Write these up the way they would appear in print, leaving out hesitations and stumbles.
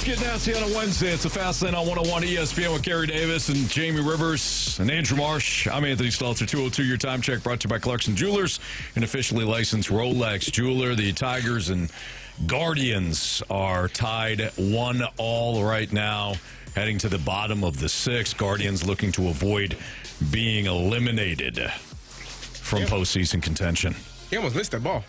Get Nasty on a Wednesday. It's a Fast Lane on 101 ESPN with Carey Davis and Jamie Rivers and Andrew Marsh. I'm Anthony Stalter. 202 your time check brought to you by Clarkson Jewelers, an officially licensed Rolex jeweler. The Tigers and Guardians are tied 1-1 right now, heading to the bottom of the sixth. Guardians looking to avoid being eliminated from postseason contention. He almost missed that ball.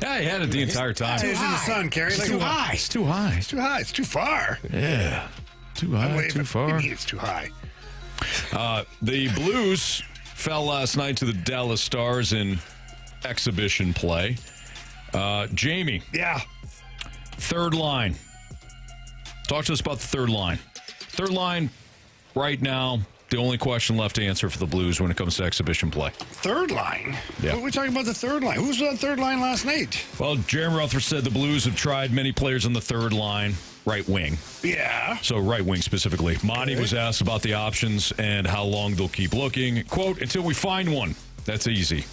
Yeah, he had it the entire time. He was in the sun, Carey. It's too high. It's too high. It's too high. It's too far. Yeah. Too high, too far. It's too high. The Blues fell last night to the Dallas Stars in exhibition play. Jamie. Yeah. Third line. Talk to us about the third line. Third line right now, the only question left to answer for the Blues when it comes to exhibition play. Third line? Yeah. What are we talking about the third line? Who was on third line last night? Well, Jeremy Rutherford said the Blues have tried many players on the third line, right wing. Yeah. So right wing specifically. Monty was asked about the options and how long they'll keep looking. Quote, until we find one. That's easy.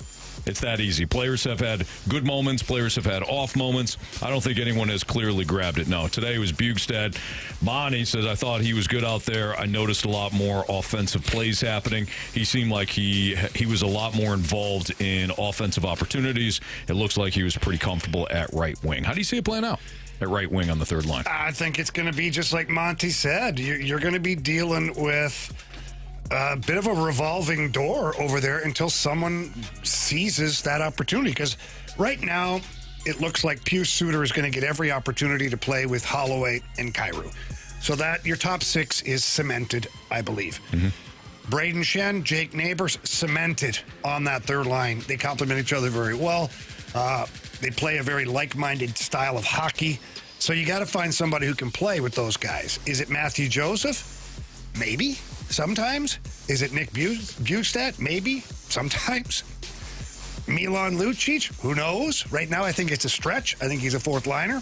It's that easy. Players have had good moments. Players have had off moments. I don't think anyone has clearly grabbed it. No, today was Bugstad. Monty says, I thought he was good out there. I noticed a lot more offensive plays happening. He seemed like he was a lot more involved in offensive opportunities. It looks like he was pretty comfortable at right wing. How do you see it playing out at right wing on the third line? I think it's going to be just like Monty said. You're going to be dealing with a bit of a revolving door over there until someone seizes that opportunity. Because right now, it looks like Pius Suter is going to get every opportunity to play with Holloway and Kyrou. So that your top six is cemented, I believe. Mm-hmm. Braden Shen, Jake Neighbors, cemented on that third line. They complement each other very well. They play a very like-minded style of hockey. So you got to find somebody who can play with those guys. Is it Matthew Joseph? Maybe. Sometimes. Is it Nick Bugstad? Maybe. Sometimes. Milan Lucic? Who knows? Right now, I think it's a stretch. I think he's a fourth liner.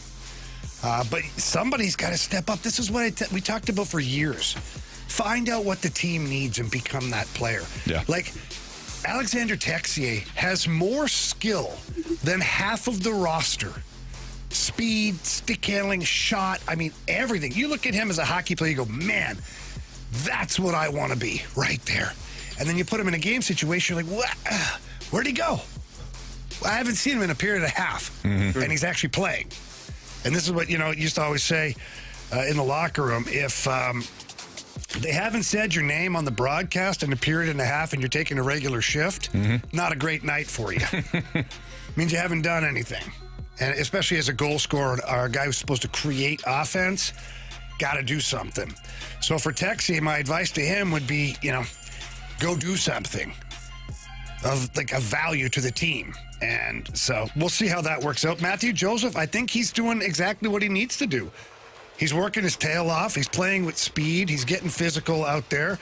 But somebody's got to step up. This is what we talked about for years. Find out what the team needs and become that player. Yeah. Like, Alexander Texier has more skill than half of the roster. Speed, stick handling, shot. I mean, everything. You look at him as a hockey player, you go, man, that's what I want to be right there. And then you put him in a game situation, you're like, what? Where'd he go? I haven't seen him in a period and a half, and he's actually playing. And this is what, used to always say in the locker room, if they haven't said your name on the broadcast in a period and a half and you're taking a regular shift, not a great night for you. Means you haven't done anything. And especially as a goal scorer or a guy who's supposed to create offense, got to do something. So for Texie, my advice to him would be, go do something of like a value to the team. And so we'll see how that works out. Matthew Joseph, I think he's doing exactly what he needs to do. He's working his tail off. He's playing with speed. He's getting physical out there.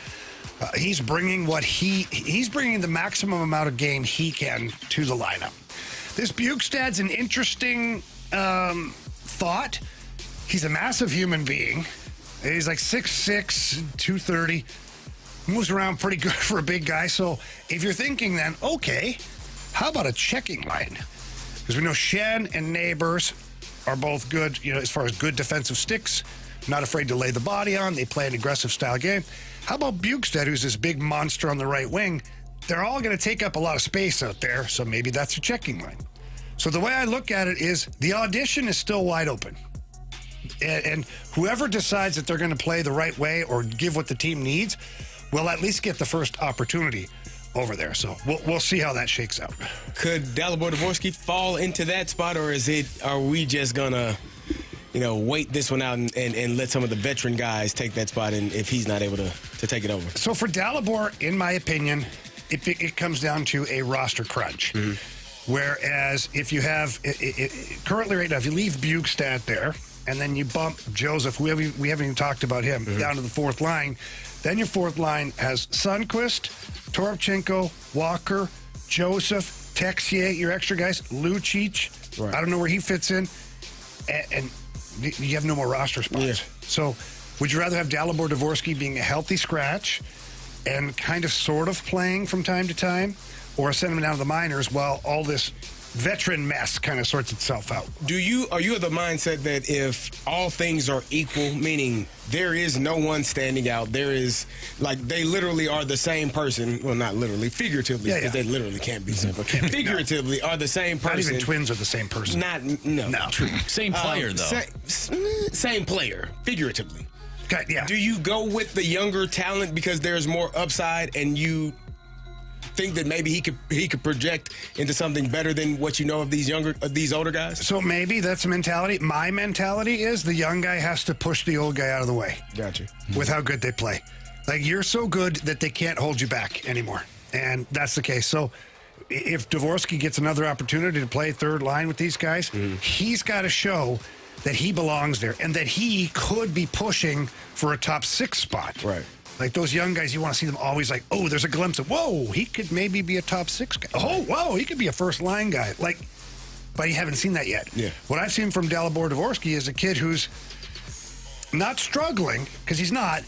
He's bringing he's bringing the maximum amount of game he can to the lineup. This Bugstad's an interesting thought. He's a massive human being. He's like 6'6", 230. Moves around pretty good for a big guy. So if you're thinking then, okay, how about a checking line? Because we know Shen and Neighbors are both good, as far as good defensive sticks, not afraid to lay the body on. They play an aggressive style game. How about Bugstad, who's this big monster on the right wing? They're all going to take up a lot of space out there, so maybe that's a checking line. So the way I look at it is the audition is still wide open. And whoever decides that they're going to play the right way or give what the team needs will at least get the first opportunity over there. So we'll see how that shakes out. Could Dalibor Dvorsky fall into that spot, or are we just going to, wait this one out and let some of the veteran guys take that spot and if he's not able to take it over? So for Dalibor, in my opinion, it comes down to a roster crunch. Whereas if you have, currently right now, if you leave Bugstad there, and then you bump Joseph, we haven't even talked about him, down to the fourth line. Then your fourth line has Sundqvist, Toropchenko, Walker, Joseph, Texier, your extra guys, Lucic. Right. I don't know where he fits in. And you have no more roster spots. Yeah. So would you rather have Dalibor Dvorsky being a healthy scratch and kind of sort of playing from time to time, or send him down to the minors while all this veteran mess kind of sorts itself out. Are you of the mindset that if all things are equal, meaning there is no one standing out, there is, like, they literally are the same person, well, not literally, figuratively, because they literally can't be simple. Figuratively are the same person. Not even twins are the same person. No. True. Same player, though. Same player, figuratively. Okay, yeah. Do you go with the younger talent because there's more upside and you think that maybe he could project into something better than what you know of these older guys? So maybe that's a mentality. My mentality is the young guy has to push the old guy out of the way. Gotcha. With how good they play. Like, you're so good that they can't hold you back anymore. And that's the case. So if Dvorsky gets another opportunity to play third line with these guys, he's got to show that he belongs there and that he could be pushing for a top 6 spot. Right. Like those young guys, you want to see them always like, oh, there's a glimpse of, whoa, he could maybe be a top 6 guy. Oh, whoa, he could be a first line guy. Like, but you haven't seen that yet. Yeah. What I've seen from Dalibor Dvorsky is a kid who's not struggling, because he's not,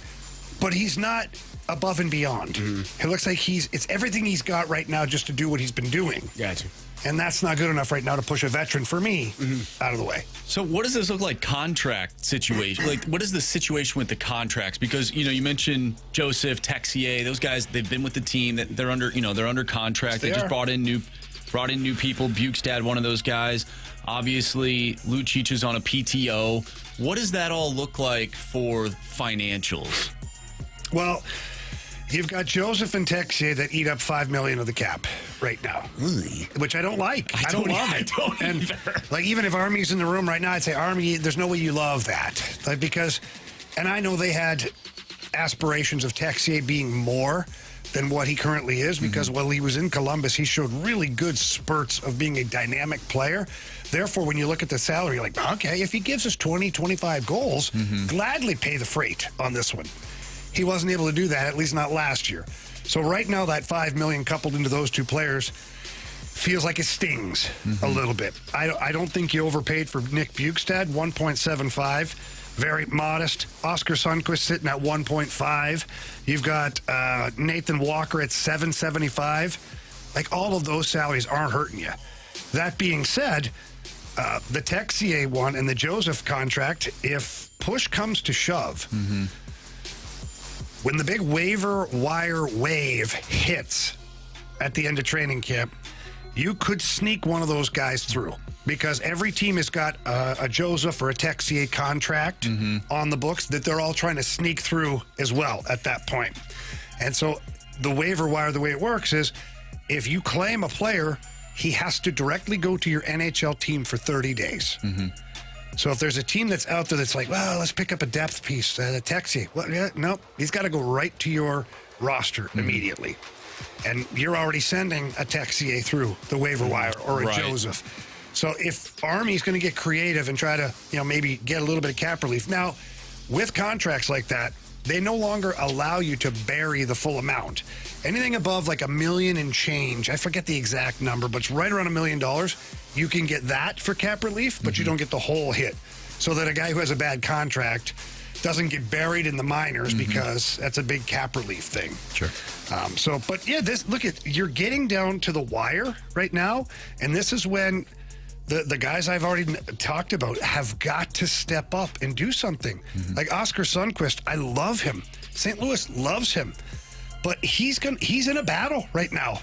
but he's not above and beyond. It looks like it's everything he's got right now just to do what he's been doing. Gotcha. And that's not good enough right now to push a veteran, for me, out of the way. So what does this look like contract situation? Like, what is the situation with the contracts? Because, you mentioned Joseph, Texier, those guys, they've been with the team, that they're under contract. They just brought in new people. Bukestad, one of those guys. Obviously, Lucic is on a PTO. What does that all look like for financials? Well, you've got Joseph and Texier that eat up $5 million of the cap right now, which I don't like. I don't love it. I don't either. Like, even if Army's in the room right now, I'd say, Army, there's no way you love that. Like, because, and I know they had aspirations of Texier being more than what he currently is, because while he was in Columbus, he showed really good spurts of being a dynamic player. Therefore, when you look at the salary, you're like, okay, if he gives us 20, 25 goals, gladly pay the freight on this one. He wasn't able to do that, at least not last year. So right now, that $5 million coupled into those two players feels like it stings a little bit. I don't think you overpaid for Nick Bukestad, 1.75, very modest. Oscar Sundqvist sitting at 1.5. You've got Nathan Walker at 7.75. Like, all of those salaries aren't hurting you. That being said, the Texier one and the Joseph contract, if push comes to shove, when the big waiver wire wave hits at the end of training camp, you could sneak one of those guys through, because every team has got a Joseph or a Texier contract on the books that they're all trying to sneak through as well at that point. And so the waiver wire, the way it works is, if you claim a player, he has to directly go to your NHL team for 30 days. So if there's a team that's out there that's like, well, let's pick up a depth piece, Texier. Well, no, he's got to go right to your roster immediately. And you're already sending a Texier through the waiver wire, or a Joseph. So if Army's going to get creative and try to, maybe get a little bit of cap relief. Now, with contracts like that, they no longer allow you to bury the full amount. Anything above like $1 million and change, I forget the exact number, but it's right around $1 million, you can get that for cap relief, but you don't get the whole hit. So that a guy who has a bad contract doesn't get buried in the minors, because that's a big cap relief thing. Sure. You're getting down to the wire right now, and this is when the guys I've already talked about have got to step up and do something. Like Oscar Sundqvist, I love him. St. Louis loves him. But he's in a battle right now.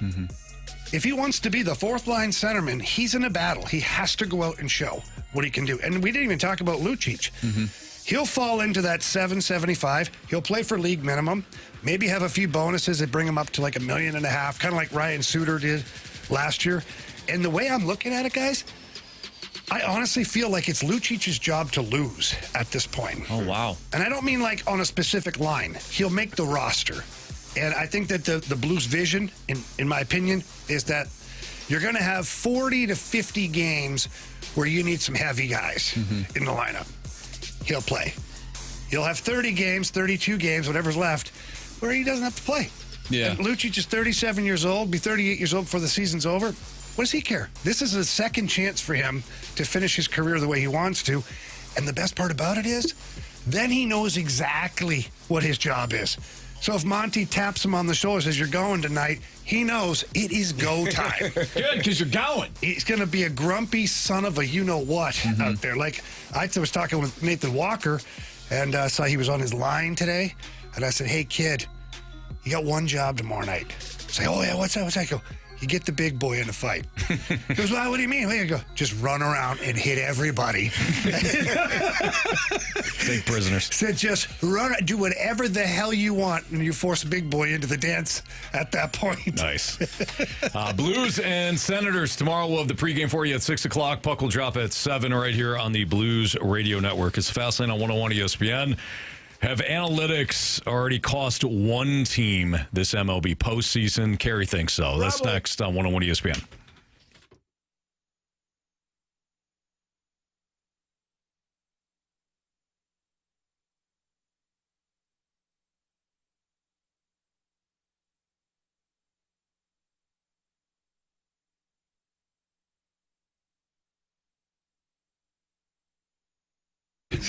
If he wants to be the fourth line centerman, he's in a battle. He has to go out and show what he can do. And we didn't even talk about Lucic. He'll fall into that 7.75. He'll play for league minimum, maybe have a few bonuses that bring him up to like $1.5 million, kind of like Ryan Suter did last year. And the way I'm looking at it, guys, I honestly feel like it's Lucic's job to lose at this point. Oh, wow. And I don't mean like on a specific line. He'll make the roster. And I think that the Blues' vision, in my opinion, is that you're going to have 40 to 50 games where you need some heavy guys in the lineup. He'll play. You'll have 30 games, 32 games, whatever's left, where he doesn't have to play. Yeah. And Lucic is 37 years old, be 38 years old before the season's over. What does he care? This is a second chance for him to finish his career the way he wants to. And the best part about it is, then he knows exactly what his job is. So if Monty taps him on the shoulder, says, you're going tonight, he knows it is go time. Good, because you're going. He's going to be a grumpy son of a you-know-what out there. Like, I was talking with Nathan Walker, and saw he was on his line today, and I said, hey, kid, you got one job tomorrow night. Say, oh, yeah, what's that? I go, you get the big boy in a fight. He goes, well, what do you mean? I go, just run around and hit everybody. Take prisoners. Said just run, do whatever the hell you want, and you force a big boy into the dance at that point. Nice. Blues and Senators. Tomorrow we'll have the pregame for you at 6 o'clock. Puck will drop at 7 right here on the Blues Radio Network. It's Fastlane on 101 ESPN. Have analytics already cost one team this MLB postseason? Carey thinks so. That's next on 101 ESPN.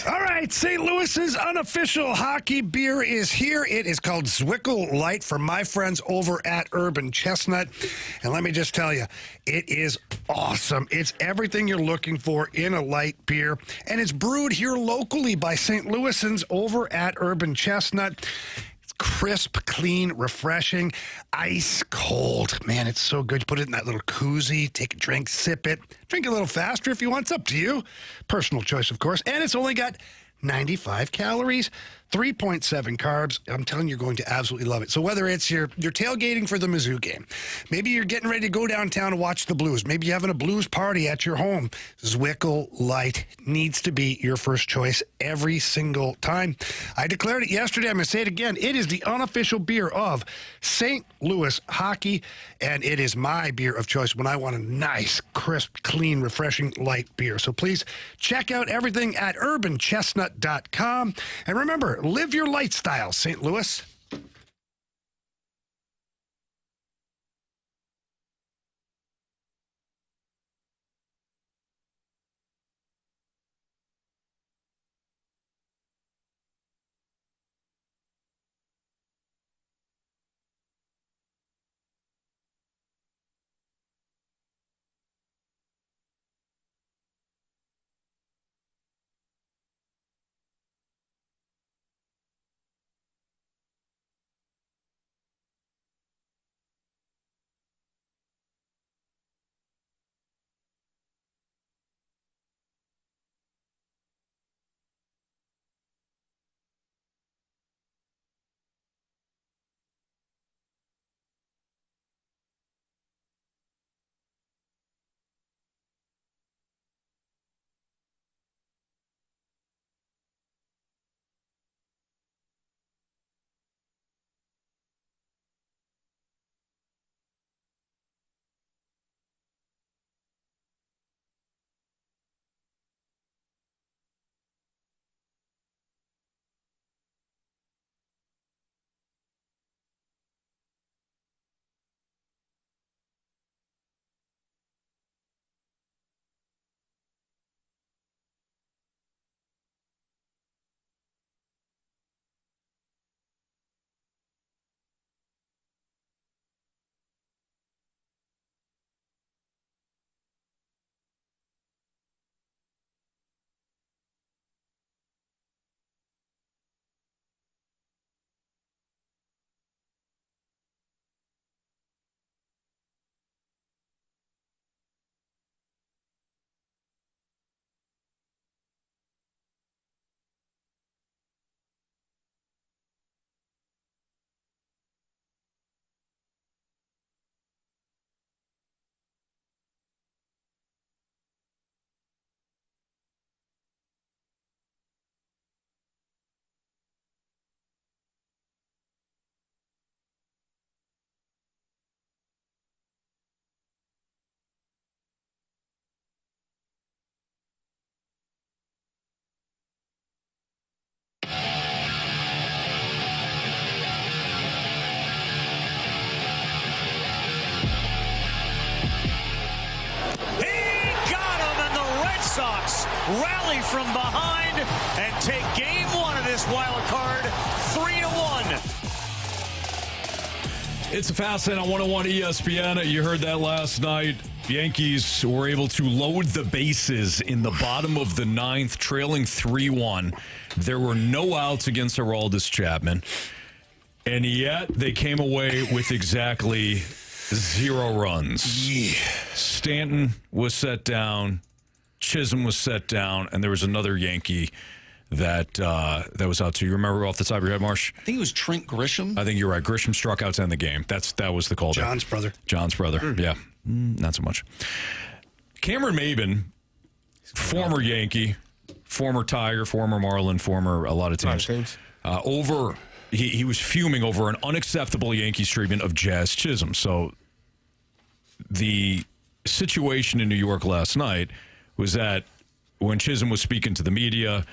All right, St. Louis's unofficial hockey beer is here. It is called Zwickle Light from my friends over at Urban Chestnut. And let me just tell you, it is awesome. It's everything you're looking for in a light beer. And it's brewed here locally by St. Louisans over at Urban Chestnut. Crisp, clean, refreshing, ice cold. Man, it's so good. You put it in that little koozie, take a drink, sip it. Drink a little faster if you want. It's up to you. Personal choice, of course. And it's only got 95 calories, 3.7 carbs. I'm telling you, you're going to absolutely love it. So whether it's you're tailgating for the Mizzou game, maybe you're getting ready to go downtown to watch the Blues, maybe you're having a Blues party at your home, Zwickle Light needs to be your first choice every single time. I declared it yesterday. I'm going to say it again. It is the unofficial beer of St. Louis hockey, and it is my beer of choice when I want a nice, crisp, clean, refreshing light beer. So please check out everything at urbanchestnut.com. And remember, live your lifestyle, St. Louis. Sox rally from behind and take game one of this wild card 3-1. It's a Fast Lane on 101 ESPN. You heard that last night. Yankees were able to load the bases in the bottom of the ninth, trailing 3-1. There were no outs against Aroldis Chapman. And yet they came away with exactly 0 runs. Yeah. Stanton was set down. Chisholm was set down. And there was another Yankee that was out too. You remember off the top of your head, Marsh? I think it was Trent Grisham. I think you're right. Grisham struck out to end the game. That was the call. John's brother. Yeah. Not so much. Cameron Maybin, former Yankee, former Tiger, former Marlin, former a lot of teams. He was fuming over an unacceptable Yankees treatment of Jazz Chisholm. So the situation in New York last night was that when Chisholm was speaking to the media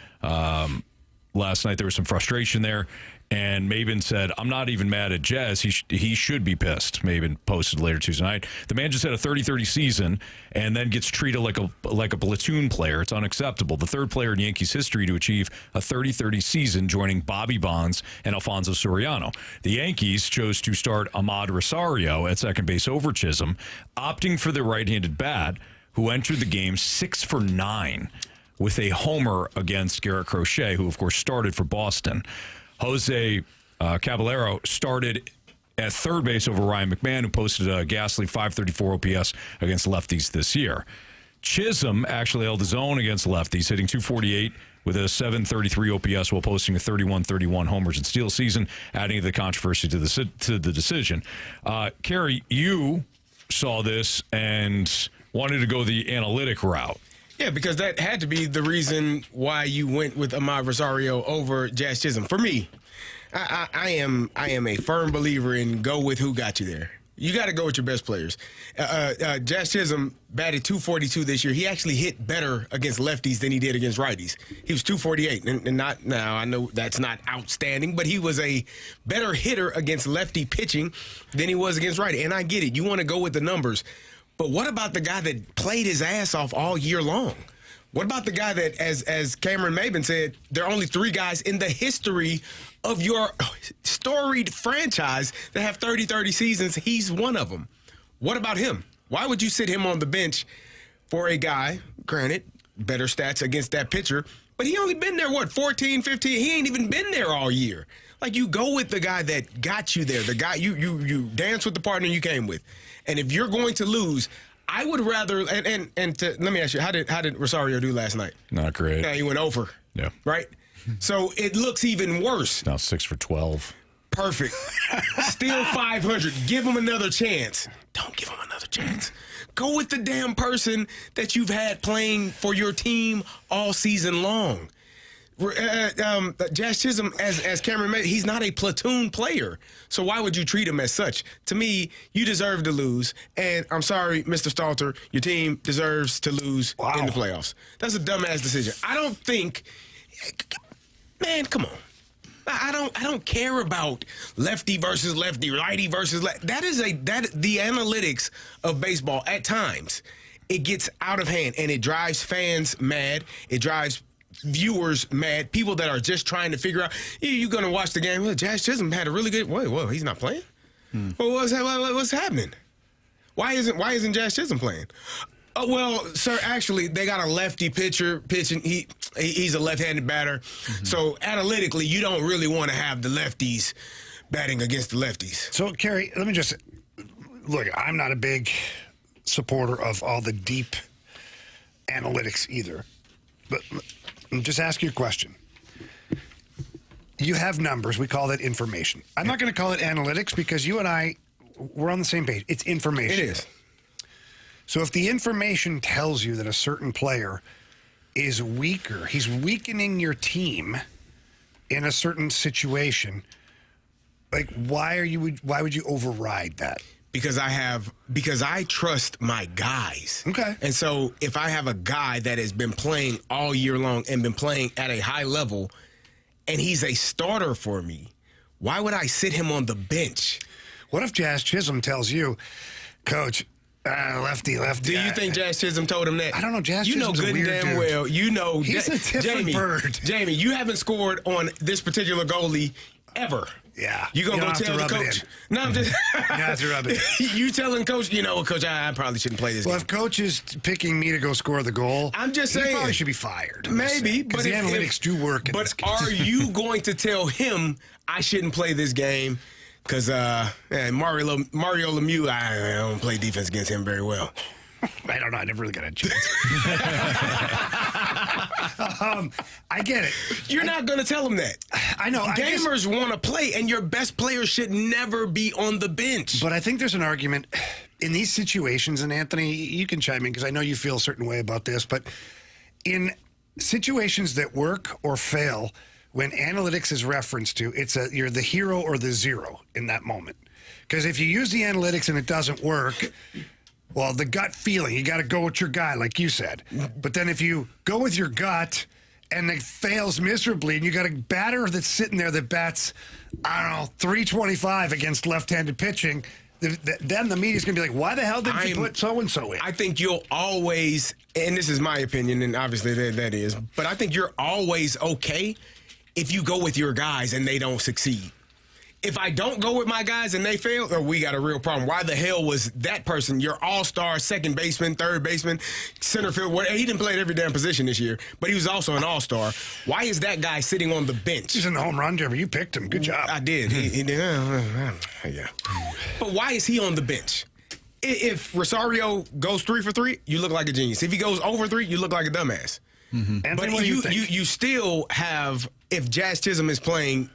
last night, there was some frustration there. And Maybin said, I'm not even mad at Jazz. He should be pissed. Maybin posted later Tuesday night. The man just had a 30-30 season and then gets treated like a platoon player. It's unacceptable. The third player in Yankees history to achieve a 30-30 season, joining Bobby Bonds and Alfonso Soriano. The Yankees chose to start Ahmad Rosario at second base over Chisholm, opting for the right-handed bat, who entered the game 6 for 9 with a homer against Garrett Crochet, who, of course, started for Boston. Jose Caballero started at third base over Ryan McMahon, who posted a ghastly 534 OPS against lefties this year. Chisholm actually held his own against lefties, hitting 248 with a 733 OPS while posting a 31-31 homers and steals season, adding to the controversy to the decision. Carey, you saw this and wanted to go the analytic route. Yeah, because that had to be the reason why you went with Ahmad Rosario over Jazz Chisholm. For me, I am a firm believer in go with who got you there. You got to go with your best players. Jazz Chisholm batted 242 this year. He actually hit better against lefties than he did against righties. He was 248, and not now. I know that's not outstanding, but he was a better hitter against lefty pitching than he was against righty. And I get it. You want to go with the numbers. But what about the guy that played his ass off all year long? What about the guy that, as Cameron Maybin said, there are only 3 guys in the history of your storied franchise that have 30-30 seasons? He's one of them. What about him? Why would you sit him on the bench for a guy, granted, better stats against that pitcher, but he only been there, 14, 15? He ain't even been there all year. Like, you go with the guy that got you there, the guy you dance with the partner you came with. And if you're going to lose, I would rather let me ask you, how did Rosario do last night? Not great. Yeah, he went over. Yeah. Right? So it looks even worse. Now 6 for 12. Perfect. Still 500. Give him another chance. Don't give him another chance. Go with the damn person that you've had playing for your team all season long. Jazz Chisholm, as Cameron made, he's not a platoon player. So why would you treat him as such? To me, you deserve to lose. And I'm sorry, Mr. Stalter, your team deserves to lose in the playoffs. That's a dumbass decision. I don't think, man, come on. I don't care about lefty versus lefty, righty versus lefty. The analytics of baseball at times, it gets out of hand and it drives fans mad. It drives viewers mad, people that are just trying to figure out, you're going to watch the game. Well, Jazz Chisholm had a really good, whoa, he's not playing? Well, what's happening? Why isn't Jazz Chisholm playing? Well, sir, actually, they got a lefty pitcher pitching. He's a left-handed batter. Mm-hmm. So analytically, you don't really want to have the lefties batting against the lefties. So, Carey, let me just look. I'm not a big supporter of all the deep analytics either, but just ask you a question. You have numbers. We call that information. I'm not going to call it analytics because you and I, we're on the same page. It's information. It is. So if the information tells you that a certain player is weaker, he's weakening your team in a certain situation, like why would you override that? Because I trust my guys. Okay. And so if I have a guy that has been playing all year long and been playing at a high level and he's a starter for me, why would I sit him on the bench? What if Jazz Chisholm tells you, Coach, lefty. Do you think Jazz Chisholm told him that? I don't know. Jazz Chisholm's good a weird and damn dude. well. You know, he's a different bird. Jamie, you haven't scored on this particular goalie ever. Yeah. You going to go don't have tell to the rub it coach? in. No, I'm just. You have to rub it in. You telling coach, coach, I probably shouldn't play this Well, game. if coach is picking me to go score the goal, I'm just he saying. probably should be fired. Maybe, because but the analytics do work in But this case. are you going to tell him I shouldn't play this game? Because Mario Lemieux, I don't play defense against him very well. I don't know. I never really got a chance. I get it. You're not going to tell him that. I know. Gamers want to play, and your best player should never be on the bench. But I think there's an argument in these situations, and Anthony, you can chime in because I know you feel a certain way about this, but in situations that work or fail, when analytics is referenced to, you're the hero or the zero in that moment. Because if you use the analytics and it doesn't work, well, the gut feeling, you got to go with your guy, like you said. But then if you go with your gut and it fails miserably, and you got a batter that's sitting there that bats, I don't know, 325 against left-handed pitching, then the media's going to be like, why the hell didn't you put so-and-so in? I think you'll always, and this is my opinion, and obviously that is, but I think you're always okay if you go with your guys and they don't succeed. If I don't go with my guys and they fail, we got a real problem. Why the hell was that person, your all-star second baseman, third baseman, center field? He didn't play at every damn position this year, but he was also an all-star. Why is that guy sitting on the bench? He's in the home run derby. You picked him. Good job. I did. He did. Yeah. But why is he on the bench? If Rosario goes 3 for 3, you look like a genius. If he goes over 3, you look like a dumbass. Mm-hmm. But you still have, if Jazz Chisholm is playing,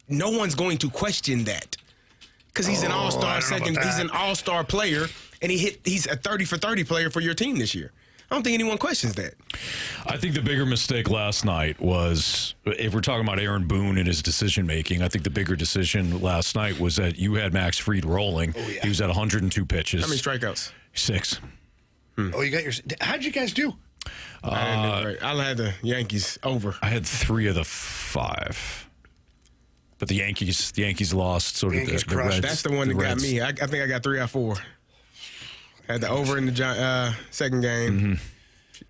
no one's going to question that because he's an all-star second. He's an all-star player, and he's a 30 for 30 player for your team this year. I don't think anyone questions that. I think the bigger mistake last night was, if we're talking about Aaron Boone and his decision-making, I think the bigger decision last night was that you had Max Fried rolling. Oh, yeah. He was at 102 pitches. How many strikeouts? 6. Oh, you got your... How'd you guys do? I didn't do great. I had the Yankees over. I had 3 of the 5. But the Yankees lost. Sort of the Reds. That's the one that got me. I think I got 3 out of 4. Had the over in the second game.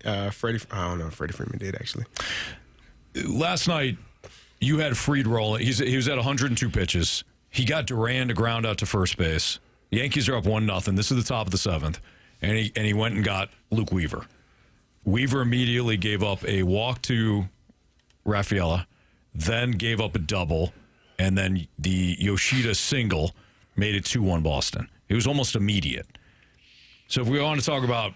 Mm-hmm. Freddie, I don't know if Freddie Freeman did actually. Last night, you had Fried rolling. He was at 102 pitches. He got Duran to ground out to first base. The Yankees are up 1-0. This is the top of the 7th, and he went and got Luke Weaver. Weaver immediately gave up a walk to Rafaela, then gave up a double. And then the Yoshida single made it 2-1 Boston. It was almost immediate. So if we want to talk about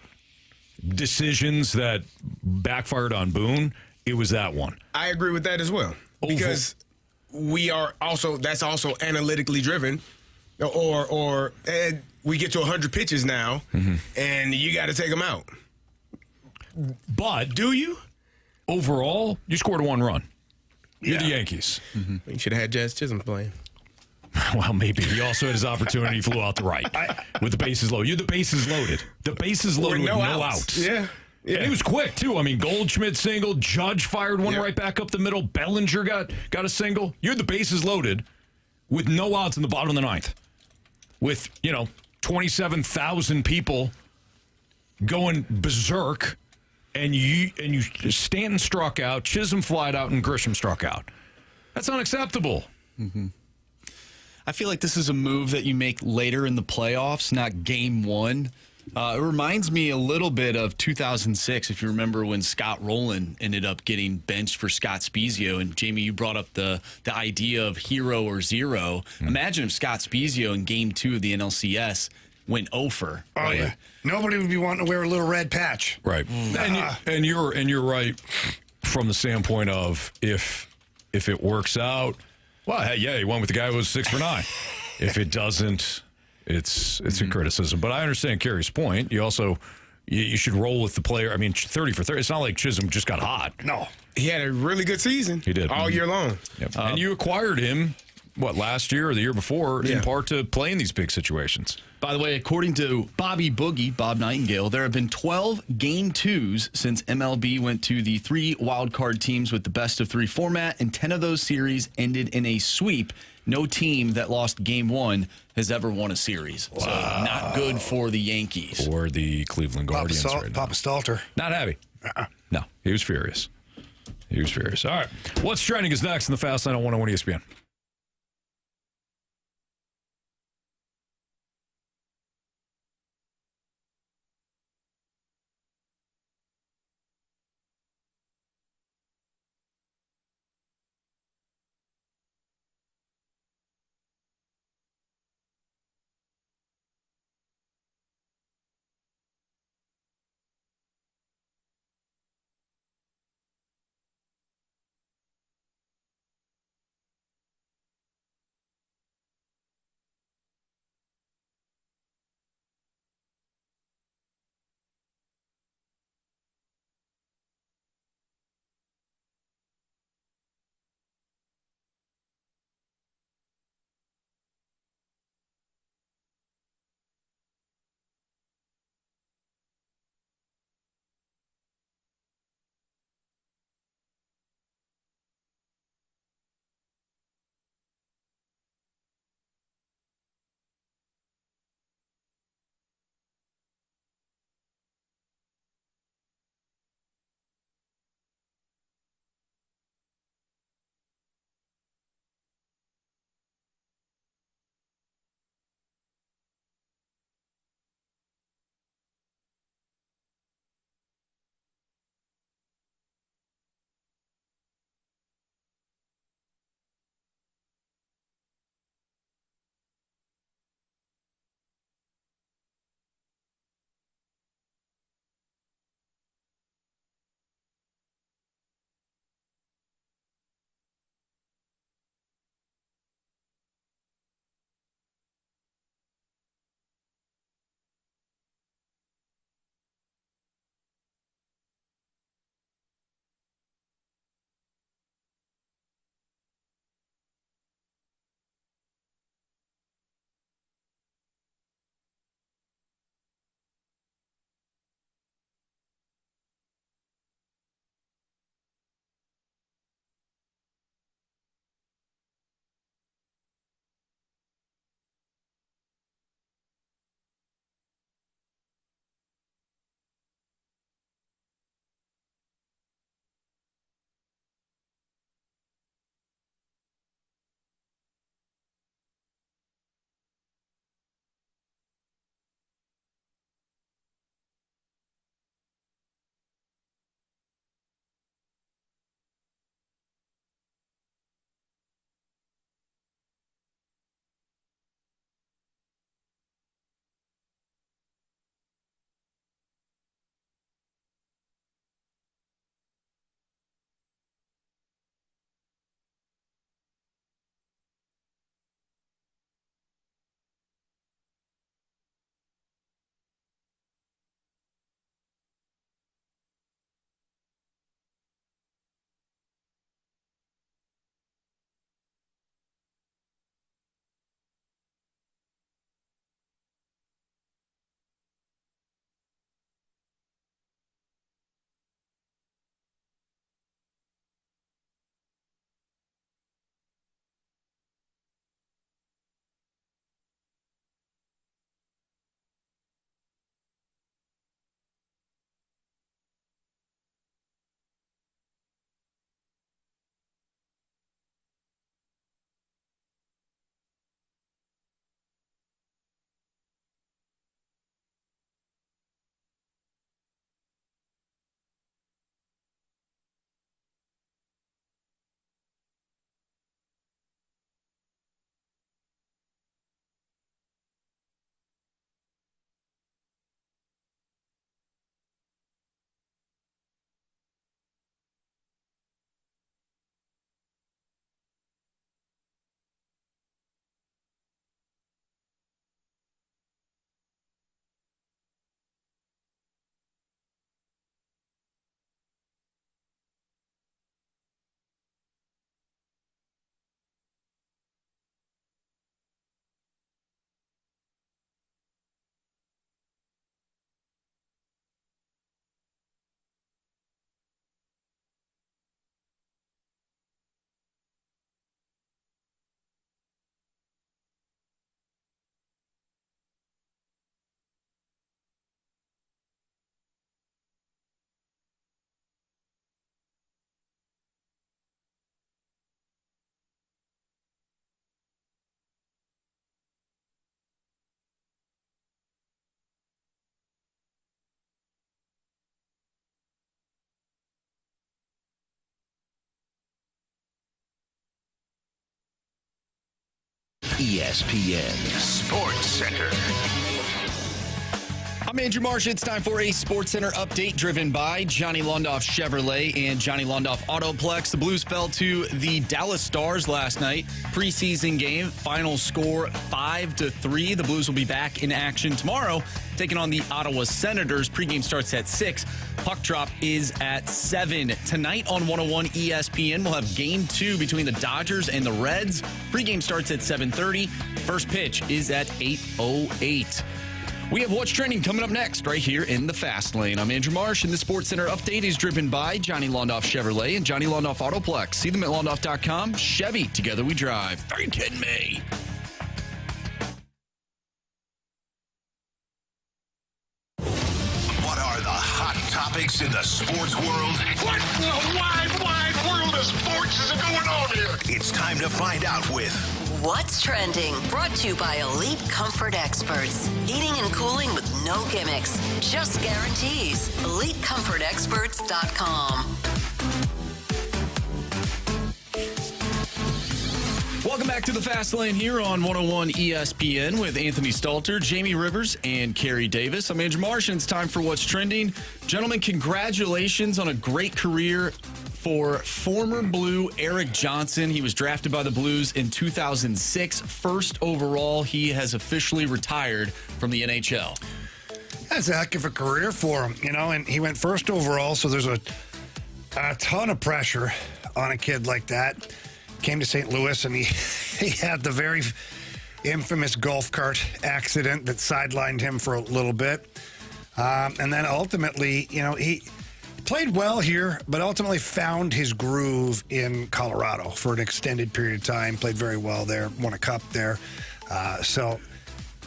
decisions that backfired on Boone, it was that one. I agree with that as well. Because that's also analytically driven. Or we get to 100 pitches now, and you got to take them out. But do you? Overall, you scored 1 run. You're the Yankees. Mm-hmm. You should have had Jazz Chisholm playing. Well, maybe. He also had his opportunity. He flew out the right with the bases loaded. You're the bases loaded. The bases loaded with no outs. Yeah. And it was quick, too. I mean, Goldschmidt single. Judge fired one right back up the middle. Bellinger got a single. You're the bases loaded with no outs in the bottom of the 9th. With, 27,000 people going berserk. And Stanton struck out, Chisholm flied out, and Grisham struck out. That's unacceptable. Mm-hmm. I feel like this is a move that you make later in the playoffs, not game 1. It reminds me a little bit of 2006, if you remember when Scott Rowland ended up getting benched for Scott Spezio. And, Jamie, you brought up the idea of hero or zero. Imagine if Scott Spezio in game 2 of the NLCS went over. Oh, right? Yeah. Nobody would be wanting to wear a little red patch. Right. And you're right from the standpoint of if it works out, well, hey, yeah, he went with the guy who was 6 for 9. If it doesn't, it's a criticism. But I understand Carey's point. You also you should roll with the player. I mean, 30 for 30. It's not like Chisholm just got hot. No. He had a really good season. He did. All year long. Yep. And you acquired him, last year or the year before, in part to play in these big situations. By the way, according to Bobby Boogie, Bob Nightingale, there have been 12 Game 2s since MLB went to the 3 wildcard teams with the best-of-3 format, and 10 of those series ended in a sweep. No team that lost Game 1 has ever won a series. Wow. So not good for the Yankees. Or the Cleveland Guardians right now. Papa Stalter. Not happy. No, he was furious. All right. What's trending is next in the Fast Line on 101 ESPN. ESPN Sports Center. I'm Andrew Marsh. It's time for a Sports Center update driven by Johnny Londoff Chevrolet and Johnny Londoff Autoplex. The Blues fell to the Dallas Stars last night. Preseason game, final score 5-3. The Blues will be back in action tomorrow, taking on the Ottawa Senators. Pregame starts at 6. Puck drop is at 7. Tonight on 101 ESPN, we'll have Game 2 between the Dodgers and the Reds. Pregame starts at 7:30. First pitch is at 8:08. We have What's Trending coming up next right here in the Fast Lane. I'm Andrew Marsh, and the Sports Center update is driven by Johnny Londoff Chevrolet and Johnny Londoff Autoplex. See them at londoff.com. Chevy, together we drive. Are you kidding me? What are the hot topics in the sports world? What in the wide world of sports is going on here? It's time to find out with What's Trending? Brought to you by Elite Comfort Experts. Heating and cooling with no gimmicks, just guarantees. EliteComfortExperts.com. Welcome back to the Fast Lane here on 101 ESPN with Anthony Stalter, Jamie Rivers, and Carey Davis. I'm Andrew Marsh, and it's time for What's Trending. Gentlemen, congratulations on a great career for former Blue Eric Johnson. He was drafted by the Blues in 2006. First overall, he has officially retired from the NHL. That's a heck of a career for him, and he went first overall, so there's a ton of pressure on a kid like that. Came to St. Louis, and he had the very infamous golf cart accident that sidelined him for a little bit. And then ultimately, he played well here, but ultimately found his groove in Colorado for an extended period of time. Played very well there, won a cup there. So,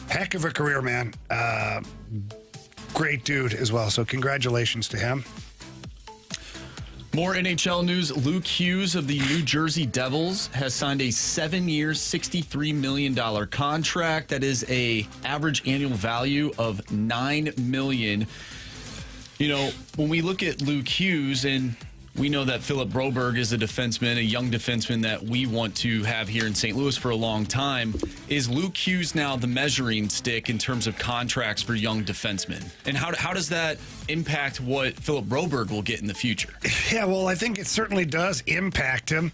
heck of a career, man. Great dude as well. So, congratulations to him. More NHL news. Luke Hughes of the New Jersey Devils has signed a 7-year, $63 million contract. That is a average annual value of $9 million. When we look at Luke Hughes, and we know that Philip Broberg is a defenseman, a young defenseman that we want to have here in St. Louis for a long time. Is Luke Hughes now the measuring stick in terms of contracts for young defensemen? And how does that impact what Philip Broberg will get in the future? Yeah, well, I think it certainly does impact him.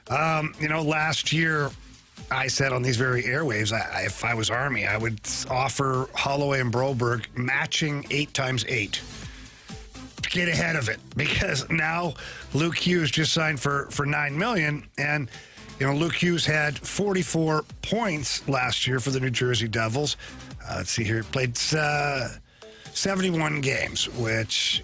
Last year, I said on these very airwaves, if I was Army, I would offer Holloway and Broberg matching 8x8. Get ahead of it, because now Luke Hughes just signed for $9 million, and Luke Hughes had 44 points last year for the New Jersey Devils. Let's see here, played 71 games, which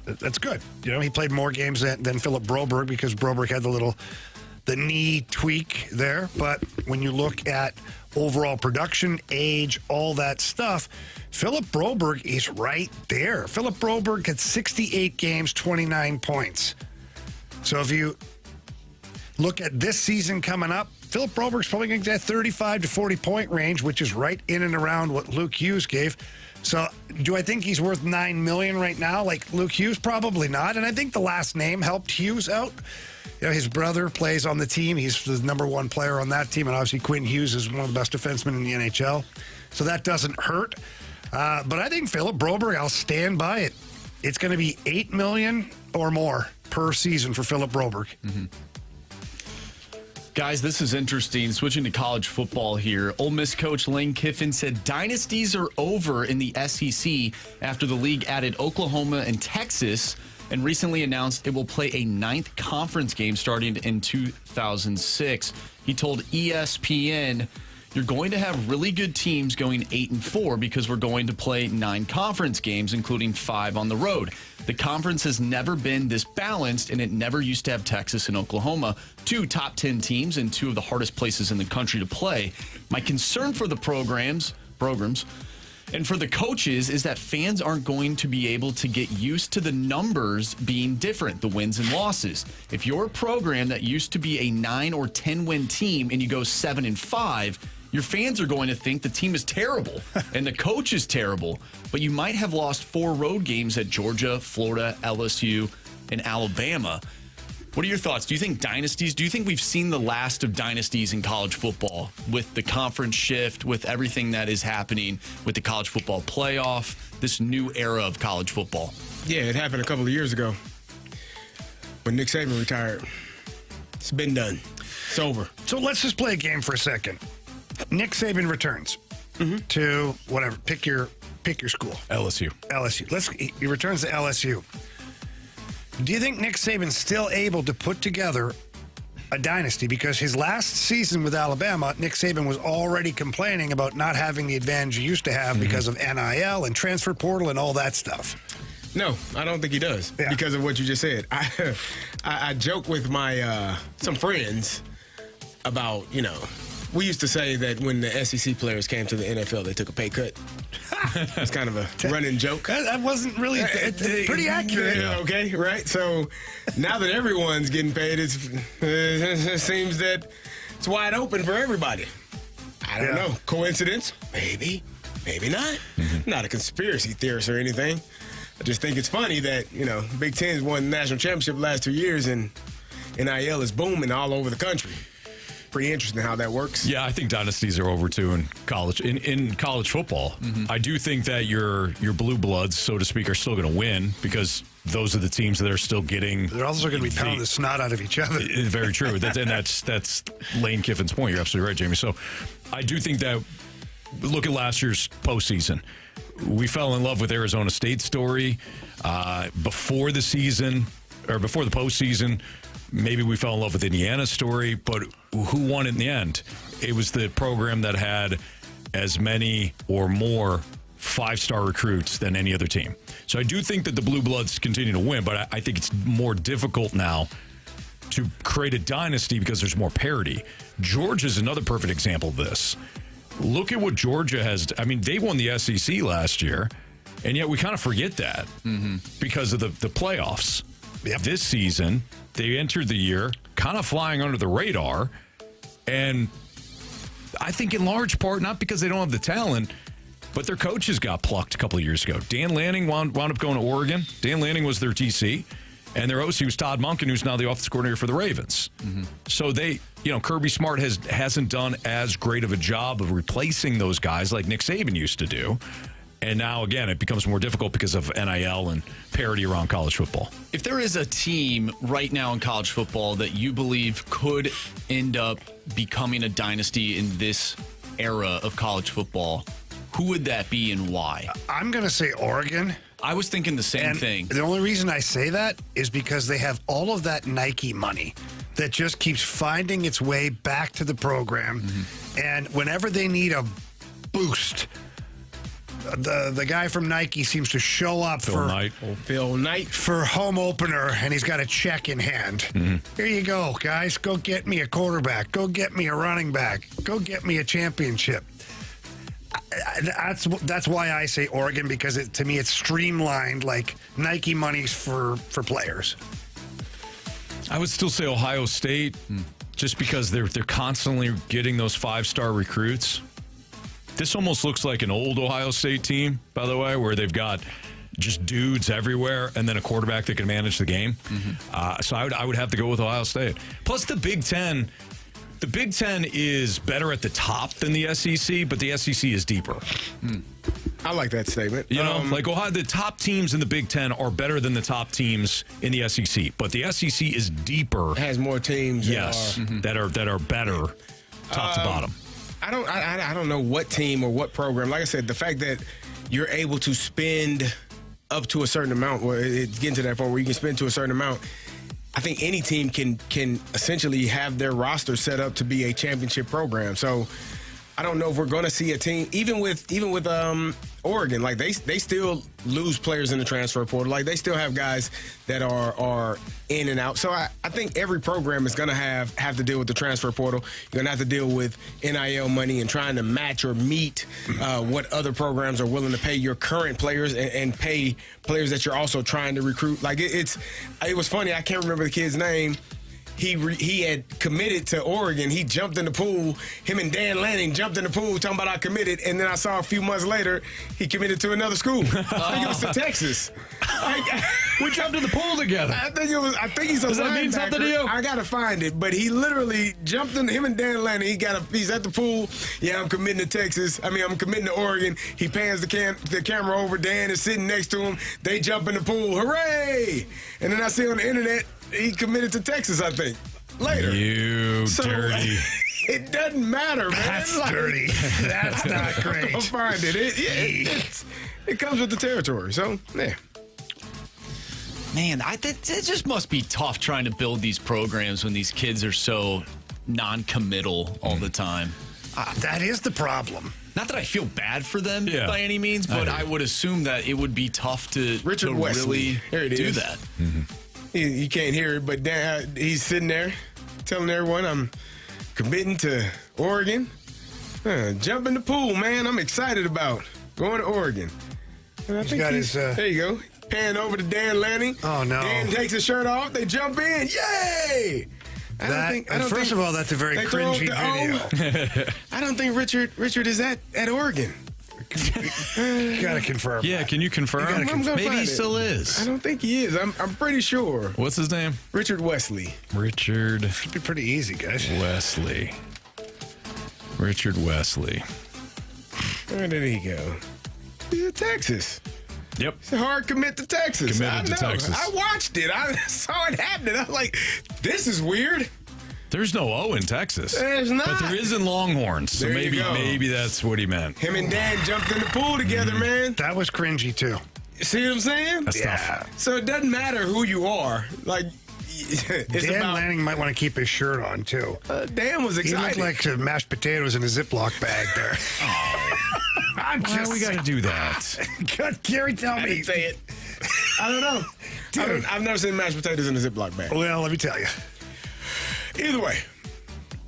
that's good. He played more games than Philip Broberg, because Broberg had the knee tweak there. But when you look at overall production, age, all that stuff, Philip Broberg is right there. Philip Broberg had 68 games, 29 points. So if you look at this season coming up, Philip Broberg's probably going to get 35 to 40 point range, which is right in and around what Luke Hughes gave. So do I think he's worth $9 million right now like Luke Hughes? Probably not. And I think the last name helped Hughes out. His brother plays on the team. He's the number one player on that team. And obviously Quinn Hughes is one of the best defensemen in the NHL. So that doesn't hurt. But I think Philip Broberg, I'll stand by it. It's going to be $8 million or more per season for Philip Broberg. Mm-hmm. Guys, this is interesting. Switching to college football here. Ole Miss coach Lane Kiffin said dynasties are over in the SEC after the league added Oklahoma and Texas, and recently announced it will play a 9th conference game starting in 2006. He told ESPN, you're going to have really good teams going 8-4 because we're going to play 9 conference games, including 5 on the road. The conference has never been this balanced, and it never used to have Texas and Oklahoma, 2 top 10 teams and 2 of the hardest places in the country to play. My concern for the programs, and for the coaches is that fans aren't going to be able to get used to the numbers being different, the wins and losses. If you're a program that used to be a 9 or 10 win team and you go 7-5, your fans are going to think the team is terrible and the coach is terrible, but you might have lost 4 road games at Georgia, Florida, LSU, and Alabama. What are your thoughts? Do you think dynasties, do you think we've seen the last of dynasties in college football with the conference shift, with everything that is happening with the college football playoff, this new era of college football? Yeah, it happened a couple of years ago when Nick Saban retired. It's been done. It's over. So let's just play a game for a second. Nick Saban returns to whatever. Pick your school. LSU. He returns to LSU. Do you think Nick Saban's still able to put together a dynasty? Because his last season with Alabama, Nick Saban was already complaining about not having the advantage he used to have because of NIL and transfer portal and all that stuff. No, I don't think he does because of what you just said. I joke with my some friends about, we used to say that when the SEC players came to the NFL, they took a pay cut. It's kind of a running joke. That wasn't really pretty accurate. Yeah, okay, right? So now that everyone's getting paid, it seems that it's wide open for everybody. I don't know. Coincidence? Maybe. Maybe not. Not a conspiracy theorist or anything. I just think it's funny that, Big Ten's won the national championship the last 2 years and NIL is booming all over the country. Pretty interesting how that works. Yeah, I think dynasties are over too in college. In college football, I do think that your blue bloods, so to speak, are still going to win because those are the teams that are still getting. They're also going to be pounding the snot out of each other. Very true. That's Lane Kiffin's point. You're absolutely right, Jamie. So I do think that. Look at last year's postseason. We fell in love with Arizona State's story before the season or before the postseason. Maybe we fell in love with Indiana's story, but who won in the end? It was the program that had as many or more 5-star recruits than any other team. So I do think that the Blue Bloods continue to win, but I think it's more difficult now to create a dynasty because there's more parity. Georgia's another perfect example of this. Look at what Georgia has. I mean, they won the SEC last year, and yet we kind of forget that because of the playoffs. Yep. This season, they entered the year kind of flying under the radar, and I think in large part, not because they don't have the talent, but their coaches got plucked a couple of years ago. Dan Lanning wound up going to Oregon. Dan Lanning was their TC, and their OC was Todd Monken, who's now the offensive coordinator for the Ravens. So they, Kirby Smart hasn't done as great of a job of replacing those guys like Nick Saban used to do. And now, again, it becomes more difficult because of NIL and parity around college football. If there is a team right now in college football that you believe could end up becoming a dynasty in this era of college football, who would that be and why? I'm going to say Oregon. I was thinking the same thing. The only reason I say that is because they have all of that Nike money that just keeps finding its way back to the program. And whenever they need a boost, the guy from Nike seems to show up Phil Knight for home opener, and he's got a check in hand. Here you go, guys. Go get me a quarterback. Go get me a running back. Go get me a championship. That's why I say Oregon, because to me it's streamlined, like Nike money's for players. I would still say Ohio State, just because they're constantly getting those 5-star recruits. This almost looks like an old Ohio State team, by the way, where they've got just dudes everywhere and then a quarterback that can manage the game. So I would have to go with Ohio State. Plus the Big Ten. The Big Ten is better at the top than the SEC, but the SEC is deeper. I like that statement. Ohio, the top teams in the Big Ten are better than the top teams in the SEC, but the SEC is deeper. It has more teams. That are better, top to bottom. I don't know what team or what program. Like I said, the fact that you're able to spend up to a certain amount, well, it's getting to that point where you can spend to a certain amount. I think any team can essentially have their roster set up to be a championship program. So I don't know if we're going to see a team, even with Oregon, like they still lose players in the transfer portal. Like they still have guys that are in and out. So I think every program is going to have to deal with the transfer portal. You're going to have to deal with NIL money and trying to match or meet what other programs are willing to pay your current players and pay players that you're also trying to recruit. Like it was funny. I can't remember the kid's name. He had committed to Oregon. He jumped in the pool. Him and Dan Lanning jumped in the pool talking about I committed. And then I saw a few months later, he committed to another school. I think it was to Texas. We jumped in the pool together. I think he's a Does that mean linebacker. something to you? I gotta find it, but he literally jumped in. Him and Dan Lanning. He's at the pool. Yeah, I'm committing to Texas. I'm committing to Oregon. He pans the camera over. Dan is sitting next to him. They jump in the pool. Hooray! And then I see on the internet he committed to Texas. I think later. You dirty. It doesn't matter, man. That's dirty. That's not great. I'll find it. It comes with the territory. So, yeah. Man, it just must be tough trying to build these programs when these kids are so non-committal all the time. That is the problem. Not that I feel bad for them Yeah. by any means, but I would assume that it would be tough to Wesley. really Here it do is. that. You can't hear it, but he's sitting there telling everyone, I'm committing to Oregon. Jump in the pool, man. I'm excited about going to Oregon. And I think got his, there you go. Pan over to Dan Lanning. Oh, no. Dan takes his shirt off. They jump in. Yay! First of all, that's a very they throw cringy up the video. I don't think Richard is at Oregon. You got to confirm. Yeah, can you confirm? I'm gonna Maybe find he it. still I is. don't think he is. I'm pretty sure. What's his name? Richard Wesley. Richard Should be pretty easy, guys. Wesley. Richard Wesley. Where did he go? He's in Texas. Yep. It's a hard commit to Texas. Committed to Texas. I watched it. I saw it happening. I was like, this is weird. There's no O in Texas. There's not. But there is in Longhorns. So There you go. maybe that's what he meant. Him and Dan jumped in the pool together, man. That was cringy, too. See what I'm saying? That's tough. So it doesn't matter who you are. Like, it's Dan about. Lanning might want to keep his shirt on, too. Dan was He excited. looked like mashed potatoes in a Ziploc bag there. I'm Why just we got to do that? Good, Gary, tell I me. didn't say it. I don't know. Dude. I've never seen mashed potatoes in a Ziploc bag. Well, let me tell you. Either way,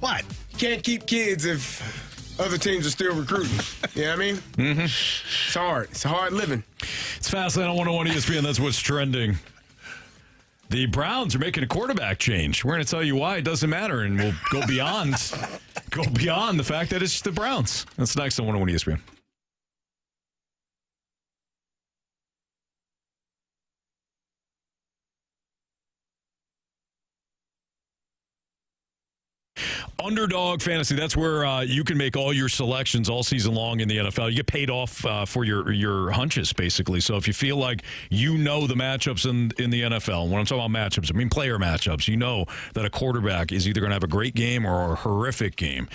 What? you can't keep kids if other teams are still recruiting. You know what I mean? Mm-hmm. It's hard. It's hard living. It's Fastlane on 101 ESPN. That's what's trending. The Browns are making a quarterback change. We're going to tell you why it doesn't matter, and we'll go beyond the fact that it's the Browns. That's next on 101 ESPN. Underdog Fantasy, that's where you can make all your selections all season long in the NFL. You get paid off for your hunches, basically. So if you feel like you know the matchups in the NFL, when I'm talking about matchups, I mean player matchups, you know that a quarterback is either going to have a great game or a horrific game.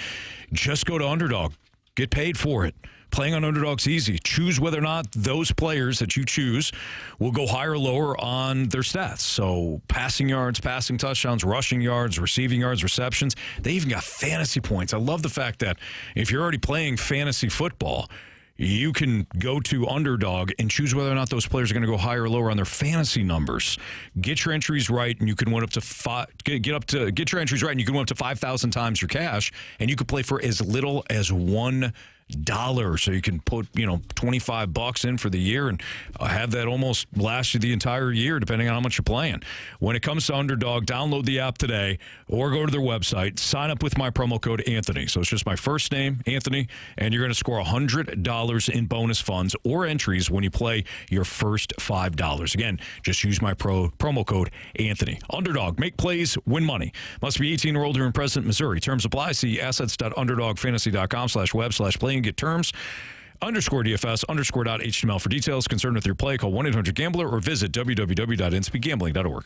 Just go to Underdog. Get paid for it. Playing on Underdog's easy. Choose whether or not those players that you choose will go higher or lower on their stats. So passing yards, passing touchdowns, rushing yards, receiving yards, receptions. They even got fantasy points. I love the fact that if you're already playing fantasy football, you can go to Underdog and choose whether or not those players are going to go higher or lower on their fantasy numbers. Get your entries right, and you can win up to get your entries right, and you can win up to 5,000 times your cash, and you could play for as little as $1. So you can put $25 in for the year and have that almost last you the entire year, depending on how much you're playing. When it comes to Underdog, download the app today or go to their website. Sign up with my promo code Anthony. So it's just my first name, Anthony, and you're going to score $100 in bonus funds or entries when you play your first $5. Again, just use my promo code Anthony. Underdog, make plays, win money. Must be 18 or older and present in Missouri. Terms apply. See assets.underdogfantasy.com/web/play and get terms. _DFS_.html for details. Concerned with your play, call 1-800-GAMBLER or visit www.nspeedgambling.org.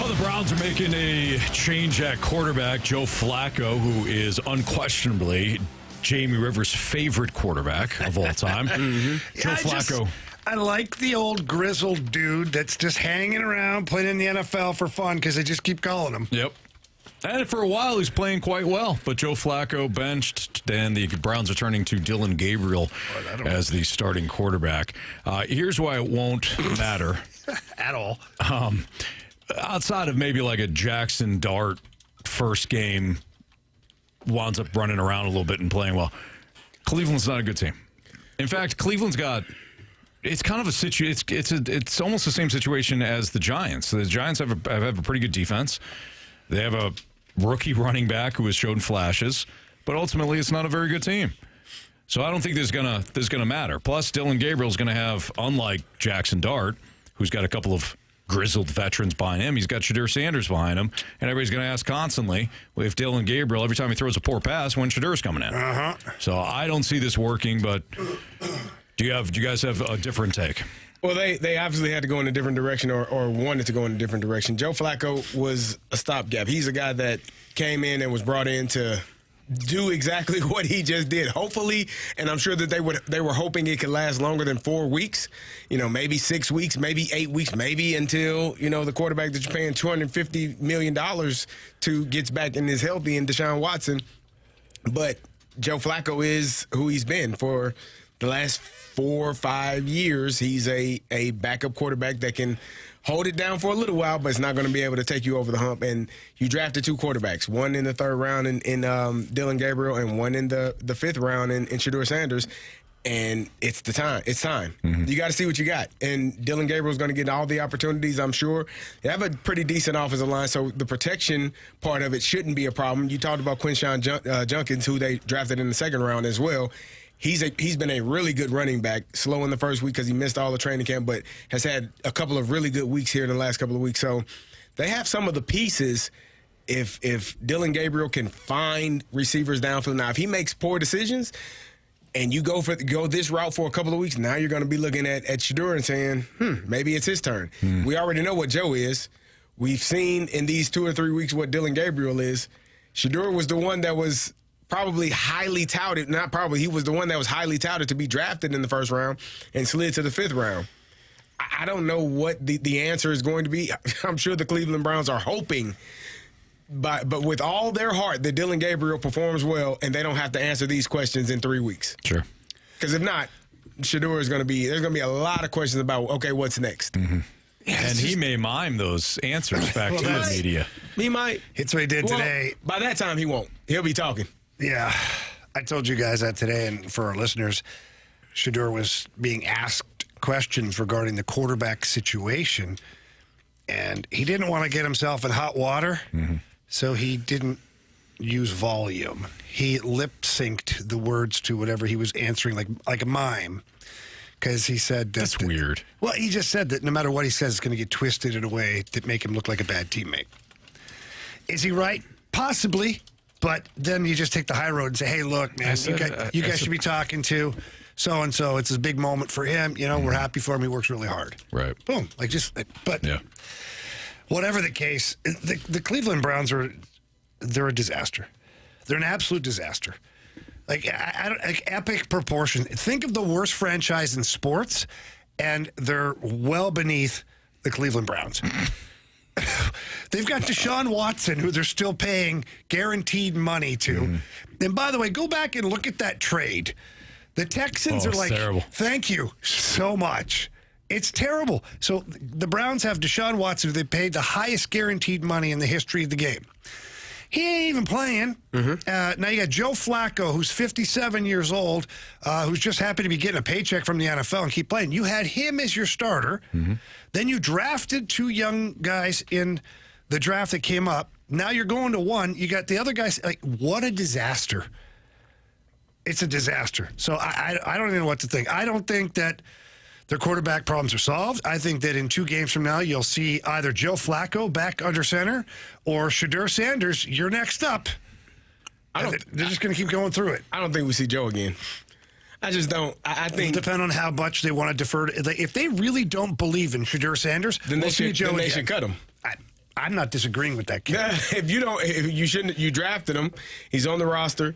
Well, the Browns are making a change at quarterback. Joe Flacco, who is unquestionably Jamie Rivers' favorite quarterback of all time. Joe Flacco. I like the old grizzled dude that's just hanging around playing in the NFL for fun because they just keep calling him. Yep. And for a while, he's playing quite well. But Joe Flacco benched, and the Browns are turning to Dylan Gabriel as the starting quarterback. Here's why it won't matter. At all. Outside of maybe like a Jackson Dart first game, winds up running around a little bit and playing well. Cleveland's not a good team. In fact, Cleveland's got... It's kind of a situation. It's almost the same situation as the Giants. The Giants have a pretty good defense. They have a rookie running back who has shown flashes, but ultimately it's not a very good team. So I don't think this is gonna matter. Plus, Dylan Gabriel's gonna have, unlike Jackson Dart, who's got a couple of grizzled veterans behind him, he's got Shadur Sanders behind him, and everybody's gonna ask constantly if Dylan Gabriel, every time he throws a poor pass, when Shadur's coming in. So I don't see this working, but. Do you guys have a different take? Well, they obviously had to go in a different direction or wanted to go in a different direction. Joe Flacco was a stopgap. He's a guy that came in and was brought in to do exactly what he just did. Hopefully, and I'm sure that they were hoping it could last longer than 4 weeks, maybe 6 weeks, maybe 8 weeks, maybe until, the quarterback that you're paying $250 million to gets back and is healthy in Deshaun Watson. But Joe Flacco is who he's been for the last 4 or 5 years. He's a backup quarterback that can hold it down for a little while, but it's not going to be able to take you over the hump. And you drafted 2 quarterbacks, one in the 3rd round in Dylan Gabriel and one in the 5th round in Shadur Sanders. And it's time. Mm-hmm. You got to see what you got. And Dylan Gabriel's going to get all the opportunities, I'm sure. They have a pretty decent offensive line, so the protection part of it shouldn't be a problem. You talked about Quinshon Judkins, who they drafted in the 2nd round as well. He's been a really good running back, slow in the first week because he missed all the training camp, but has had a couple of really good weeks here in the last couple of weeks. So they have some of the pieces if Dylan Gabriel can find receivers downfield. Now, if he makes poor decisions and you go this route for a couple of weeks, now you're going to be looking at Shadur and saying, maybe it's his turn. We already know what Joe is. We've seen in these 2 or 3 weeks what Dylan Gabriel is. Shadur was the one that was probably highly touted, he was the one that was highly touted to be drafted in the 1st round and slid to the 5th round. I don't know what the answer is going to be. I'm sure the Cleveland Browns are hoping, but with all their heart, that Dylan Gabriel performs well and they don't have to answer these questions in 3 weeks. Sure. Because if not, Shadur there's going to be a lot of questions about, okay, what's next? Mm-hmm. Yeah, and he may mime those answers back to the media. He might. It's what he did today. By that time, he won't. He'll be talking. Yeah, I told you guys that today, and for our listeners, Shadur was being asked questions regarding the quarterback situation, and he didn't want to get himself in hot water, so he didn't use volume. He lip-synced the words to whatever he was answering, like a mime, because he said that's weird. Well, he just said that no matter what he says, it's going to get twisted in a way that make him look like a bad teammate. Is he right? Possibly. But then you just take the high road and say, hey, look, man, you guys should be talking to so-and-so. It's a big moment for him. We're happy for him. He works really hard. Right. Boom. Whatever the case, the Cleveland Browns they're a disaster. They're an absolute disaster. Like epic proportion. Think of the worst franchise in sports, and they're well beneath the Cleveland Browns. They've got Deshaun Watson, who they're still paying guaranteed money to. And by the way, go back and look at that trade. The Texans are like, terrible. Thank you so much. It's terrible. So the Browns have Deshaun Watson, who they paid the highest guaranteed money in the history of the game. He ain't even playing. Now you got Joe Flacco, who's 57 years old, who's just happy to be getting a paycheck from the NFL and keep playing. You had him as your starter. Then you drafted 2 young guys in the draft that came up. Now you're going to 1. You got the other guys. Like, what a disaster. It's a disaster. So I don't even know what to think. I don't think that their quarterback problems are solved. I think that in 2 games from now, you'll see either Joe Flacco back under center or Shadur Sanders, you're next up. They're just going to keep going through it. I don't think we see Joe again. I just don't. I think it'll depend on how much they want to defer. If they really don't believe in Shadur Sanders, then we'll see Joe again. They should cut him. I'm not disagreeing with that kid. You drafted him. He's on the roster.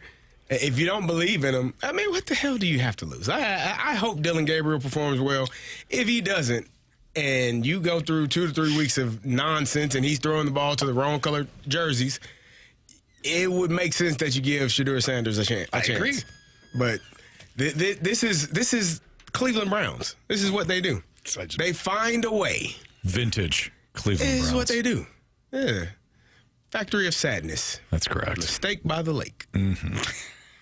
If you don't believe in him, I mean, what the hell do you have to lose? I hope Dylan Gabriel performs well. If he doesn't, and you go through 2 to 3 weeks of nonsense and he's throwing the ball to the wrong colored jerseys, it would make sense that you give Shedeur Sanders a chance. I agree. But this is Cleveland Browns. This is what they do. They find a way. Vintage Cleveland Browns. This is what they do. Yeah. Factory of sadness. That's correct. Mistake by the lake. Mm-hmm.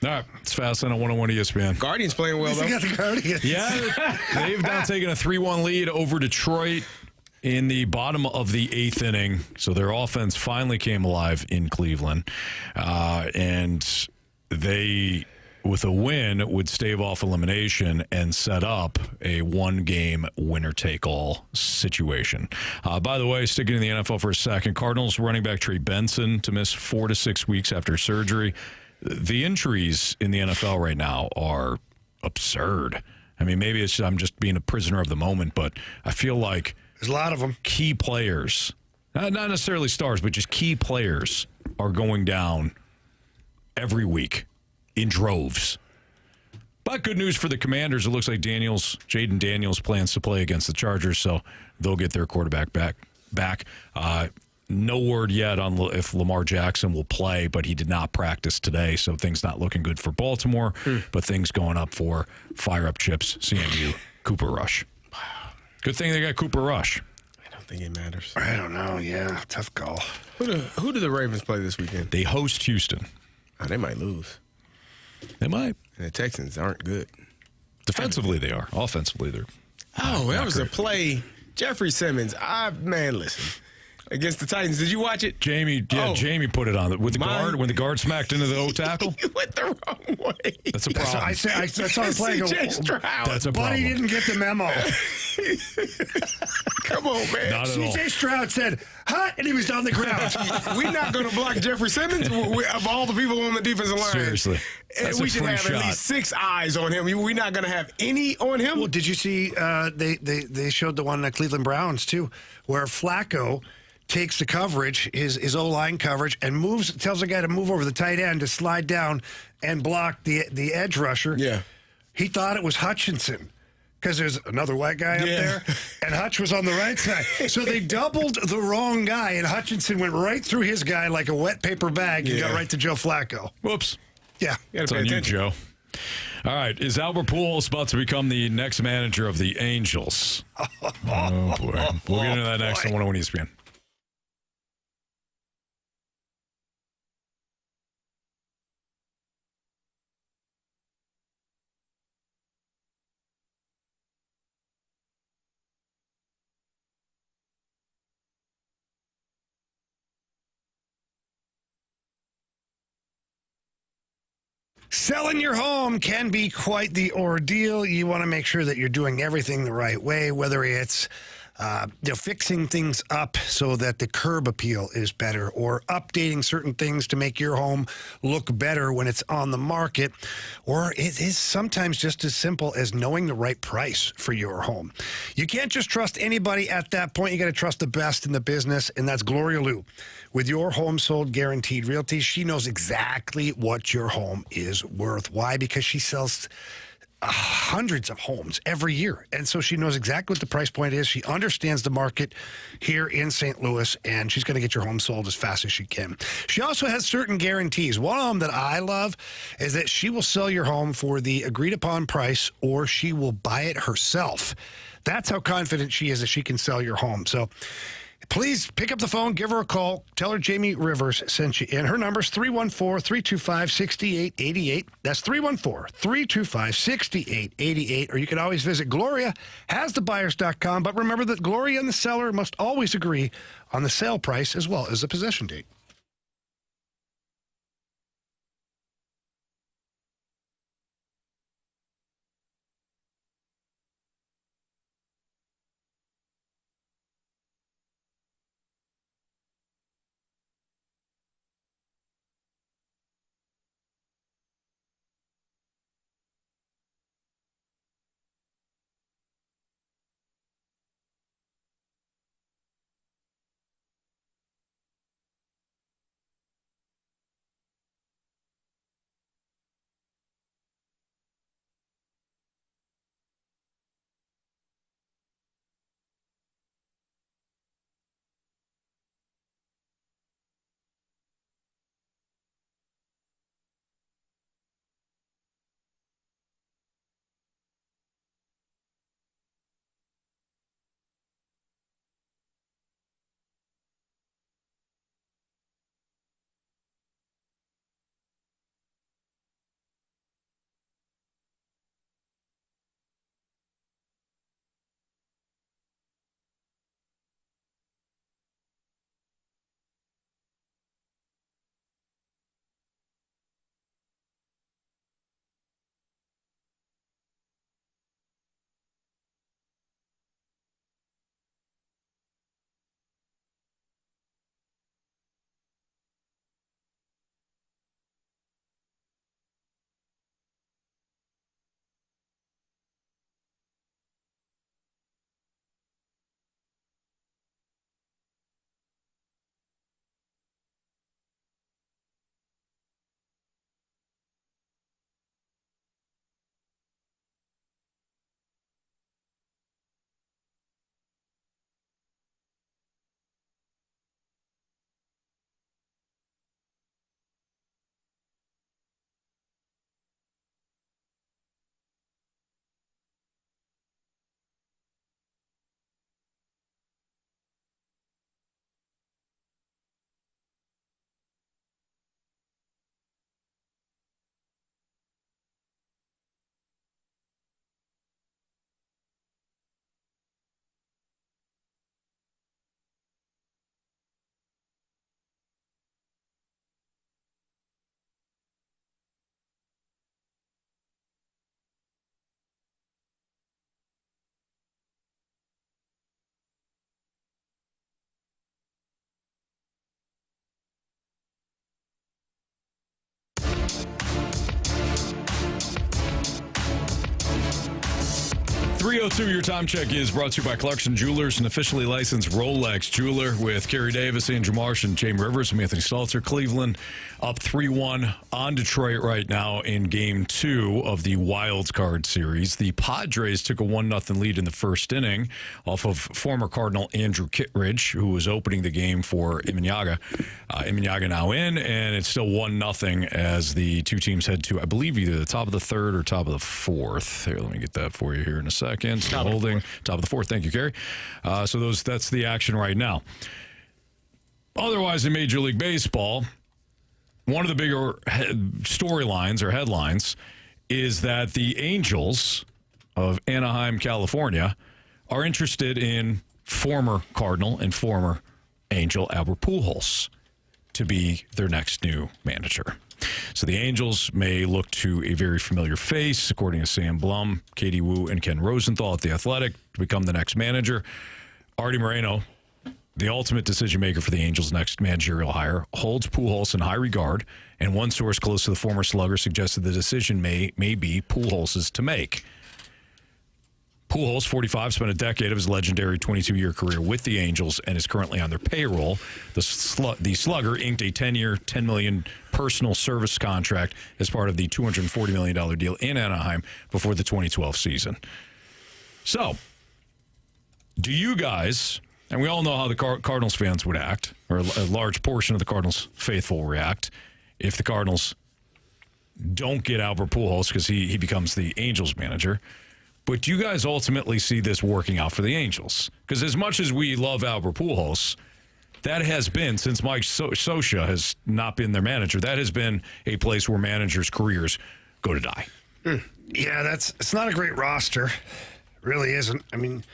All right, it's Fast on 101 ESPN. Guardians playing well, though. Got the Guardians. Yeah, they've now taken a 3-1 lead over Detroit in the bottom of the 8th inning. So their offense finally came alive in Cleveland. And they, with a win, would stave off elimination and set up a one-game winner-take-all situation. By the way, sticking in the NFL for a second, Cardinals running back Trey Benson to miss 4 to 6 weeks after surgery. The injuries in the NFL right now are absurd. I mean, maybe I'm just being a prisoner of the moment, but I feel like there's a lot of them. Key players, not necessarily stars, but just key players are going down every week in droves. But good news for the Commanders. It looks like Jaden Daniels plans to play against the Chargers, so they'll get their quarterback back. No word yet on if Lamar Jackson will play, but he did not practice today, so things not looking good for Baltimore, but things going up for Fire Up Chips, CMU, Cooper Rush. Good thing they got Cooper Rush. I don't think it matters. I don't know. Yeah, tough call. Who do the Ravens play this weekend? They host Houston. Oh, they might lose. They might. And the Texans aren't good. Defensively, they are. Offensively, they're that was a play. Jeffrey Simmons. Listen. Against the Titans. Did you watch it? Jamie put it on with the guard when the guard smacked into the O tackle. You went the wrong way. That's a problem. I saw the play go. That's a problem. Buddy didn't get the memo. Come on, man. Not at all. C.J. Stroud said, "Hot," and he was down the ground. We're not going to block Jeffrey Simmons of all the people on the defensive line. Seriously. And we should have shot. at least 6 eyes on him. We're not going to have any on him. Well, did you see they showed the one Cleveland Browns, too, where Flacco takes the coverage, his O-line coverage, and tells the guy to move over the tight end to slide down and block the edge rusher. Yeah. He thought it was Hutchinson because there's another white guy up there, and Hutch was on the right side. So they doubled the wrong guy, and Hutchinson went right through his guy like a wet paper bag and got right to Joe Flacco. Whoops. Yeah. It's on you, Joe. All right. Is Albert Pujols about to become the next manager of the Angels? Oh, boy. We'll get into that next on 101 ESPN. Selling your home can be quite the ordeal. You want to make sure that you're doing everything the right way, whether it's fixing things up so that the curb appeal is better, or updating certain things to make your home look better when it's on the market, or it is sometimes just as simple as knowing the right price for your home. You can't just trust anybody at that point. You got to trust the best in the business, and that's Gloria Liu. With Your Home Sold Guaranteed Realty, she knows exactly what your home is worth. Why? Because she sells hundreds of homes every year. And so she knows exactly what the price point is. She understands the market here in St. Louis, and she's going to get your home sold as fast as she can. She also has certain guarantees. One of them that I love is that she will sell your home for the agreed upon price, or she will buy it herself. That's how confident she is that she can sell your home. So please pick up the phone, give her a call, tell her Jamie Rivers sent you in. Her number is 314-325-6888. That's 314-325-6888. Or you can always visit GloriaHasTheBuyers.com. But remember that Gloria and the seller must always agree on the sale price as well as the possession date. 3:02, your time check is brought to you by Clarkson Jewelers, an officially licensed Rolex jeweler, with Carey Davis, Andrew Marsh, and Jamie Rivers. I'm Anthony Stalter. Cleveland up 3-1 on Detroit right now in Game 2 of the Wild Card Series. The Padres took a 1-0 lead in the first inning off of former Cardinal Andrew Kittredge, who was opening the game for Imanyaga. Imanyaga now in, and it's still 1-0 as the two teams head to, I believe, either the top of the third or top of the fourth. Here, let me get that for you here in a second. Still holding top of the fourth. Thank you, Carey. So that's the action right now. Otherwise, in Major League Baseball, one of the bigger storylines or headlines is that the Angels of Anaheim, California, are interested in former Cardinal and former Angel Albert Pujols to be their next new manager. So the Angels may look to a very familiar face, according to Sam Blum, Katie Wu, and Ken Rosenthal at The Athletic, to become the next manager. Artie Moreno, the ultimate decision maker for the Angels' next managerial hire, holds Pujols in high regard, and one source close to the former slugger suggested the decision may be Pujols' to make. Pujols, 45, spent a decade of his legendary 22-year career with the Angels and is currently on their payroll. The slugger inked a 10-year, $10 million personal service contract as part of the $240 million deal in Anaheim before the 2012 season. So, do you guys, and we all know how the Cardinals fans would act, or a large portion of the Cardinals faithful react, if the Cardinals don't get Albert Pujols because he becomes the Angels manager. But do you guys ultimately see this working out for the Angels? Because as much as we love Albert Pujols, that has been, since Mike Scioscia has not been their manager, that has been a place where managers' careers go to die. Yeah, it's not a great roster. It really isn't. I mean,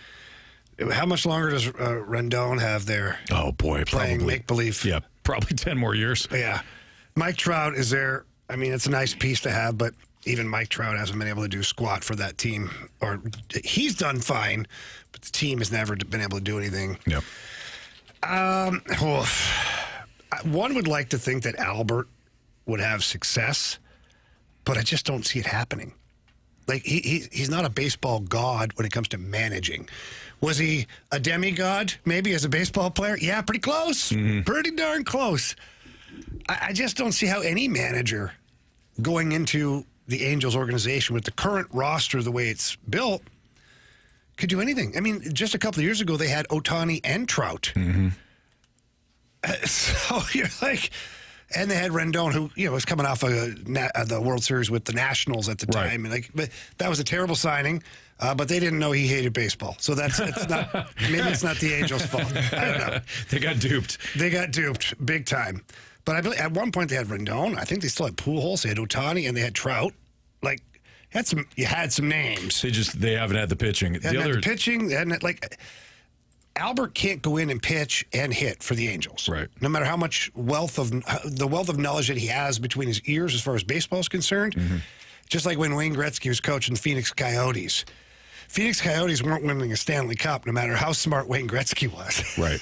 how much longer does Rendon have there? Oh, boy. Playing make-believe. Yeah, probably 10 more years. Yeah. Mike Trout is there. I mean, it's a nice piece to have, but even Mike Trout hasn't been able to do squat for that team. Or he's done fine, but the team has never been able to do anything. Yep. One would like to think that Albert would have success, but I just don't see it happening. Like, he's not a baseball god when it comes to managing. Was he a demigod, maybe, as a baseball player? Yeah, pretty close. Mm-hmm. Pretty darn close. I just don't see how any manager going into the Angels organization with the current roster, the way it's built, could do anything. I mean, just a couple of years ago, they had Ohtani and Trout. Mm-hmm. So you're like, and they had Rendon, who was coming off the World Series with the Nationals at the time, and but that was a terrible signing. But they didn't know he hated baseball, so it's not. Maybe it's not the Angels' fault. I don't know. They got duped. They got duped big time. But I believe at one point they had Rendon. I think they still had Pujols. They had Ohtani, and they had Trout. Like, you had some names. They haven't had the pitching. The pitching, and Albert can't go in and pitch and hit for the Angels. Right. No matter how much wealth of knowledge that he has between his ears as far as baseball is concerned. Mm-hmm. Just like when Wayne Gretzky was coaching the Phoenix Coyotes. Phoenix Coyotes weren't winning a Stanley Cup no matter how smart Wayne Gretzky was. Right.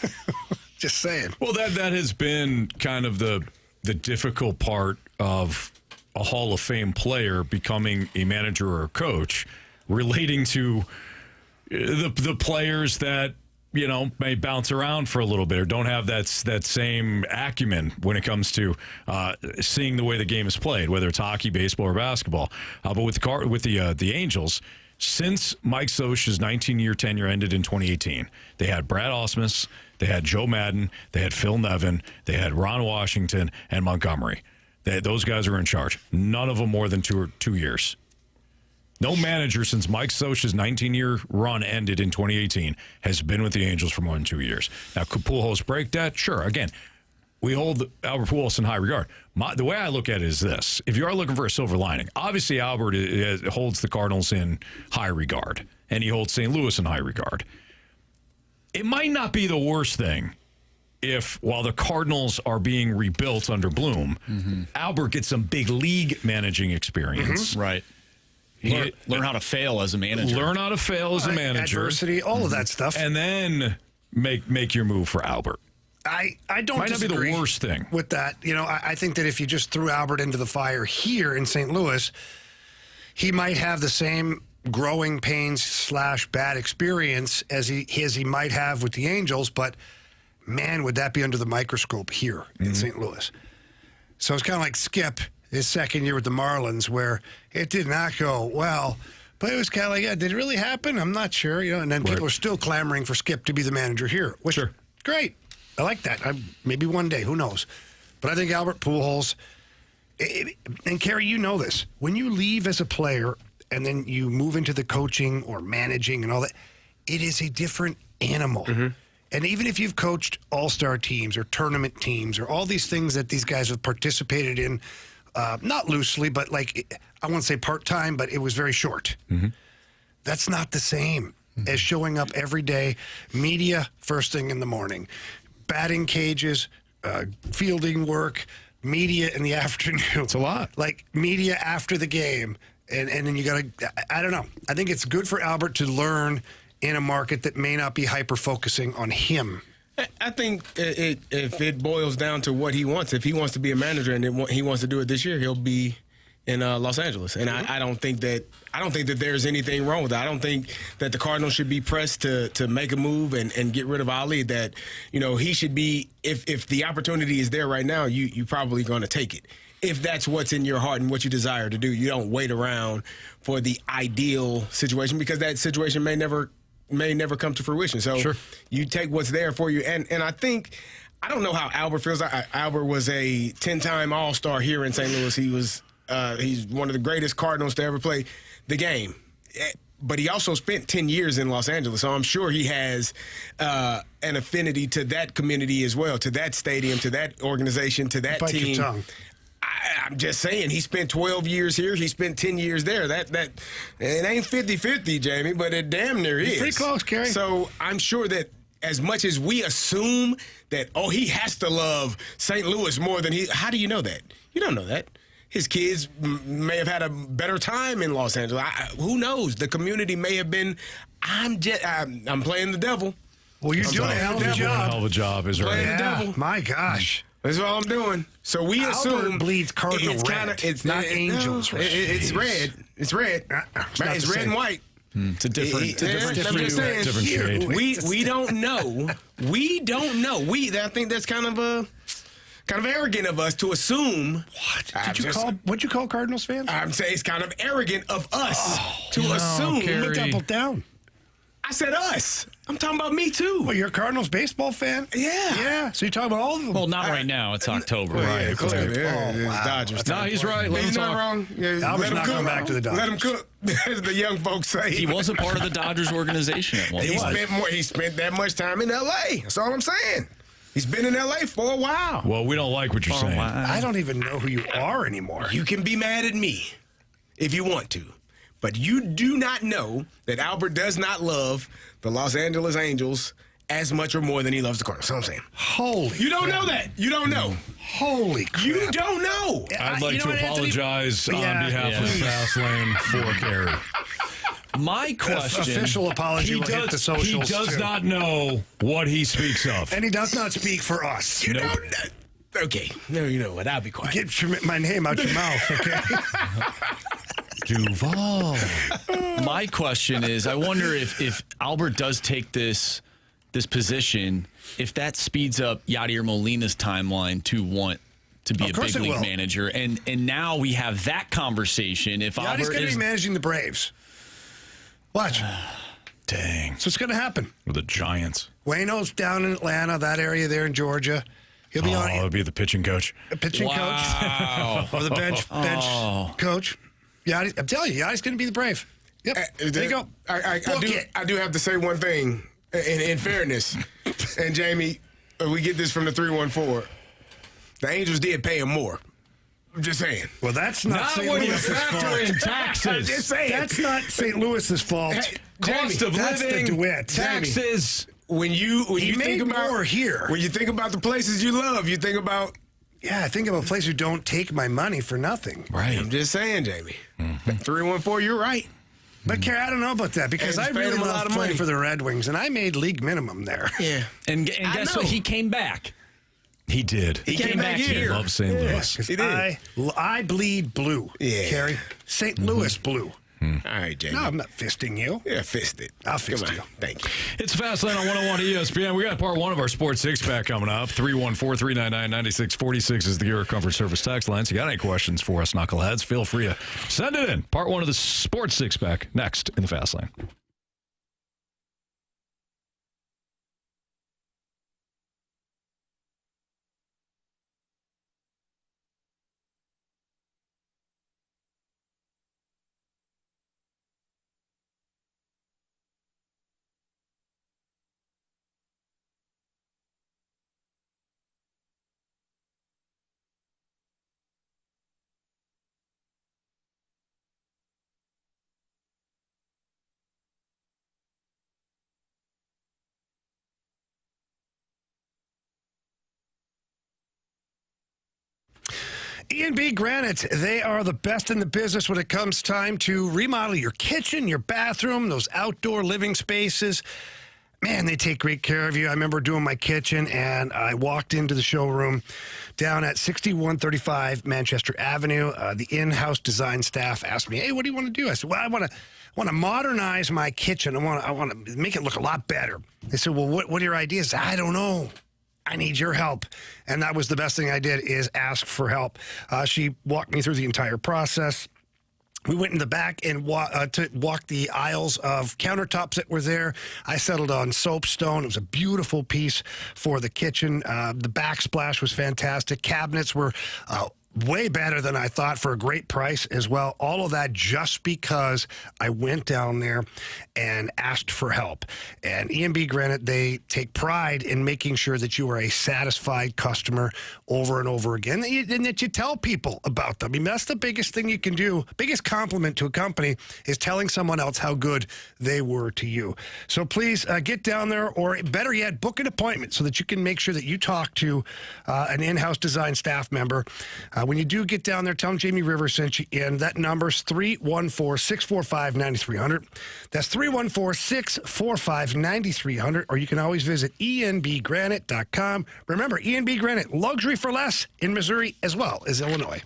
Just saying. Well, that has been kind of the difficult part of a Hall of Fame player becoming a manager or a coach, relating to the players that may bounce around for a little bit or don't have that same acumen when it comes to seeing the way the game is played, whether it's hockey, baseball, or basketball. But with the Angels, since Mike Scioscia's 19-year tenure ended in 2018, they had Brad Ausmus, they had Joe Madden, they had Phil Nevin, they had Ron Washington, and Montgomery. Those guys were in charge. None of them more than 2 years. No manager since Mike Scioscia's 19-year run ended in 2018 has been with the Angels for more than 2 years. Now, could Pujols break that? Sure. Again, we hold Albert Pujols in high regard. The way I look at it is this. If you are looking for a silver lining, obviously Albert holds the Cardinals in high regard, and he holds St. Louis in high regard. It might not be the worst thing if, while the Cardinals are being rebuilt under Bloom, mm-hmm. Albert gets some big league managing experience. Mm-hmm. Right. Learn how to fail as a manager. Learn how to fail as a manager. Adversity, all of that stuff. And then make your move for Albert. I don't Might not be disagree the worst thing with that. I think that if you just threw Albert into the fire here in St. Louis, he might have the same growing pains / bad experience as he might have with the Angels, but man, would that be under the microscope here in St. Louis. So it's kind of like Skip, his second year with the Marlins, where it did not go well. But it was kind of like, did it really happen? I'm not sure. And then people are still clamoring for Skip to be the manager here. Which, great. I like that. Maybe one day, who knows? But I think Albert Pujols, and Carey, you know this. When you leave as a player and then you move into the coaching or managing and all that, it is a different animal. And even if you've coached all-star teams or tournament teams or all these things that these guys have participated in, not loosely, but like, I won't say part-time, but it was very short. That's not the same as showing up every day, media first thing in the morning, batting cages, fielding work, media in the afternoon. It's a lot. Like media after the game. And then you got to, I don't know. I think it's good for Albert to learn in a market that may not be hyper-focusing on him. I think if it boils down to what he wants, if he wants to be a manager and he wants to do it this year, he'll be in Los Angeles. And I don't think that there's anything wrong with that. I don't think that the Cardinals should be pressed to make a move and get rid of Ali. That, he should be, if the opportunity is there right now, you probably going to take it. If that's what's in your heart and what you desire to do, you don't wait around for the ideal situation, because that situation may never come to fruition. So you take what's there for you. And I think, I don't know how Albert feels. Albert was a 10-time All-Star here in St. Louis. He's one of the greatest Cardinals to ever play the game. But he also spent 10 years in Los Angeles, so I'm sure he has an affinity to that community as well, to that stadium, to that organization, to that team. Your tongue. I'm just saying, he spent 12 years here. He spent 10 years there. That it ain't 50-50, Jamie, but it damn near is. Pretty close, Carey. So I'm sure that as much as we assume that, he has to love St. Louis more than how do you know that? You don't know that. His kids may have had a better time in Los Angeles. Who knows? The community may have been. I'm playing the devil. Well, you're doing a hell of a job. Hell of a job, is right. Playing the devil. My gosh. That's all I'm doing. So we Albert assume bleeds cardinal red. It's not Angels red. It's red. It's red. It's red and white. It's a different shade. We don't know. We don't know. I think that's kind of arrogant of us to assume. What'd you call Cardinals fans? I'm saying it's kind of arrogant of us to assume. Carey. Double down. I said us. I'm talking about me too. Well, you're a Cardinals baseball fan? Yeah. So you're talking about all of them? Well, not right now. It's October. Right. Clearly. Wow. Dodgers. No, he's right. He's not wrong. Albert's not going back to the Dodgers. Let him cook, as the young folks say. He was a part of the Dodgers organization at one point. He spent that much time in L.A. That's all I'm saying. He's been in L.A. for a while. Well, we don't like what you're saying. I don't even know who you are anymore. You can be mad at me if you want to, but you do not know that Albert does not love the Los Angeles Angels as much or more than he loves the Cardinals. That's what I'm saying. Holy You don't know that. You don't know. Holy crap. You don't know. I'd like to apologize on behalf of Fast Lane for Carey. My question. Official apology will hit the socials. He does too. not know what he speaks of. And he does not speak for us. You don't know. Okay. No, you know what? I'll be quiet. Get my name out your mouth, okay? Duval. My question is, I wonder if Albert does take this position, if that speeds up Yadier Molina's timeline to want to be a big league manager. And now we have that conversation. If Yadi's Albert going to be managing the Braves. Watch. Dang. So it's going to happen. With the Giants. Wayno's down in Atlanta, that area there in Georgia. He'll be on. He'll be the pitching coach. Pitching coach. Or the bench coach. Yadi, I'm telling you, Yadi's going to be the Brave. Yep. There you go. I do have to say one thing in fairness. And Jamie, we get this from the 314. The Angels did pay him more. I'm just saying. Well, that's not St. when you Louis's factor fault. in taxes. I'm just saying. That's not St. Louis's fault. Cost of that's living, the duet. taxes. When you made think about more here. When you think about the places you love, you think about. Yeah, I think of a place who don't take my money for nothing. Right. I'm just saying, Jamie. 314, you're right. But, Carey, I don't know about that because I really love playing for the Red Wings, and I made league minimum there. Yeah. And guess what? He came back. He did. He came back here. Love St. Louis. I bleed blue, Yeah. Carey. St. Louis blue. All right, Jamie. No, I'm not fisting you. Yeah, fist it. I'll fist you. Thank you. It's Fastlane on 101 ESPN. We got part one of our Sports Six-Pack coming up. 314-399-9646 is the Gear Comfort Service text line. So you got any questions for us, knuckleheads, feel free to send it in. Part one of the Sports Six-Pack next in the Fastlane. E&B Granite, they are the best in the business when it comes time to remodel your kitchen, your bathroom, those outdoor living spaces. Man, they take great care of you. I remember doing my kitchen, and I walked into the showroom down at 6135 Manchester Avenue. The in-house design staff asked me, "Hey, what do you want to do?" I said, "Well, I want to modernize my kitchen. I want to make it look a lot better." They said, "Well, what are your ideas?" I don't know. I need your help. And that was the best thing I did, is ask for help. She walked me through the entire process. We went in the back and walked the aisles of countertops that were there. I settled on soapstone. It was a beautiful piece for the kitchen. The backsplash was fantastic. Cabinets were way better than I thought, for a great price as well. All of that just because I went down there and asked for help. And E&B Granite, they take pride in making sure that you are a satisfied customer over and over again, and that you tell people about them. I mean, that's the biggest thing you can do. Biggest compliment to a company is telling someone else how good they were to you. So please get down there, or better yet, book an appointment so that you can make sure that you talk to an in-house design staff member. When you do get down there, tell them Jamie Rivers sent you in. That number's 314-645-9300. That's 314-645-9300. Or you can always visit enbgranite.com. Remember, E&B Granite, luxury for less in Missouri as well as Illinois.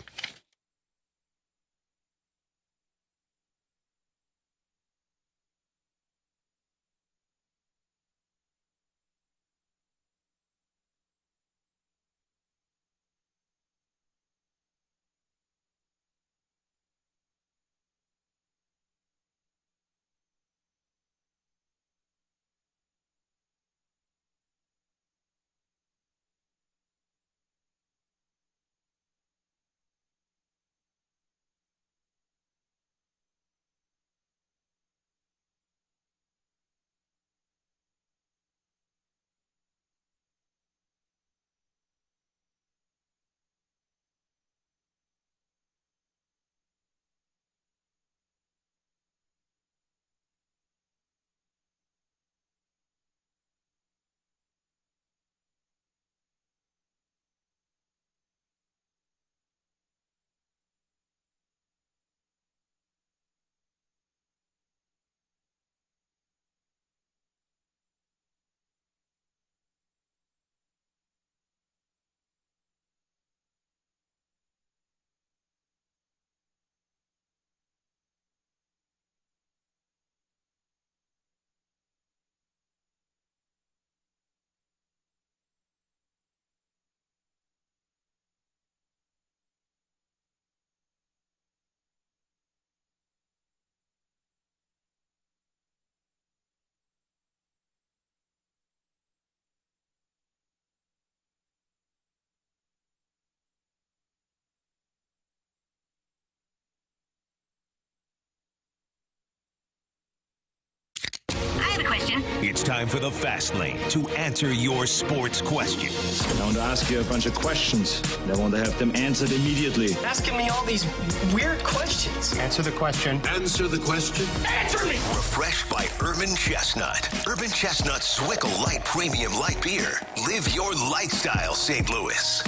It's time for the Fast Lane to answer your sports questions. I want to ask you a bunch of questions, and I want to have them answered immediately. Asking me all these weird questions. Answer the question. Answer the question. Answer me! Refreshed by Urban Chestnut. Urban Chestnut Swickle Light Premium Light Beer. Live your lifestyle, St. Louis.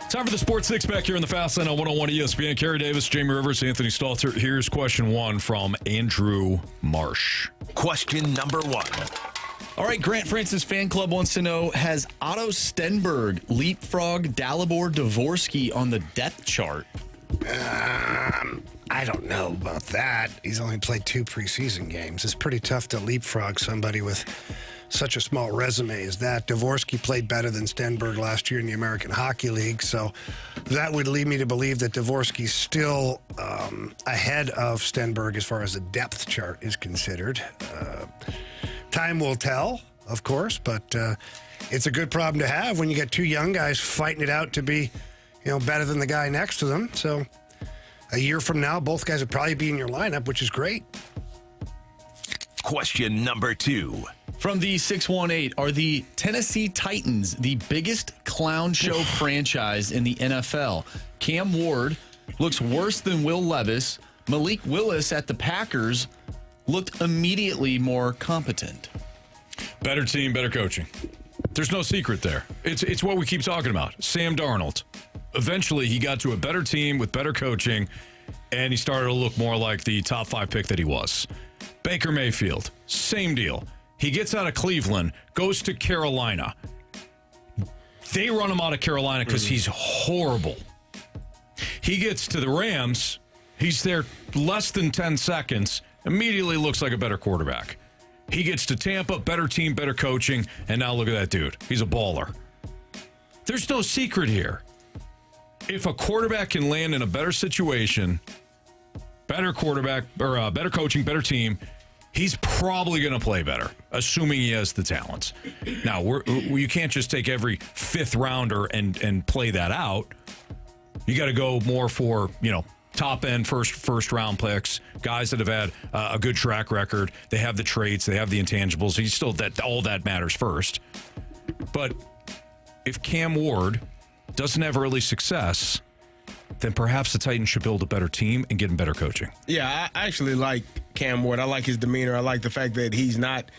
Time for the Sports Six-Pack here in the Fast Lane on 101 ESPN. Carey Davis, Jamie Rivers, Anthony Stalter. Here's question one from Andrew Marsh. Question number one. All right, Grant Francis fan club wants to know, has Otto Stenberg leapfrogged Dalibor Dvorsky on the depth chart? I don't know about that. He's only played 2 preseason games. It's pretty tough to leapfrog somebody with such a small resume as that. Dvorsky played better than Stenberg last year in the American Hockey League, so that would lead me to believe that Dvorsky's still ahead of Stenberg as far as the depth chart is considered. Time will tell, of course, but it's a good problem to have when you get 2 young guys fighting it out to be, better than the guy next to them. So a year from now, both guys would probably be in your lineup, which is great. Question number 2. From the 618, are the Tennessee Titans the biggest clown show franchise in the NFL? Cam Ward looks worse than Will Levis. Malik Willis at the Packers looked immediately more competent. Better team, better coaching. There's no secret there. It's what we keep talking about. Sam Darnold. Eventually, he got to a better team with better coaching, and he started to look more like the top 5 pick that he was. Baker Mayfield, same deal. He gets out of Cleveland, goes to Carolina. They run him out of Carolina because he's horrible. He gets to the Rams. He's there less than 10 seconds. Immediately looks like a better quarterback. He gets to Tampa, better team, better coaching, and now look at that dude. He's a baller. There's no secret here. If a quarterback can land in a better situation, better quarterback, or better coaching, better team, he's probably going to play better, assuming he has the talents. Now, you can't just take every 5th rounder and play that out. You got to go more for, top end first round picks, guys that have had a good track record. They have the traits, they have the intangibles. He's still all that matters first. But if Cam Ward doesn't have early success, then perhaps the Titans should build a better team and get him better coaching. Yeah, I actually like Cam Ward. I like his demeanor. I like the fact that he's not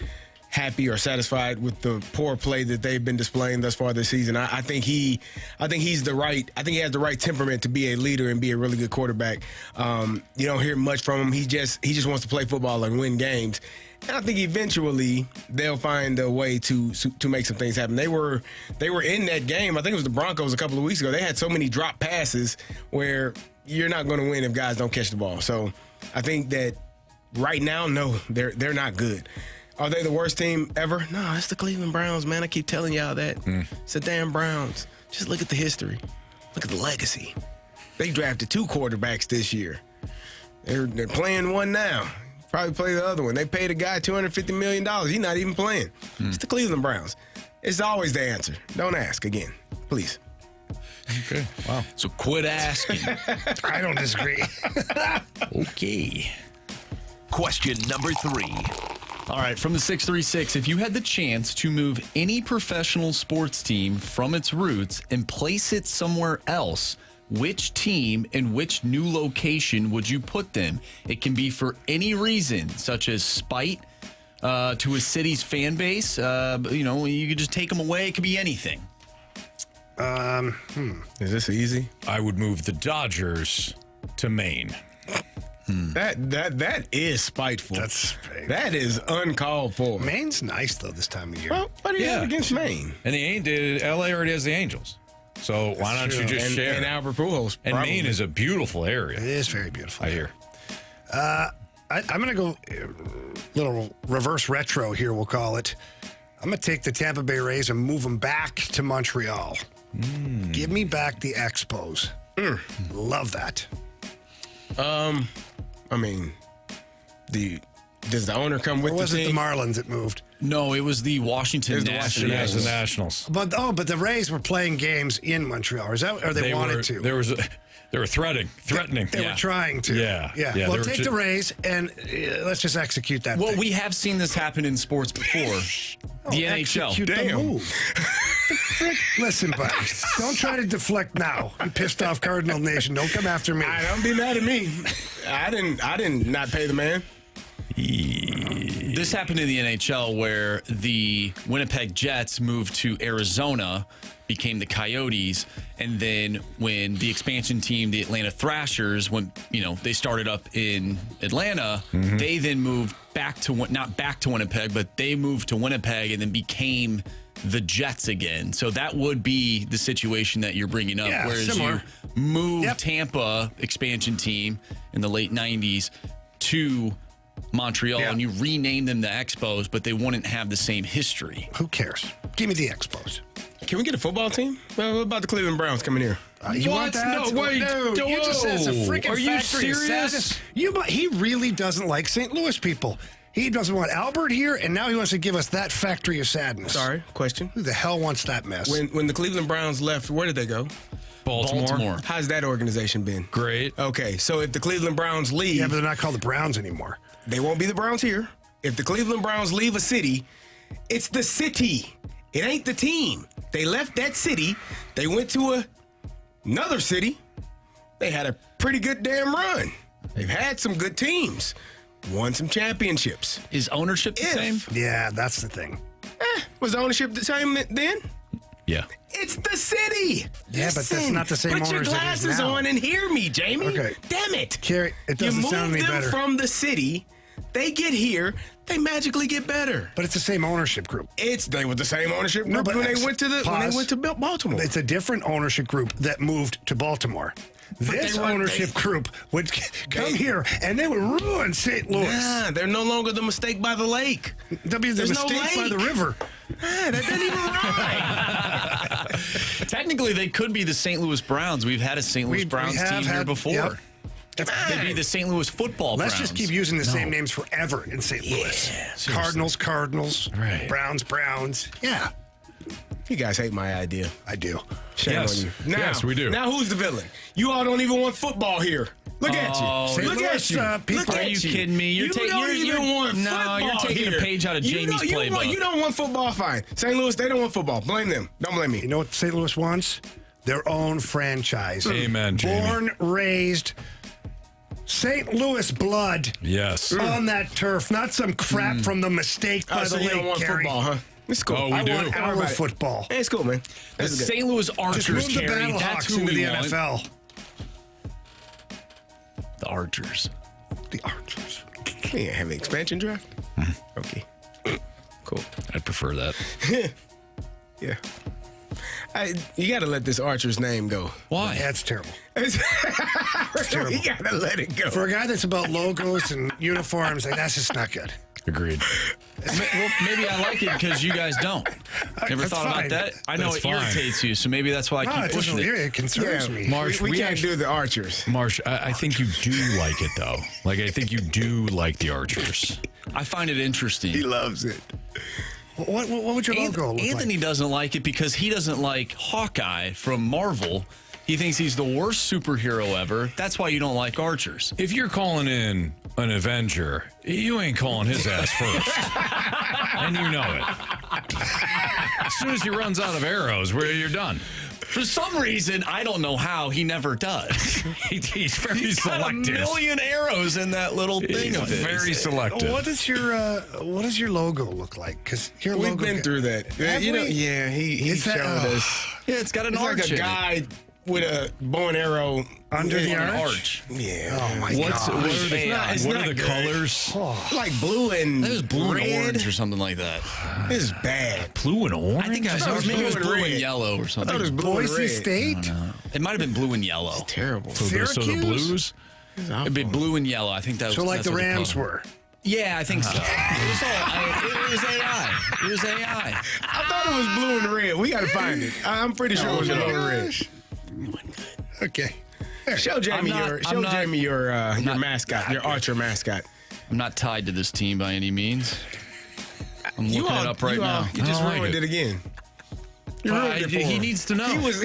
happy or satisfied with the poor play that they've been displaying thus far this season. I think he has the right temperament to be a leader and be a really good quarterback. You don't hear much from him. He just wants to play football and win games. And I think eventually they'll find a way to make some things happen. They were in that game. I think it was the Broncos a couple of weeks ago. They had so many drop passes where you're not going to win if guys don't catch the ball. So I think that right now, no, they're not good. Are they the worst team ever? No, it's the Cleveland Browns, man. I keep telling y'all that. It's the damn Browns. Just look at the history. Look at the legacy. They drafted 2 quarterbacks this year. They're playing one now. Probably play the other one. They paid a guy $250 million. He's not even playing. It's the Cleveland Browns. It's always the answer. Don't ask again, please. Okay. Wow. So quit asking. I don't disagree. Okay. Question number 3. All right, from the 636, if you had the chance to move any professional sports team from its roots and place it somewhere else, which team and which new location would you put them? It can be for any reason, such as spite to a city's fan base. You could just take them away. It could be anything. Is this easy? I would move the Dodgers to Maine. That is spiteful. That is uncalled for. Maine's nice, though, this time of year. Well, what do you have against Maine? And LA already has the Angels. So why don't you just share? And Albert Pujols. And Maine is a beautiful area. It is very beautiful. I hear. I'm going to go little reverse retro here, we'll call it. I'm going to take the Tampa Bay Rays and move them back to Montreal. Give me back the Expos. Love that. I mean, does the owner come with or was the it team? the Marlins that moved? No, it was the Washington Nationals. Yes, the Nationals. But the Rays were playing games in Montreal. Or they wanted to? They were threatening. They were trying to. Yeah. Well, take the Rays and let's just execute that. Well, we have seen this happen in sports before. The NHL. Execute the move. Listen, buddy. Don't try to deflect now. You pissed off Cardinal Nation. Don't come after me. Don't be mad at me. I didn't not pay the man. This happened in the NHL where the Winnipeg Jets moved to Arizona, became the Coyotes, and then when the expansion team, the Atlanta Thrashers, they started up in Atlanta, they then moved not back to Winnipeg, but they moved to Winnipeg and then became the Jets again. So that would be the situation that you're bringing up. Yeah, whereas similar. you moved Tampa, expansion team, in the late 90s to Montreal, and you renamed them the Expos, but they wouldn't have the same history. Who cares? Give me the Expos. Can we get a football team? Well, what about the Cleveland Browns coming here? You want that? No, wait. No, you just said it's a freaking Are you factory of serious? sadness. He really doesn't like St. Louis people. He doesn't want Albert here, and now he wants to give us that factory of sadness. Sorry, question. Who the hell wants that mess? When the Cleveland Browns left, where did they go? Baltimore. How's that organization been? Great. Okay, so if the Cleveland Browns leave... Yeah, but they're not called the Browns anymore. They won't be the Browns here. If the Cleveland Browns leave a city, it's the city. It ain't the team. They left that city. They went to another city. They had a pretty good damn run. They've had some good teams. Won some championships. Is ownership the same? Yeah, that's the thing. Was the ownership the same then? Yeah. It's the city. Yeah, but that's not the same Put your owners it is glasses now. on and hear me, Jamie. Okay. Damn it. Carey, it doesn't sound any You move better. them from the city. They get here. They magically get better. But it's the same ownership group. They were the same ownership group but when they went to Baltimore. It's a different ownership group that moved to Baltimore. This ownership group would come here and they would ruin St. Louis. Nah, they're no longer the mistake by the lake. They'll be the There's no mistake by lake. the river. That doesn't even rhyme. Technically, they could be the St. Louis Browns. We've had a St. Louis Browns team here before. Yep. They'd be the St. Louis football Let's Browns. just keep using the same names forever in St. Louis. Cardinals. Right. Browns. Yeah. You guys hate my idea. I do. Shame Yes. on you. Now, Yes, we do. Now who's the villain? You all don't even want football here. Look at you. St. Look Louis, at you. people- Look Are at you kidding me? You don't even want football you're taking here. a page out of Jamie's playbook. You don't want football, fine. St. Louis, they don't want football. Blame them. Don't blame me. You know what St. Louis wants? Their own franchise. Amen, Jamie. Born, raised, St. Louis blood Yes. on that turf, not some crap from the mistake by so the you lake, don't want Carey. football, huh? It's cool. Oh, we I do. want our football. Hey, it's cool, man. The That's good. St. Louis Just Archers, move the Carey. That's Battlehawks who into we the want. NFL. The Archers. The Archers. Yeah, have an expansion draft? Okay. Cool. I'd prefer that. Yeah. You got to let this Archer's name go. Why? That's terrible. You got to let it go. For a guy that's about logos and uniforms, like, that's just not good. Agreed. Well, maybe I like it because you guys don't. Never That's thought fine. about that. I know That's it fine. irritates you, so maybe that's why I No, keep it pushing doesn't. it. It concerns me. Marsh, we can't actually- do the Archers. Marsh, I think you do like it, though. Like, I think you do like the Archers. I find it interesting. He loves it. What would your logo look Anthony doesn't like it because he doesn't like Hawkeye from Marvel. He thinks he's the worst superhero ever. That's why you don't like Archers. If you're calling in an Avenger, you ain't calling his ass first. And you know it. As soon as he runs out of arrows, you're done. For some reason, I don't know how, he never does. He's very He's got a selective. million arrows in that little thing of his. Very selective. What does your logo look like? Because your We've logo been through that. Have You know, we? yeah, he Is showed that- us. Yeah, it's got an It's arch like a in it. guy with a bow and arrow Under the on an arch? Yeah. Oh my What's, God. what are the, It's what not are the good. colors? Like blue and It was blue red. and orange or something like that. This is bad. Blue and orange? I think I thought it saw was maybe it was blue and blue red. and yellow or I something. thought it was blue and Boise red. State? It might have been blue and yellow. Terrible. So the Syracuse? blues? It'd be blue and yellow. I think that was So like that's the what they Rams call it. were. Yeah, I think so. It was AI. It was AI. I thought it was blue and red. We got to find it. I'm pretty sure it was blue and red. Okay. Show Jamie your mascot, your Archer mascot. I'm not tied to this team by any means. I'm looking it up right now. You just I don't like ruined it. it again. You ruined it for He him. needs to know. He was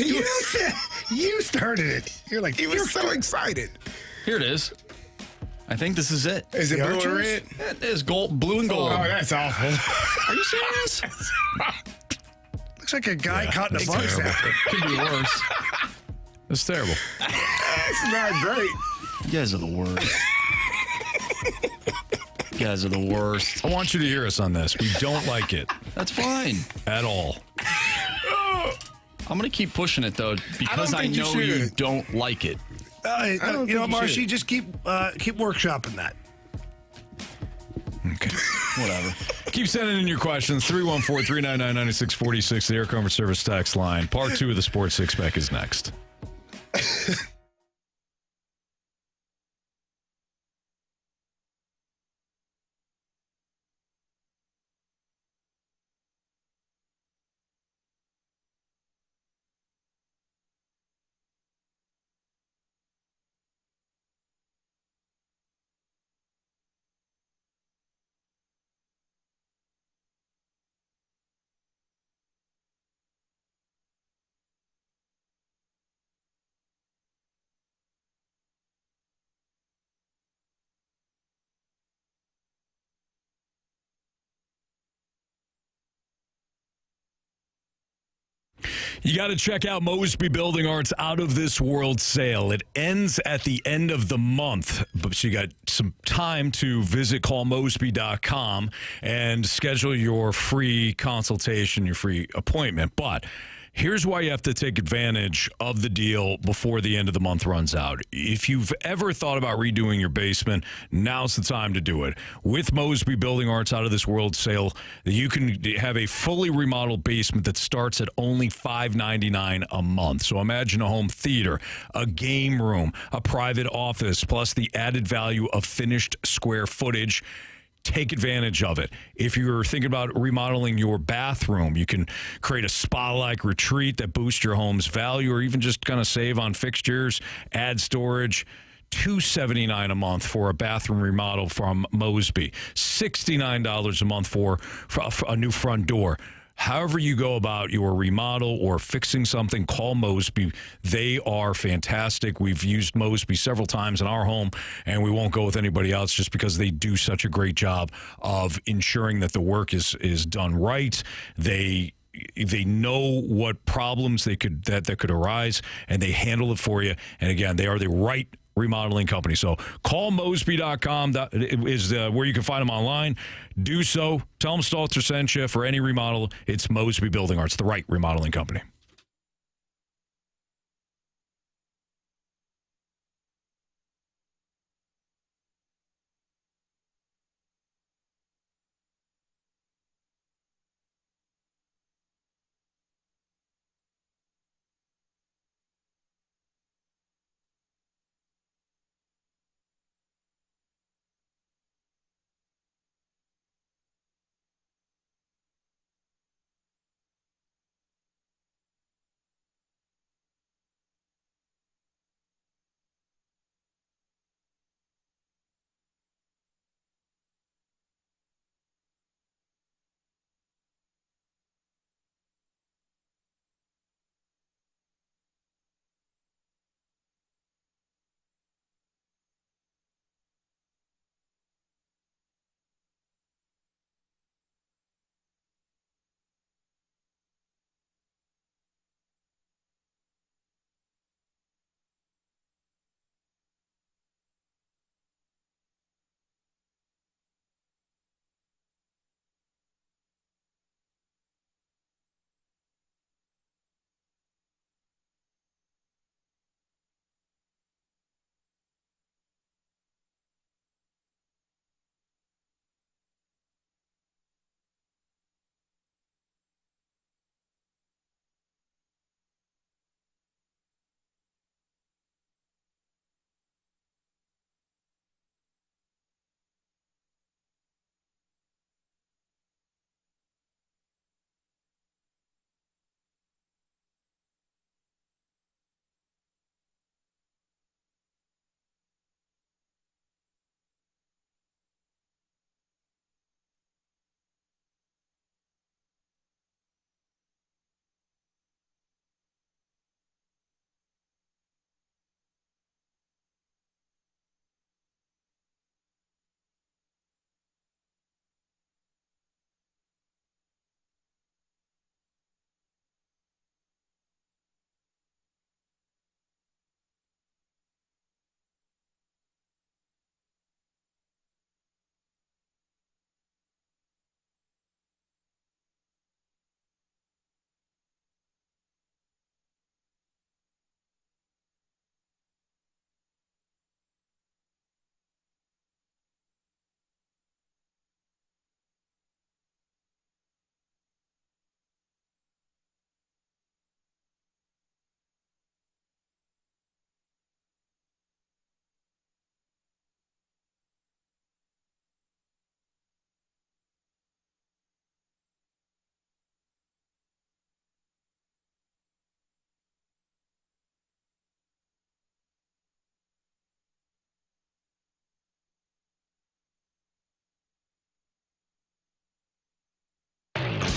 You started it. You're like, he was so excited. Here it is. I think this is it. Is it The blue and Archers? red? It is gold, blue and gold. Oh, that's awful. Are you serious? looks like a guy caught in a bug terrible. zapper. Could be worse. That's terrible. That's not great. You guys are the worst. You guys are the worst. I want you to hear us on this. We don't like it That's fine. at all. I'm going to keep pushing it, though, because I think you know you should. don't like it. You know, think you Marshy, should. just keep workshopping that. Okay. Whatever. Keep sending in your questions. 314-399-9646, the Air Comfort Service text line. Part 2 of the Sports Six Pack is next. You got to check out Mosby Building Arts Out of This World sale. It ends at the end of the month, but you got some time to visit callmosby.com and schedule your free consultation, your free appointment. But here's why you have to take advantage of the deal before the end of the month runs out. If you've ever thought about redoing your basement, now's the time to do it. With Mosby Building Arts Out of This World sale, you can have a fully remodeled basement that starts at only $599 a month. So imagine a home theater, a game room, a private office, plus the added value of finished square footage. Take advantage of it. If you're thinking about remodeling your bathroom, you can create a spa-like retreat that boosts your home's value, or even just kind of save on fixtures, add storage. $279 a month for a bathroom remodel from Mosby. $69 a month for a new front door. However you go about your remodel or fixing something, call Mosby. They are fantastic. We've used Mosby several times in our home, and we won't go with anybody else just because they do such a great job of ensuring that the work is done right. They know what problems that could arise, and they handle it for you. And again, they are the right remodeling company. So call Mosby.com. That is where you can find them online. Do so. Tell them Stalter sent you for any remodel. It's Mosby Building Arts, the right remodeling company.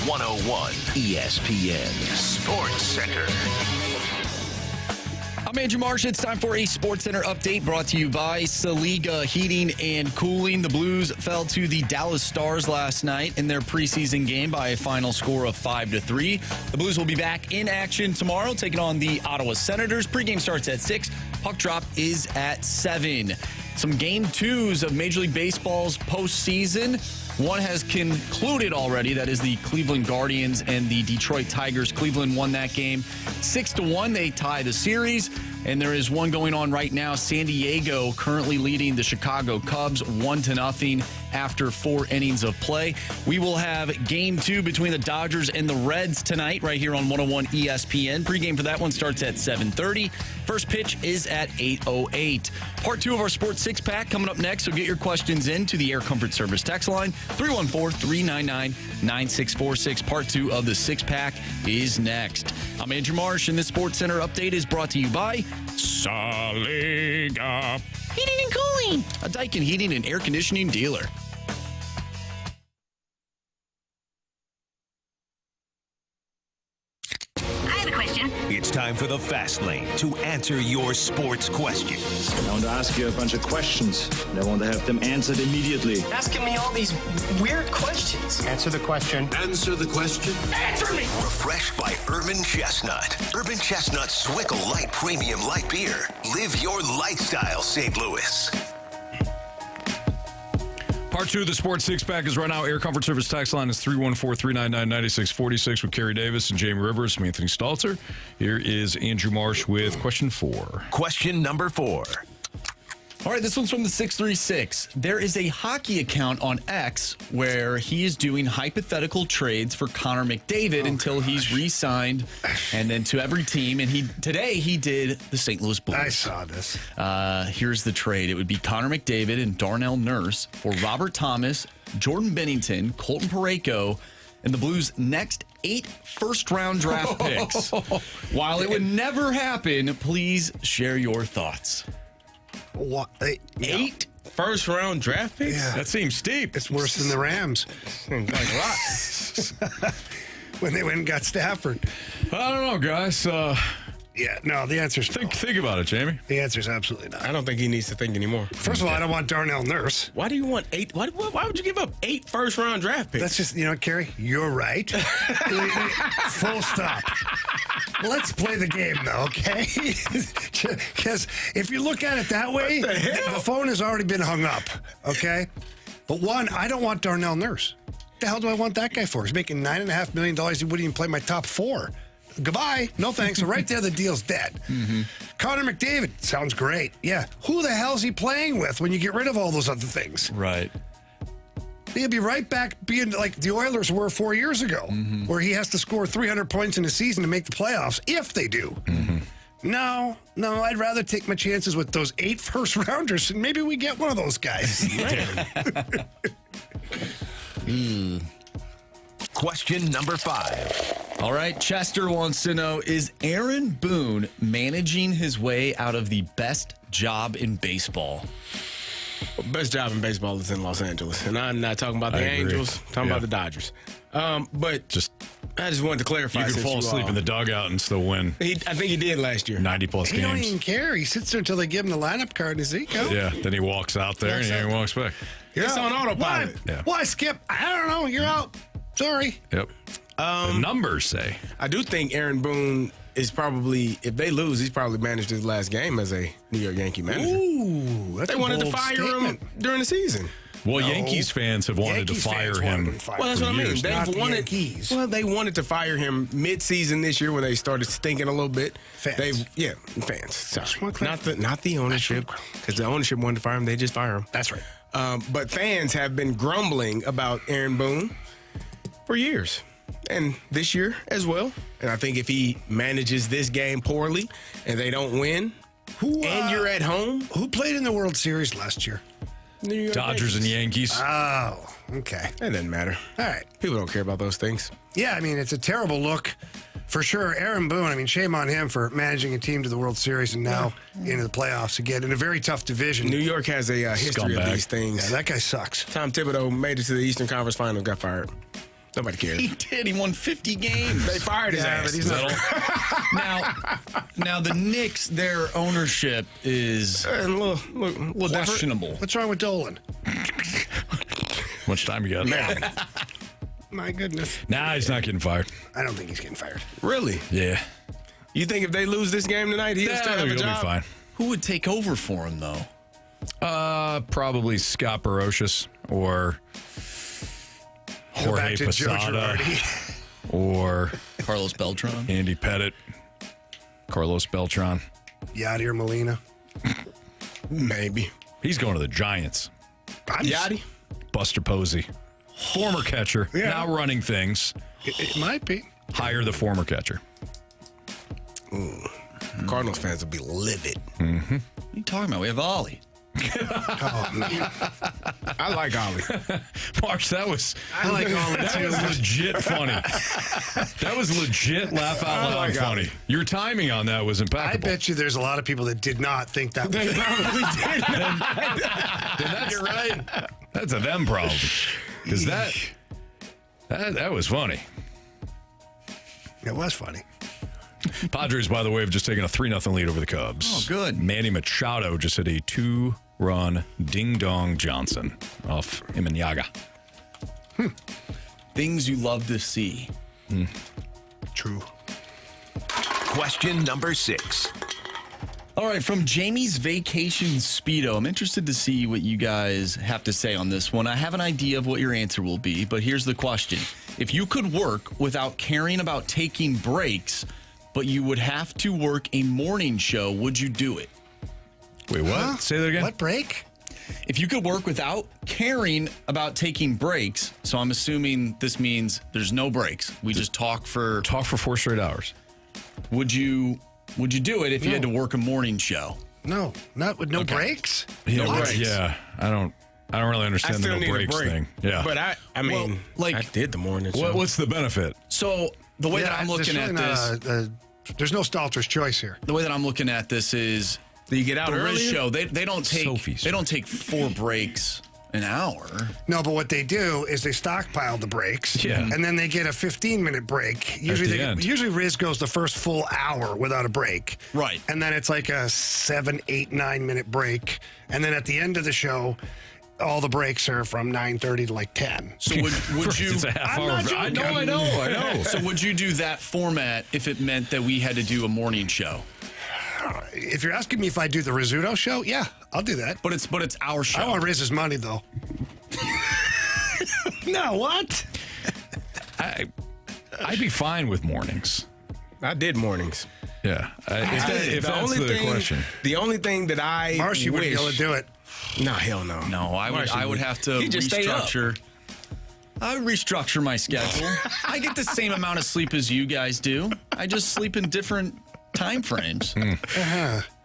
101 ESPN Sports Center. I'm Andrew Marsh. It's time for a Sports Center update brought to you by Saliga Heating and Cooling. The Blues fell to the Dallas Stars last night in their preseason game by a final score of 5-3. The Blues will be back in action tomorrow, taking on the Ottawa Senators. Pregame starts at 6. Puck drop is at 7. Some game twos of Major League Baseball's postseason. One has concluded already. That is the Cleveland Guardians and the Detroit Tigers. Cleveland won that game 6-1. They tie the series. And there is one going on right now. San Diego currently leading the Chicago Cubs 1-0 after 4 innings of play. We will have game 2 between the Dodgers and the Reds tonight right here on 101 ESPN. Pregame for that one starts at 7:30. First pitch is at 8:08. Part 2 of our Sports Six Pack coming up next. So get your questions in to the Air Comfort Service text line 314-399-9646. Part 2 of the Six Pack is next. I'm Andrew Marsh, and this Sports Center update is brought to you by Saliga Heating and Cooling, a Daikin heating and air conditioning dealer. It's time for the Fast Lane to answer your sports questions. I want to ask you a bunch of questions, and I want to have them answered immediately. Asking me all these weird questions. Answer the question. Answer the question. Answer me! Refreshed by Urban Chestnut. Urban Chestnut Swickle Light Premium Light Beer. Live your lifestyle, St. Louis. Part 2 of the Sports Six Pack is right now. Air Comfort Service text line is 314-399-9646 with Carey Davis and Jamie Rivers. I'm Anthony Stalter. Here is Andrew Marsh with question 4. Question number 4. All right, this one's from the 636. There is a hockey account on X where he is doing hypothetical trades for Connor McDavid until he's re-signed and then to every team. And today he did the St. Louis Blues. I saw this. Here's the trade. It would be Connor McDavid and Darnell Nurse for Robert Thomas, Jordan Bennington, Colton Parayko, and the Blues' next 8 first-round draft picks. While it would never happen, please share your thoughts. What? 8 first-round draft picks? Yeah. That seems steep. It's worse than the Rams Seems like a lot. when they went and got Stafford. I don't know, guys. Yeah, no, the answer's no. Think about it, Jamie. The answer's absolutely not. I don't think he needs to think anymore. First of all, I don't want Darnell Nurse. Why do you want 8? Why would you give up 8 first-round draft picks? That's just, Carey, you're right. Full stop. Let's play the game, though, okay? Because if you look at it that way, the phone has already been hung up, okay? But one, I don't want Darnell Nurse. What the hell do I want that guy for? He's making $9.5 million. He wouldn't even play my top 4. Goodbye. No thanks. So right there, the deal's dead. Mm-hmm. Connor McDavid. Sounds great. Yeah. Who the hell's he playing with when you get rid of all those other things? Right. He'll be right back being like the Oilers were 4 years ago, where he has to score 300 points in a season to make the playoffs, if they do. Mm-hmm. No, I'd rather take my chances with those 8 first-rounders, and maybe we get one of those guys. Question number 5. All right, Chester wants to know, is Aaron Boone managing his way out of the best job in baseball? Best job in baseball is in Los Angeles. And I'm not talking about the Angels, I'm talking about the Dodgers. But I just wanted to clarify. You could fall asleep in the dugout and still win. I think he did last year. 90-plus He games. don't even care. He sits there until they give him the lineup card and he goes. Yeah, then he walks out there and he walks back. It's on autopilot. Why, Skip? I don't know. You're out. Sorry. Yep. The numbers say. I do think Aaron Boone is probably, if they lose, he's probably managed his last game as a New York Yankee manager. Ooh, that's they wanted to fire him during the season. Well, Yankees fans have wanted to fire him. Well, that's what I mean. They wanted to fire him mid-season this year when they started stinking a little bit. Fans. Fans. Sorry. Not the ownership, because the ownership wanted to fire him. They just fire him. That's right. But fans have been grumbling about Aaron Boone for years. And this year as well. And I think if he manages this game poorly and they don't win, and you're at home. Who played in the World Series last year? New York Dodgers and Yankees. Oh, okay. It doesn't matter. All right. People don't care about those things. Yeah, I mean, it's a terrible look for sure. Aaron Boone, I mean, shame on him for managing a team to the World Series and now into the playoffs again in a very tough division. New York has a history of these things. Yeah, that guy sucks. Tom Thibodeau made it to the Eastern Conference Finals, got fired. Nobody cares. He did. He won 50 games. They fired his ass. but he's not. Now the Knicks, their ownership is A little questionable. What's wrong with Dolan? Much time you got? Man. My goodness. Nah, he's not getting fired. I don't think he's getting fired. Really? Yeah. You think if they lose this game tonight, he'll still have a he'll be job? fine. Who would take over for him, though? Probably Scott Barocious or Go Jorge back to Joe Posada Girardi. or Carlos Beltran? Andy Pettit, Carlos Beltran. Yadier Molina. Maybe. He's going to the Giants. Yachty? Buster Posey, former catcher, now running things. It might be. Hire the former catcher. Cardinals fans will be livid. What are you talking about? We have Ollie. I like Ollie. Marsh, that was I like all that was legit funny. That was legit laugh out loud funny. Your timing on that was I impeccable. bet you there's a lot of people that did not think that was They probably did. Then that's right. That's a them problem. Because that was funny. It was funny. Padres, by the way, have just taken a 3-0 lead over the Cubs. Oh, good. Manny Machado just hit a 2-run ding-dong Johnson off Imanyaga. Things you love to see. True. Question number 6. All right, from Jamie's Vacation Speedo, I'm interested to see what you guys have to say on this one. I have an idea of what your answer will be, but here's the question. If you could work without caring about taking breaks, but you would have to work a morning show, would you do it? Wait, what? Huh? Say that again? What break? If you could work without caring about taking breaks, so I'm assuming this means there's no breaks. We just talk for... Talk for 4 straight hours. Would you do it if you had to work a morning show? No, not with no breaks. Yeah, No right. breaks. Yeah, I don't really I understand the still no need a breaks break. thing. Yeah. But I mean, like- I did the morning show. What's the benefit? So the way that I'm looking at this... There's no Stalter's choice here. The way that I'm looking at this is Do you get out the Riz early? show. They don't take Sophie's. they don't take 4 breaks an hour. No, but what they do is they stockpile the breaks, Yeah. and then they get a 15-minute break. the end. Usually Riz goes the first full hour without a break. Right. And then it's like a 7, 8, 9-minute break. And then at the end of the show, all the breaks are from 9:30 to like 10. So would you? It's a half I'm hour. not I joking. know. So would you do that format if it meant that we had to do a morning show? If you're asking me if I do the Rizzuto show, yeah, I'll do that. But it's our show. I want Riz's money, though. No, what? I'd be fine with mornings. I did mornings. Yeah. If that's the question. The only thing that I Marshy wouldn't wish, be able to do it. No, hell no. No, I Marshy would have to He just stay up. restructure. I would restructure my schedule. I get the same amount of sleep as you guys do. I just sleep in different time frames.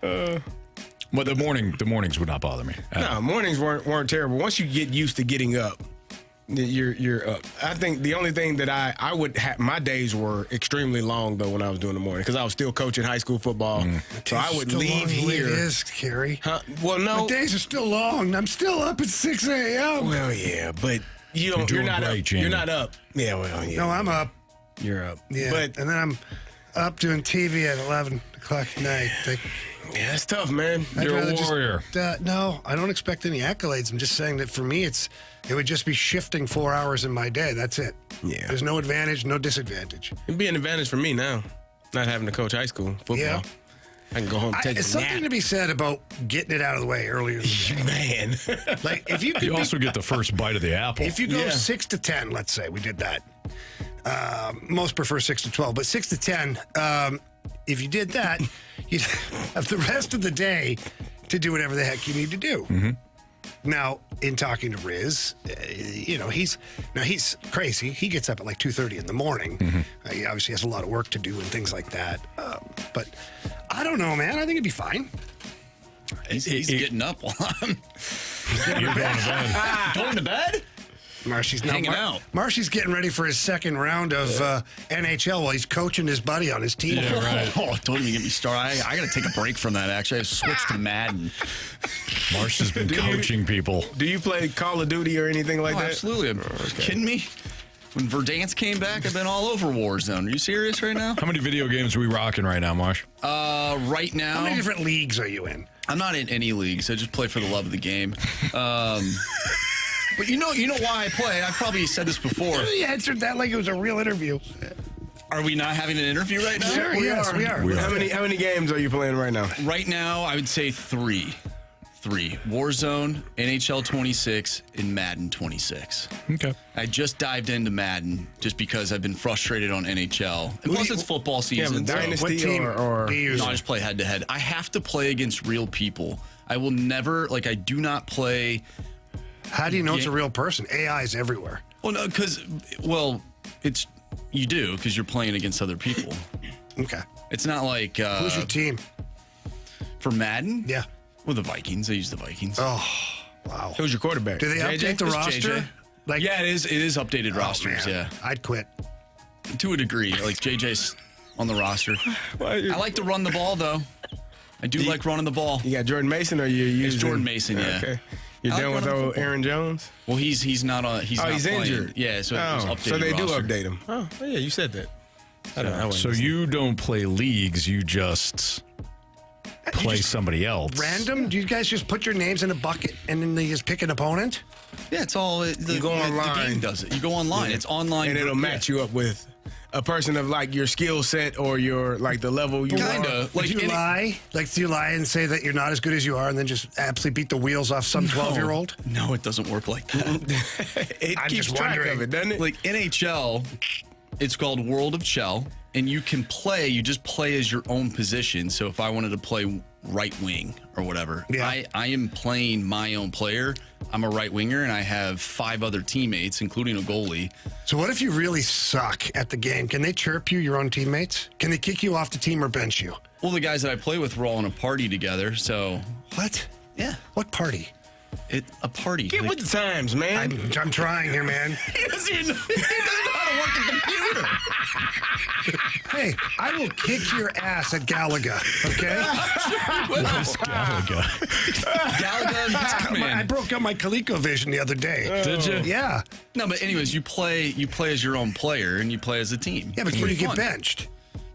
But the mornings would not bother me. No, mornings weren't terrible. Once you get used to getting up, you're up. I think the only thing that I would have, my days were extremely long though when I was doing the morning because I was still coaching high school football. So I would Still leave long the way here. It is, Carey. Well, no. The days are still long. I'm still up at 6 a.m. Well, yeah, but you're doing not great, up. Jamie. You're not up. Yeah, well, yeah. No, I'm up. You're up. Yeah, But and then I'm up doing TV at 11 o'clock at night. yeah, it's tough, man. I'd You're a rather just- warrior. no, I don't expect any accolades. I'm just saying that for me, it would just be shifting 4 hours in my day. That's it. Yeah. There's no advantage, no disadvantage. It'd be an advantage for me now, not having to coach high school football. Yeah. I can go home and take It's a something nap. to be said about getting it out of the way earlier in the day. Man. Like if you could You also get the first bite of the apple. if you go Yeah. 6 to 10, let's say we did that. Most prefer 6 to 12, but 6 to 10. If you did that, you'd have the rest of the day to do whatever the heck you need to do. Mm-hmm. Now, in talking to Riz, he's crazy. He gets up at like 2:30 in the morning. Mm-hmm. He obviously has a lot of work to do and things like that. But I don't know, man. I think it'd be fine. He's getting up while I'm You're going to bed. going to bed. Marshy's Hanging out. Marshy's getting ready for his second round of NHL while he's coaching his buddy on his team. Yeah, right. Oh, don't even get me started. I got to take a break from that, actually. I switched to Madden. Marsh has been coaching people. Do you play Call of Duty or anything like Oh, that? absolutely. Are you kidding me? When Verdansk came back, I've been all over Warzone. Are you serious right now? How many video games are we rocking right now, Marsh? Right now, How many different leagues are you in? I'm not in any leagues. I just play for the love of the game. But you know why I play. I've probably said this before. You answered that like it was a real interview. Are we not having an interview right now? Sure, yes, we are. How many games are you playing right now? Right now, I would say three. Warzone, NHL 26, and Madden 26. Okay. I just dived into Madden just because I've been frustrated on NHL. And plus, it's football season. Yeah, Dynasty what team or do you use? No, I just play head-to-head. I have to play against real people. I will never, I do not play... How do you know it's a real person? AI is everywhere. Well, no, it's... You do, because you're playing against other people. Okay. It's not like... Who's your team? For Madden? Yeah. Well, the Vikings. I use the Vikings. Oh, wow. Who's your quarterback? Do they update the It's roster? JJ. Yeah, it is updated rosters, man. yeah. I'd quit. To a degree. Like, JJ's on the roster. I like to run the ball, though. I do like running the ball. You got Jordan Mason or you using... It's Jordan Mason, yeah. Okay. You're done with old Aaron Jones? Well, he's not on. He's not he's playing. injured. Yeah, so it was updated so they roster. do update him. Oh, yeah, you said that. I don't know. So you don't play leagues, you just play somebody else. Random? Do you guys just put your names in a bucket and then they just pick an opponent? Yeah, it's all. You go online. The game does it. You go online. Yeah. It's online. And it'll match you up with a person of your skill set or your the level you Kinda. Do you lie? Do you lie and say that you're not as good as you are and then just absolutely beat the wheels off some 12-year-old? No, it doesn't work like that. It keeps track of it, doesn't it? Like NHL, it's called World of Chell, and you can play. You just play as your own position. So if I wanted to play right wing or whatever, I am playing my own player. I'm a right winger, and I have 5 other teammates, including a goalie. So what if you really suck at the game? Can they chirp you, your own teammates? Can they kick you off the team or bench you? Well, the guys that I play with, we're all in a party together. So What? yeah, What party? a party. Get with the times, man. I'm trying here, man. He doesn't even know how to work a computer. Hey, I will kick your ass at Galaga, okay? Galaga. Galaga and Pac-Man. I broke up my ColecoVision the other day. Did you? Yeah. No, but anyways, you play as your own player and you play as a team. Yeah, but It's can you pretty get fun. benched?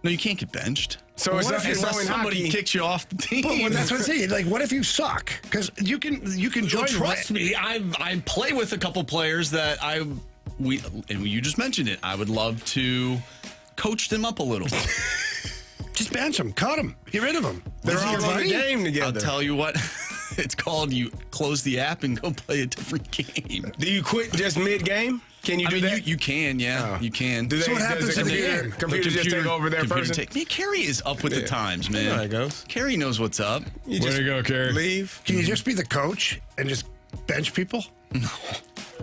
No, you can't get benched. So it's what if so Unless in somebody hockey, kicks you off the team. Well, that's what I'm saying. What if you suck? Because you can join. Trust me, I play with a couple players that and you just mentioned it. I would love to coach them up a little. Just bench them, cut them, get rid of them. they're all on the game together. I'll tell you what. It's called you close the app and go play a different game. Do you quit just mid-game? Can you do that? You can, yeah. Oh. You can. Do they, So what happens does the at the computer, game? computer just take over their person? Carey is up with the times, man. You know how it goes. Carey knows what's up. You Way just to go, Carey. leave. Can you just be the coach and just bench people?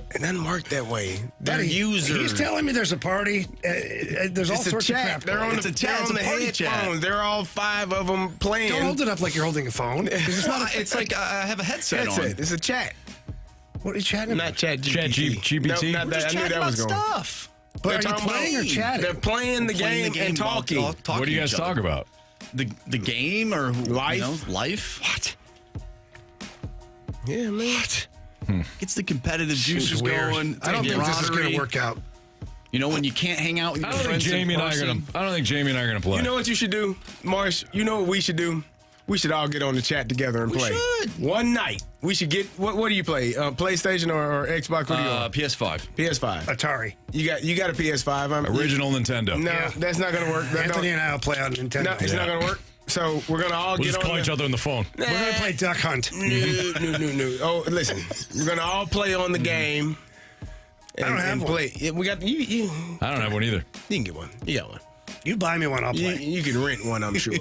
It doesn't work that way. They're Buddy, users. He's telling me there's a party. There's all It's a sorts of chat. crap. They're going on on. the chat. It's a the party chat. headphones. They're all 5 of them playing. Don't hold it up like you're holding a phone. It's not. It's like I have a headset on. It's a chat. What are you chatting about? Not chat GPT. Chat GPT? No, not We're that. just I knew chatting that was about going. stuff. But are you talking playing or about- chatting? They're playing the game and talking. What do you guys talk about? The game or Life? Life. What? Yeah, man. What? Gets the competitive This is juices weird. going. I don't think this is going camaraderie. to work out. You know when you can't hang out with I your don't think friends in Jamie and I are person? gonna. I don't think Jamie and I are gonna play. You know what you should do, Marsh? You know what we should do? We should all get on the chat together and We play. should. One night. We should get. What do you play? PlayStation or Xbox? What do you on? PS5. PS5. Atari. You got a PS5. Original Nintendo. No, Yeah. that's not gonna work. Anthony and I will play on Nintendo. No, it's not gonna work. So we're gonna all We'll get just on call each other on the phone. We're going to play Duck Hunt. No. Oh, listen. We're gonna all play on the game. I don't have and one. play. Yeah, we got you. You I don't have one either. can get one. You got one. You buy me one, I'll You, play. you can rent one, I'm sure.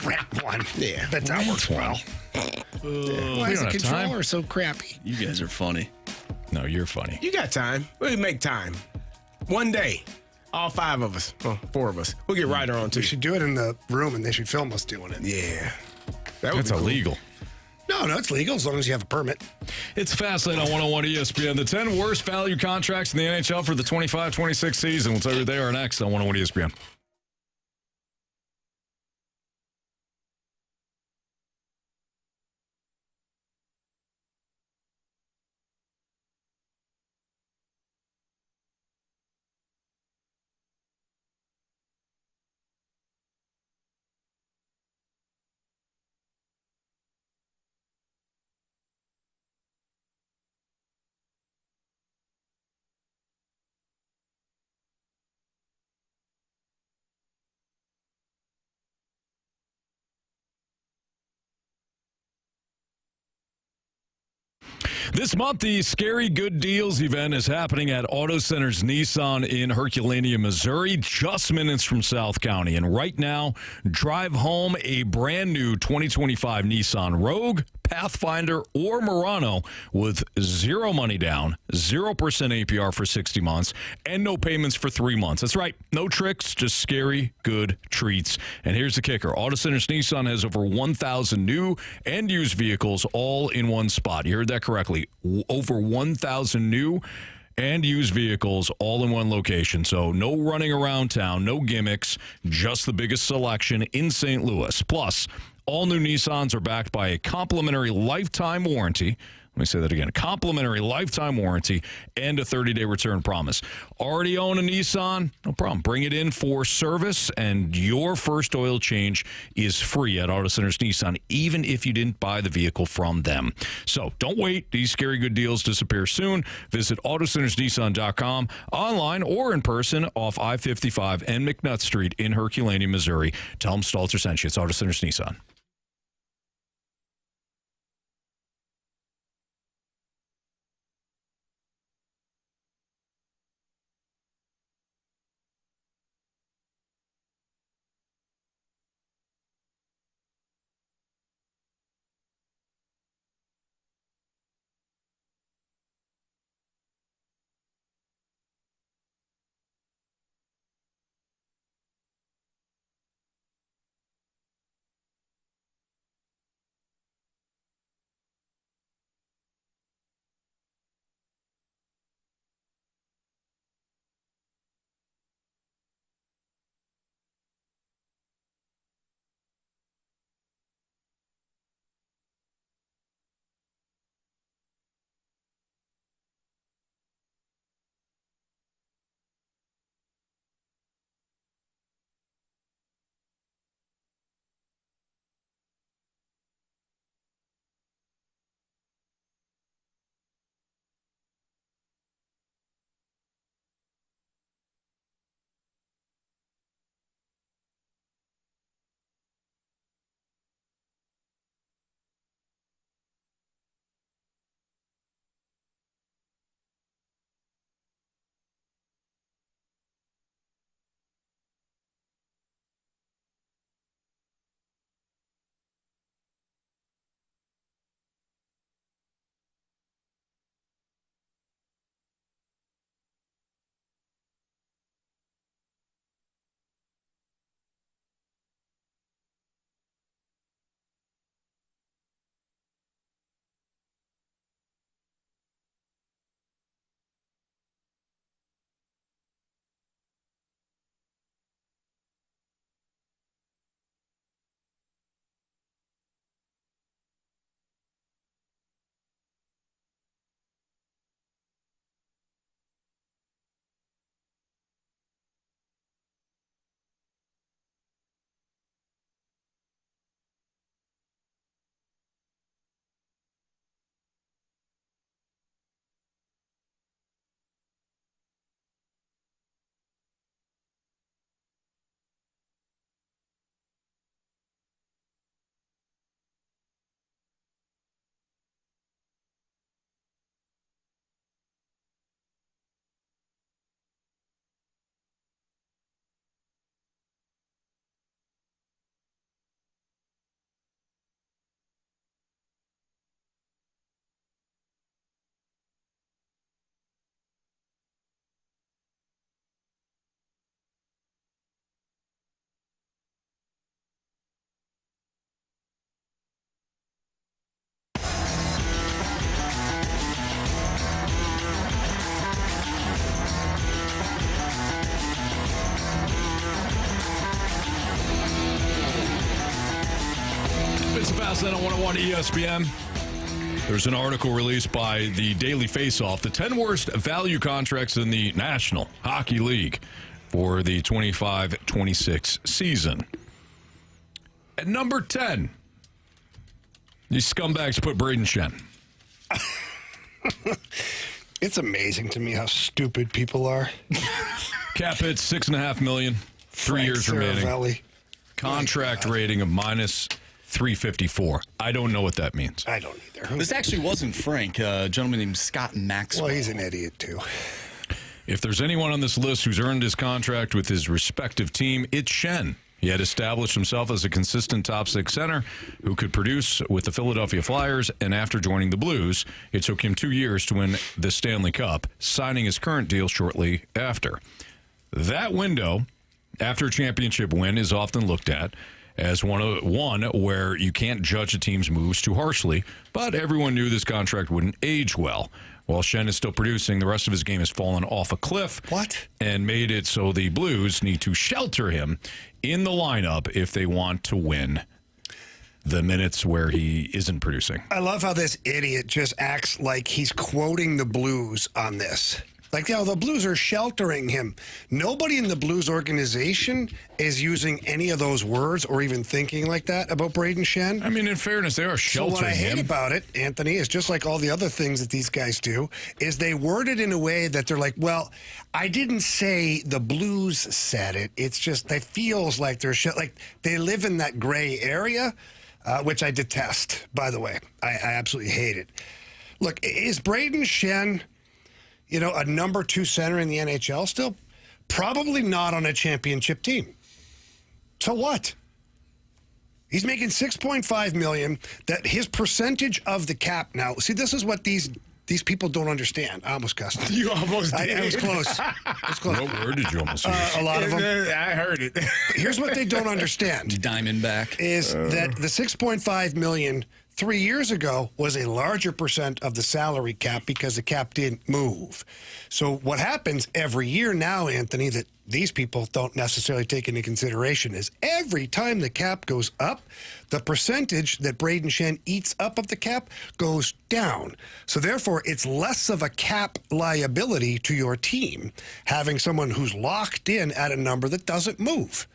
Rent one. Yeah. Bet that works well. Why is don't the have controller time. so crappy? You guys are funny. No, you're funny. You got time. We'll make time. One day, all 5 of us, well, 4 of us, we'll get Ryder on too. We should do it in the room and they should film us doing it. Yeah. That would That's be cool. illegal. No, it's legal as long as you have a permit. It's Fastlane on 101 ESPN. The 10 worst value contracts in the NHL for the 25-26 season. We'll tell you they are next on 101 ESPN. This month, the Scary Good Deals event is happening at Auto Centers Nissan in Herculaneum, Missouri, just minutes from South County. And right now, drive home a brand new 2025 Nissan Rogue, Pathfinder, or Murano with zero money down, 0% APR for 60 months, and no payments for 3 months. That's right. No tricks, just scary good treats. And here's the kicker. Auto Centers Nissan has over 1,000 new and used vehicles all in one spot. You heard that correctly. Over 1,000 new and used vehicles all in one location. So no running around town, no gimmicks, just the biggest selection in St. Louis. Plus, all new Nissans are backed by a complimentary lifetime warranty. Let me say that again. A complimentary lifetime warranty and a 30-day return promise. Already own a Nissan? No problem. Bring it in for service, and your first oil change is free at Auto Centers Nissan, even if you didn't buy the vehicle from them. So don't wait. These scary good deals disappear soon. Visit AutoCentersNissan.com, online or in person off I-55 and McNutt Street in Herculaneum, Missouri. Tell them Stalter sent you. It's Auto Centers Nissan. It's Fast Lane on 101 ESPN. There's an article released by the Daily Faceoff, the 10 worst value contracts in the National Hockey League for the 25-26 season. At number 10, these scumbags put Braden Shen. It's amazing to me how stupid people are. Cap hit $6.5 million, 3 years remaining. Contract rating of minus 354. I don't know what that means. I don't either. This actually wasn't Frank. A gentleman named Scott Maxwell. Well, he's an idiot, too. If there's anyone on this list who's earned his contract with his respective team, it's Shen. He had established himself as a consistent top six center who could produce with the Philadelphia Flyers, and after joining the Blues, it took him 2 years to win the Stanley Cup, signing his current deal shortly after. That window, after a championship win, is often looked at as one where you can't judge a team's moves too harshly, but everyone knew this contract wouldn't age well. While Shen is still producing, the rest of his game has fallen off a cliff. What? And made it so the Blues need to shelter him in the lineup if they want to win the minutes where he isn't producing. I love how this idiot just acts like he's quoting the Blues on this. Like, the Blues are sheltering him. Nobody in the Blues organization is using any of those words or even thinking like that about Braden Shen. I mean, in fairness, they are sheltering him. So what I hate about it, Anthony, is just like all the other things that these guys do, is they word it in a way that they're like, well, I didn't say the Blues said it. It's just, it feels like they're like they live in that gray area, which I detest, by the way. I absolutely hate it. Look, is Braden Shen, a number 2 center in the NHL still? Probably not on a championship team. So what? He's making $6.5 million. That his percentage of the cap now. See, this is what these people don't understand. I almost cussed. You almost did. I was close. What word did you almost use? A lot of them. I heard it. Here's what they don't understand. Diamondback. Is that the $6.5 million 3 years ago was a larger percent of the salary cap because the cap didn't move. So what happens every year now, Anthony, that these people don't necessarily take into consideration is every time the cap goes up, the percentage that Braden Shen eats up of the cap goes down. So therefore, it's less of a cap liability to your team having someone who's locked in at a number that doesn't move.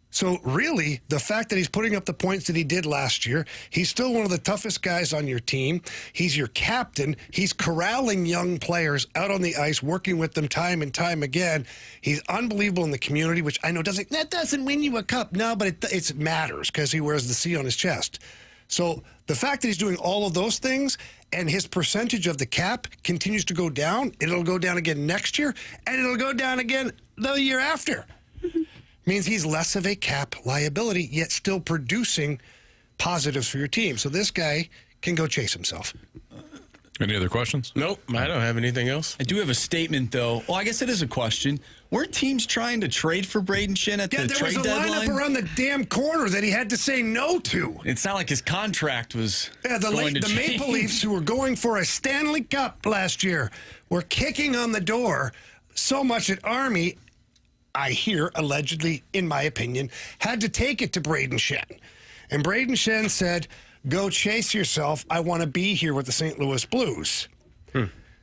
So really, the fact that he's putting up the points that he did last year, he's still one of the toughest guys on your team. He's your captain. He's corralling young players out on the ice, working with them time and time again. He's unbelievable in the community, which I know that doesn't win you a cup. No, but it matters because he wears the C on his chest. So the fact that he's doing all of those things and his percentage of the cap continues to go down, it'll go down again next year, and it'll go down again the year after. Means he's less of a cap liability, yet still producing positives for your team. So this guy can go chase himself. Any other questions? Nope, I don't have anything else. I do have a statement, though. Well, I guess it is a question. Weren't teams trying to trade for Braden Shen at the trade deadline? There was a lineup around the damn corner that he had to say no to. It's not like his contract was the Maple Leafs, who were going for a Stanley Cup last year, were kicking on the door so much at Army, I hear, allegedly, in my opinion, had to take it to Braden Shen. And Braden Shen said, go chase yourself. I want to be here with the St. Louis Blues.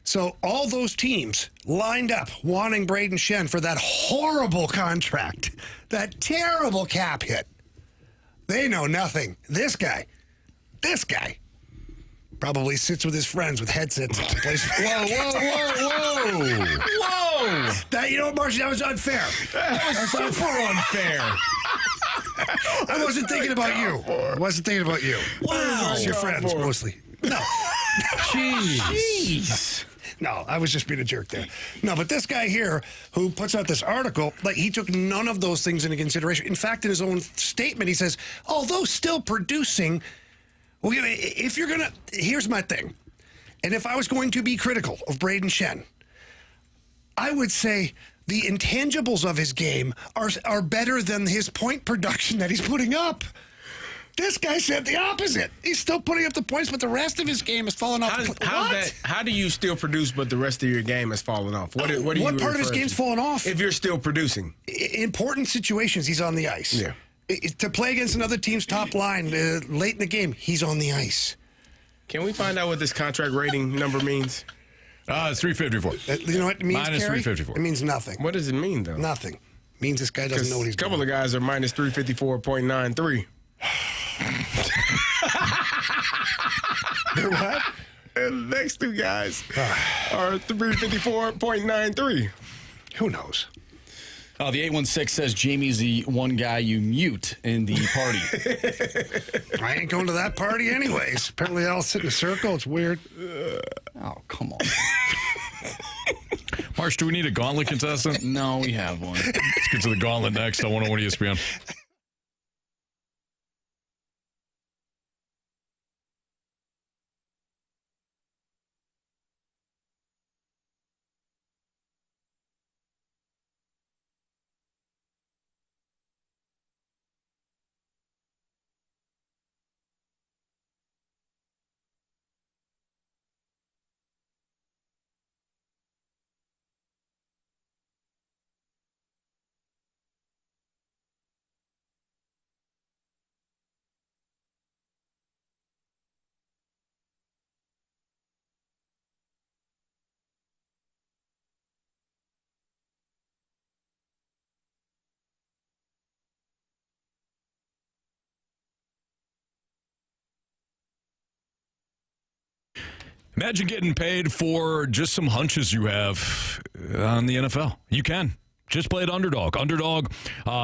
So all those teams lined up wanting Braden Shen for that horrible contract, that terrible cap hit. They know nothing. This guy probably sits with his friends with headsets and plays. Whoa. That, Marcy, that was unfair. That was super unfair. I wasn't thinking about you. Wow. It's your friends, mostly. No. Jeez. No, I was just being a jerk there. No, but this guy here who puts out this article, he took none of those things into consideration. In fact, in his own statement, he says, although still producing, well, if you're going to, here's my thing. And if I was going to be critical of Braden Shen, I would say the intangibles of his game are better than his point production that he's putting up. This guy said the opposite. He's still putting up the points, but the rest of his game has fallen off. How do you still produce, but the rest of your game has fallen off? What part of his game's fallen off? If you're still producing. Important situations, he's on the ice. Yeah. To play against another team's top line late in the game, he's on the ice. Can we find out what this contract rating number means? It's 354. You know what it means, minus Carey? 354. It means nothing. What does it mean, though? Nothing. It means this guy doesn't know what he's doing. A couple of guys are minus 354.93. They're what? And the next two guys are 354.93. Who knows? The 816 says Jamie's the one guy you mute in the party. I ain't going to that party anyways. Apparently they all sit in a circle. It's weird. Oh, come on. Marsh, do we need a Gauntlet contestant? No, we have one. Let's get to the Gauntlet next on 101 ESPN. Imagine getting paid for just some hunches you have on the NFL. You can. Just play at Underdog. Underdog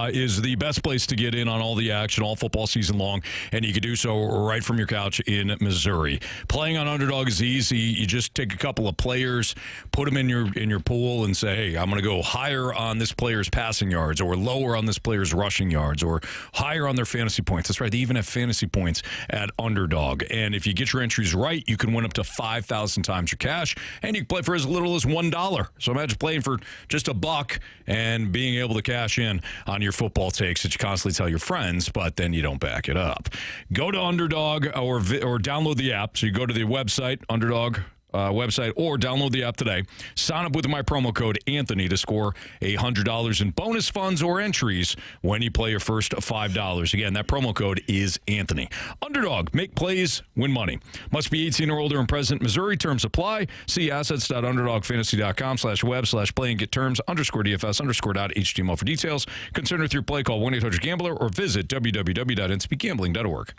is the best place to get in on all the action all football season long, and you can do so right from your couch in Missouri. Playing on Underdog is easy. You just take a couple of players, put them in your pool, and say, hey, I'm going to go higher on this player's passing yards or lower on this player's rushing yards or higher on their fantasy points. That's right. They even have fantasy points at Underdog. And if you get your entries right, you can win up to 5,000 times your cash, and you can play for as little as $1. So imagine playing for just $1 and being able to cash in on your football takes that you constantly tell your friends, but then you don't back it up. Go to Underdog or download the app. So you go to the website, Underdog website, or download the app today. Sign up with my promo code Anthony to score $100 in bonus funds or entries when you play your first $5. Again, that promo code is Anthony. Underdog, make plays, win money. Must be 18 or older and present in Missouri. Terms apply. See assets.underdogfantasy.com/web/play and get terms _DFS_.html for details. Concern with your play, call 1-800-GAMBLER or visit www.ncbgambling.org.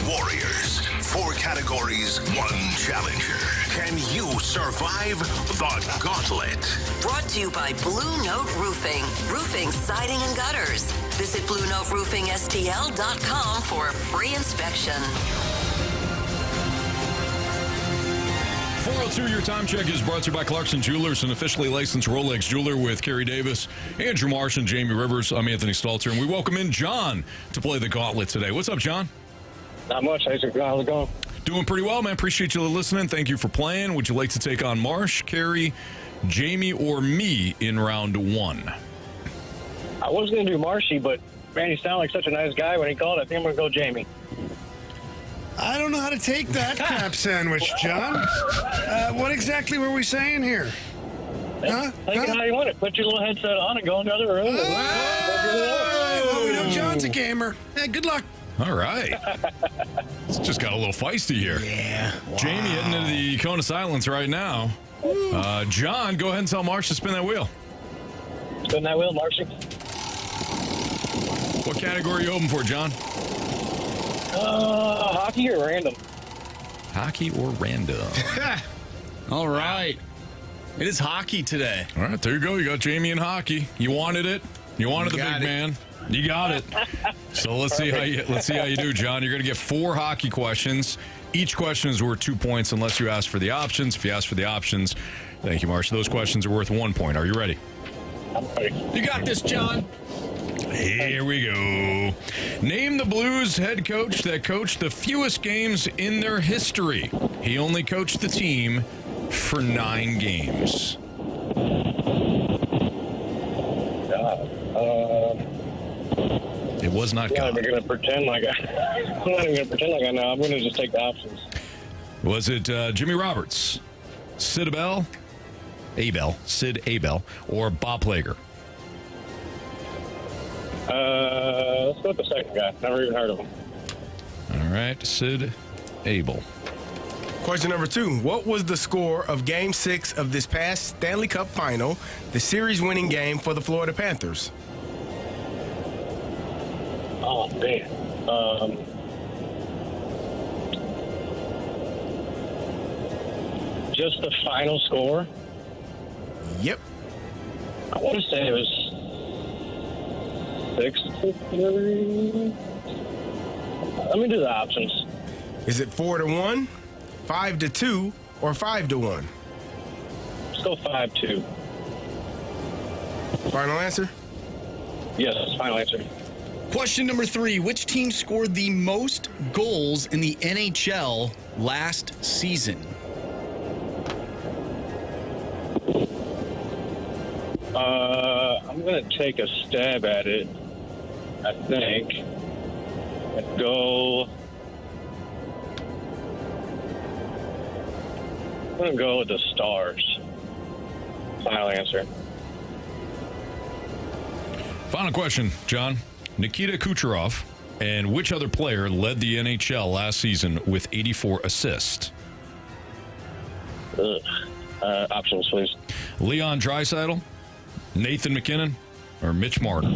Warriors. 4 categories, 1 challenger. Can you survive the gauntlet? Brought to you by Blue Note Roofing. Roofing, siding, and gutters. Visit BlueNoteRoofingSTL.com for a free inspection. 402, your time check is brought to you by Clarkson Jewelers, an officially licensed Rolex jeweler with Carey Davis, Andrew Marsh, and Jamie Rivers. I'm Anthony Stalter, and we welcome in John to play the Gauntlet today. What's up, John? Not much. How's it going? Doing pretty well, man. Appreciate you listening. Thank you for playing. Would you like to take on Marsh, Carey, Jamie, or me in round 1? I was going to do Marshy, but man, he sounded like such a nice guy when he called. I think I'm going to go Jamie. I don't know how to take that crap sandwich, John. What exactly were we saying here? Take it how you want it. Put your little headset on and go in the other room. John's a gamer. Hey, good luck. All right. It's just got a little feisty here. Yeah. Wow. Jamie heading into the cone of silence right now. John, go ahead and tell Marsh to spin that wheel. Spin that wheel, Marcy. What category are you hoping for, John? Hockey or random? Hockey or random? All right. It is hockey today. All right, there you go. You got Jamie in hockey. You wanted it. You wanted the big man. You got it. So let's see how you do, John. You're going to get 4 hockey questions. Each question is worth 2 points unless you ask for the options. If you ask for the options, thank you, Marsh. Those questions are worth 1 point. Are you ready? I'm ready. You got this, John. Here we go. Name the Blues head coach that coached the fewest games in their history. He only coached the team for 9 games. It was not God. I'm not even going to pretend like I know. I'm going to just take the options. Was it Jimmy Roberts, Sid Abel, or Bob Plager? Let's go with the second guy. Never even heard of him. All right, Sid Abel. Question number 2. What was the score of Game 6 of this past Stanley Cup Final, the series-winning game for the Florida Panthers? Oh, man. Just the final score? Yep. I want to say it was 6-3. Let me do the options. Is it 4-1, 5-2, or 5-1? Let's go 5-2. Final answer? Yes, final answer. Question number 3. Which team scored the most goals in the NHL last season? I'm going to take a stab at it, I think, and go... I'm going to go with the Stars. Final answer. Final question, John. Nikita Kucherov and which other player led the NHL last season with 84 assists? Options, please. Leon Draisaitl, Nathan McKinnon, or Mitch Marner?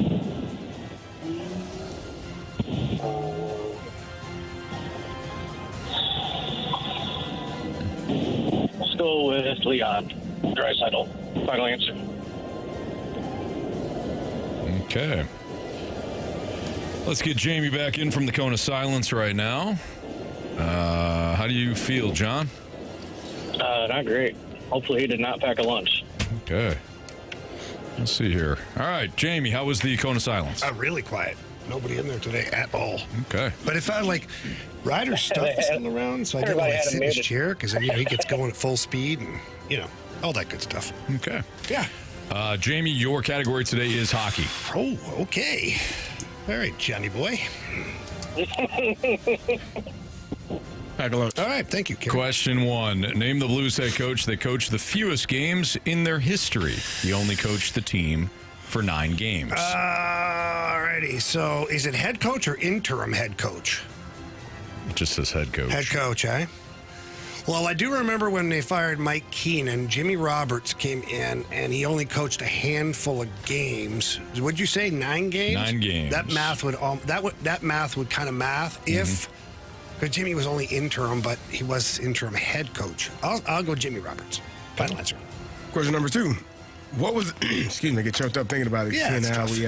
Let's go with Leon Draisaitl. Final answer. Okay. Let's get Jamie back in from the cone of silence right now. How do you feel, John? Not great. Hopefully he did not pack a lunch. Okay. Let's see here. All right, Jamie, how was the cone of silence? Really quiet. Nobody in there today at all. Okay. But it felt like Ryder's stuff is still around, so I didn't want to sit in his chair because he gets going at full speed and, all that good stuff. Okay. Yeah. Jamie, your category today is hockey. Oh, okay. All right, Johnny boy. Pack a lunch. All right, thank you, Carey. Question 1. Name the Blues head coach that coached the fewest games in their history. He only coached the team for 9 games. All righty. So is it head coach or interim head coach? It just says head coach. Head coach, eh? Well, I do remember when they fired Mike Keenan, Jimmy Roberts came in, and he only coached a handful of games. Would you say 9 games? 9 games. That math would kind of math if because Jimmy was only interim, but he was interim head coach. I'll go Jimmy Roberts. Final answer. Question number 2. What was excuse me, I get choked up thinking about it. Yeah, seeing how we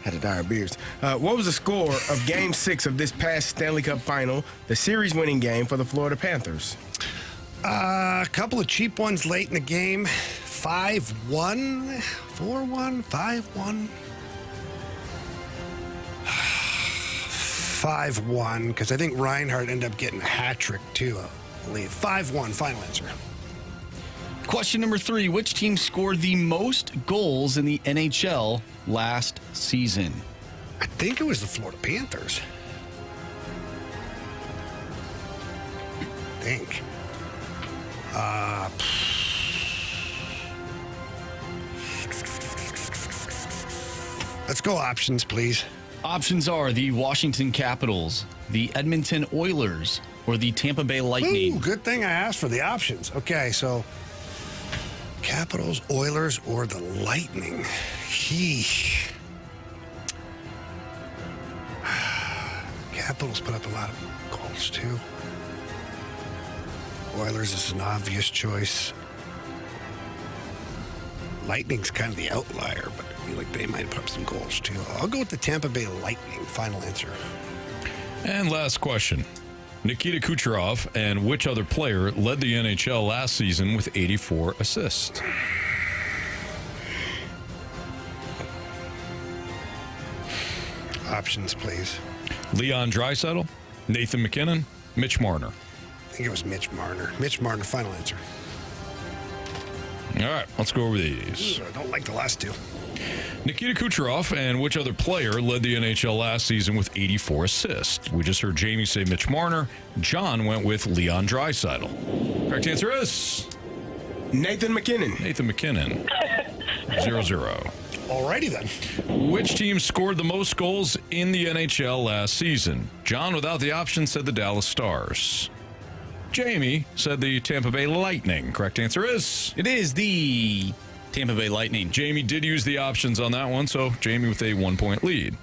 had to dye our beards. What was the score of Game 6 of this past Stanley Cup Final, the series-winning game for the Florida Panthers? A couple of cheap ones late in the game. 5-1, 4-1, 5-1. 5-1, because I think Reinhardt ended up getting a hat trick too, I believe. 5-1, final answer. Question number 3. Which team scored the most goals in the NHL last season? I think it was the Florida Panthers. I think. Let's go options, please. Options are the Washington Capitals, the Edmonton Oilers, or the Tampa Bay Lightning. Ooh, good thing I asked for the options. Okay, so Capitals, Oilers, or the Lightning. Capitals put up a lot of goals, too. Oilers is an obvious choice. Lightning's kind of the outlier, but I feel like they might put up some goals, too. I'll go with the Tampa Bay Lightning. Final answer. And last question. Nikita Kucherov and which other player led the NHL last season with 84 assists? Options, please. Leon Draisaitl, Nathan MacKinnon, Mitch Marner. I think it was Mitch Marner. Mitch Marner, final answer. All right, let's go over these. Ooh, I don't like the last two. Nikita Kucherov and which other player led the NHL last season with 84 assists? We just heard Jamie say Mitch Marner. John went with Leon Draisaitl. Correct answer is Nathan MacKinnon. Nathan MacKinnon. 0-0. Alrighty then. Which team scored the most goals in the NHL last season? John, without the option, said the Dallas Stars. Jamie said the Tampa Bay Lightning. Correct answer is? It is the Tampa Bay Lightning. Jamie did use the options on that one, so Jamie with a 1-point lead.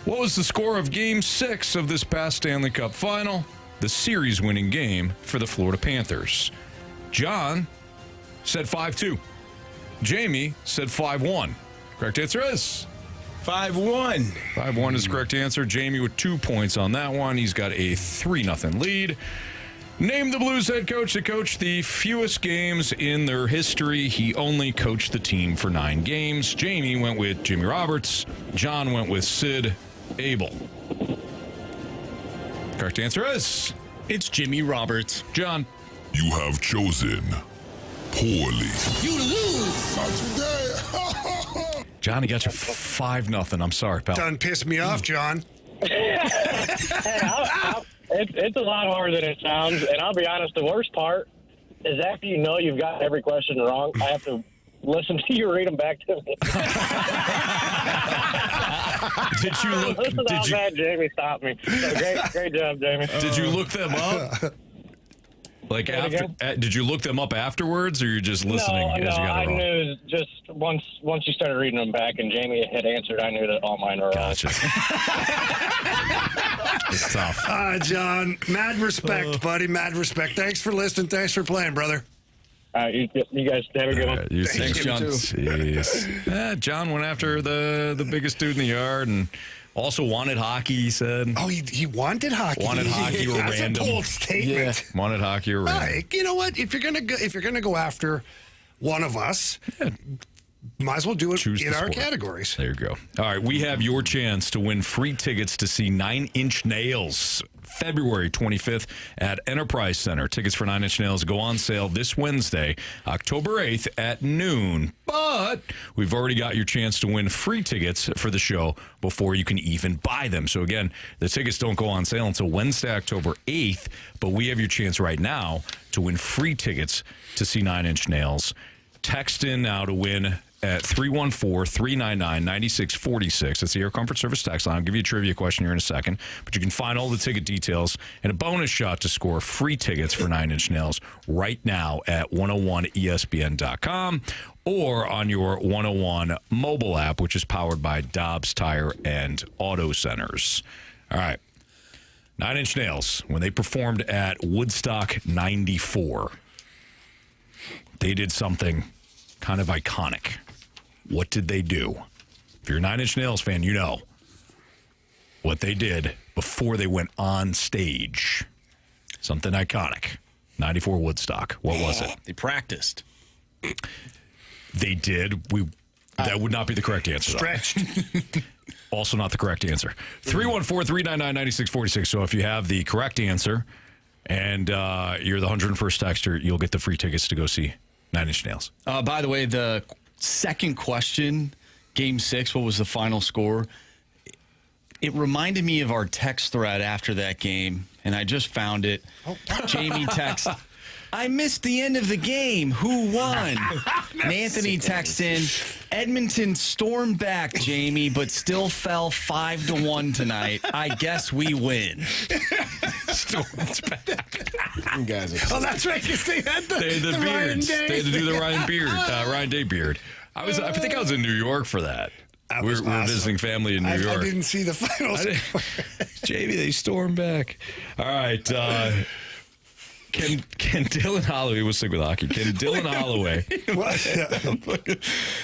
What was the score of Game 6 of this past Stanley Cup final? The series-winning game for the Florida Panthers. John said 5-2. Jamie said 5-1. Correct answer is? 5-1. 5-1 is the correct answer. Jamie with 2 points on that one. He's got a 3-0 lead. Name the Blues head coach that coached the fewest games in their history. He only coached the team for 9 games. Jamie went with Jimmy Roberts. John went with Sid Abel. Correct answer is? It's Jimmy Roberts. John. You have chosen poorly. You lose. Johnny got you 5-0. I'm sorry, pal. Done pissed me off, John. It's a lot harder than it sounds, and I'll be honest, the worst part is after you know you've got every question wrong, I have to listen to you read them back to me. Did you look? Listen to how bad Jamie stopped me. So great job, Jamie. Did you look them up? Like after? Did you look them up afterwards, or you're just listening as you got it wrong? I knew just once you started reading them back, and Jamie had answered, I knew that all mine were wrong. Gotcha. It's tough. John, mad respect, buddy. Mad respect. Thanks for listening. Thanks for playing, brother. You guys have a good one. Thanks, John. Jeez. John went after the biggest dude in the yard and also wanted hockey, he said. Oh, he wanted hockey. Wanted hockey or That's random. That's a bold statement. Yeah. Wanted hockey or random. Right. You know what? If you're gonna go after one of us, might as well do it in our categories. There you go. All right, we have your chance to win free tickets to see 9 Inch Nails February 25th at Enterprise Center. Tickets for 9 Inch Nails go on sale this Wednesday, October 8th at noon. But we've already got your chance to win free tickets for the show before you can even buy them. So again, the tickets don't go on sale until Wednesday, October 8th, but we have your chance right now to win free tickets to see 9 Inch Nails. Text in now to win at 314-399-9646. That's the Air Comfort Service text line. I'll give you a trivia question here in a second, but you can find all the ticket details and a bonus shot to score free tickets for 9 Inch Nails right now at 101ESPN.com or on your 101 mobile app, which is powered by Dobbs Tire and Auto Centers. All right. 9 Inch Nails, when they performed at Woodstock 94, they did something kind of iconic. What did they do? If you're a 9 Inch Nails fan, you know what they did before they went on stage. Something iconic. 94 Woodstock. What was it? They practiced. They did. That would not be the correct answer. Stretched. Also not the correct answer. 314-399-9646. So if you have the correct answer and you're the 101st texter, you'll get the free tickets to go see 9 Inch Nails. By the way, the second question, Game 6, what was the final score? It reminded me of our text thread after that game, and I just found it. Jamie text, I missed the end of the game. Who won? And Anthony texts in, Edmonton stormed back, Jamie, but still fell 5-1 tonight. I guess we win. Stormed back. You guys are that's right. Because they had the beards. They had to do the Ryan Day beard. I think I was in New York for that. We were visiting family in New York. I didn't see the finals. Jamie, they stormed back. All right. Can Dylan Holloway, we'll stick with hockey. Can Dylan Holloway.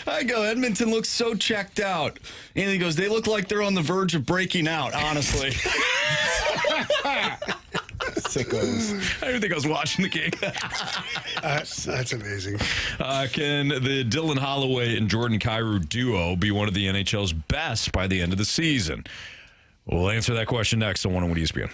I go, Edmonton looks so checked out. Anthony goes, they look like they're on the verge of breaking out, honestly. sickos. I didn't think I was watching the game. That's amazing. Can the Dylan Holloway and Jordan Kyrou duo be one of the NHL's best by the end of the season? We'll answer that question next on 101 ESPN.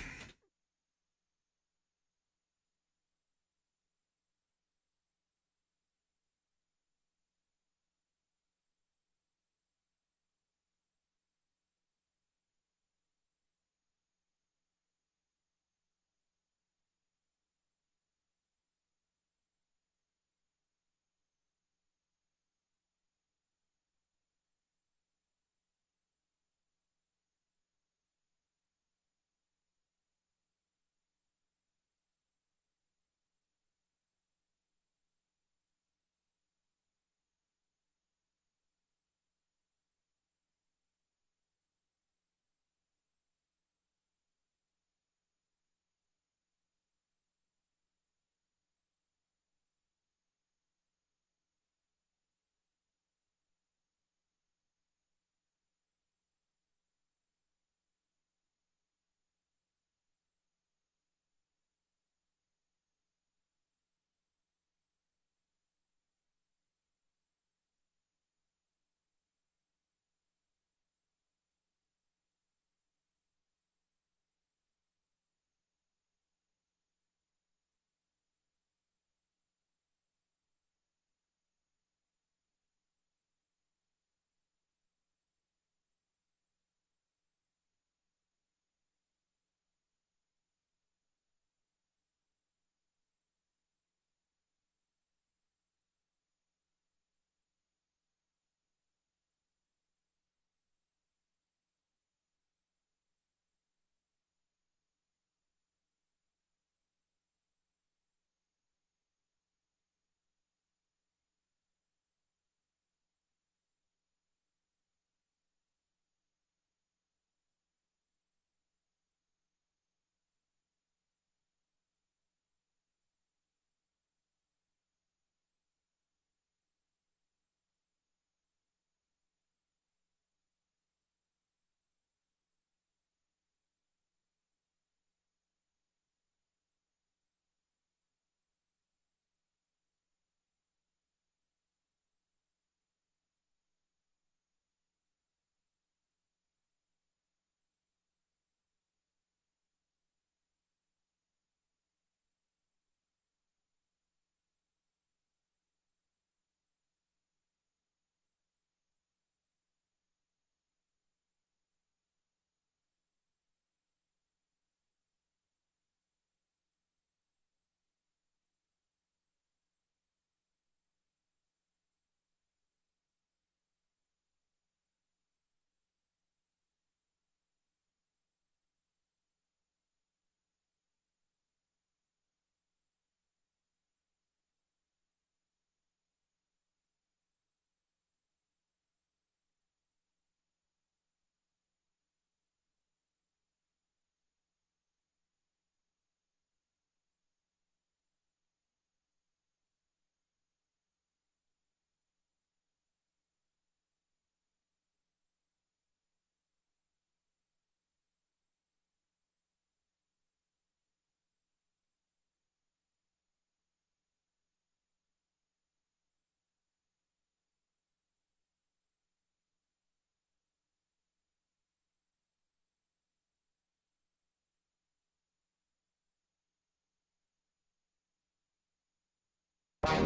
Here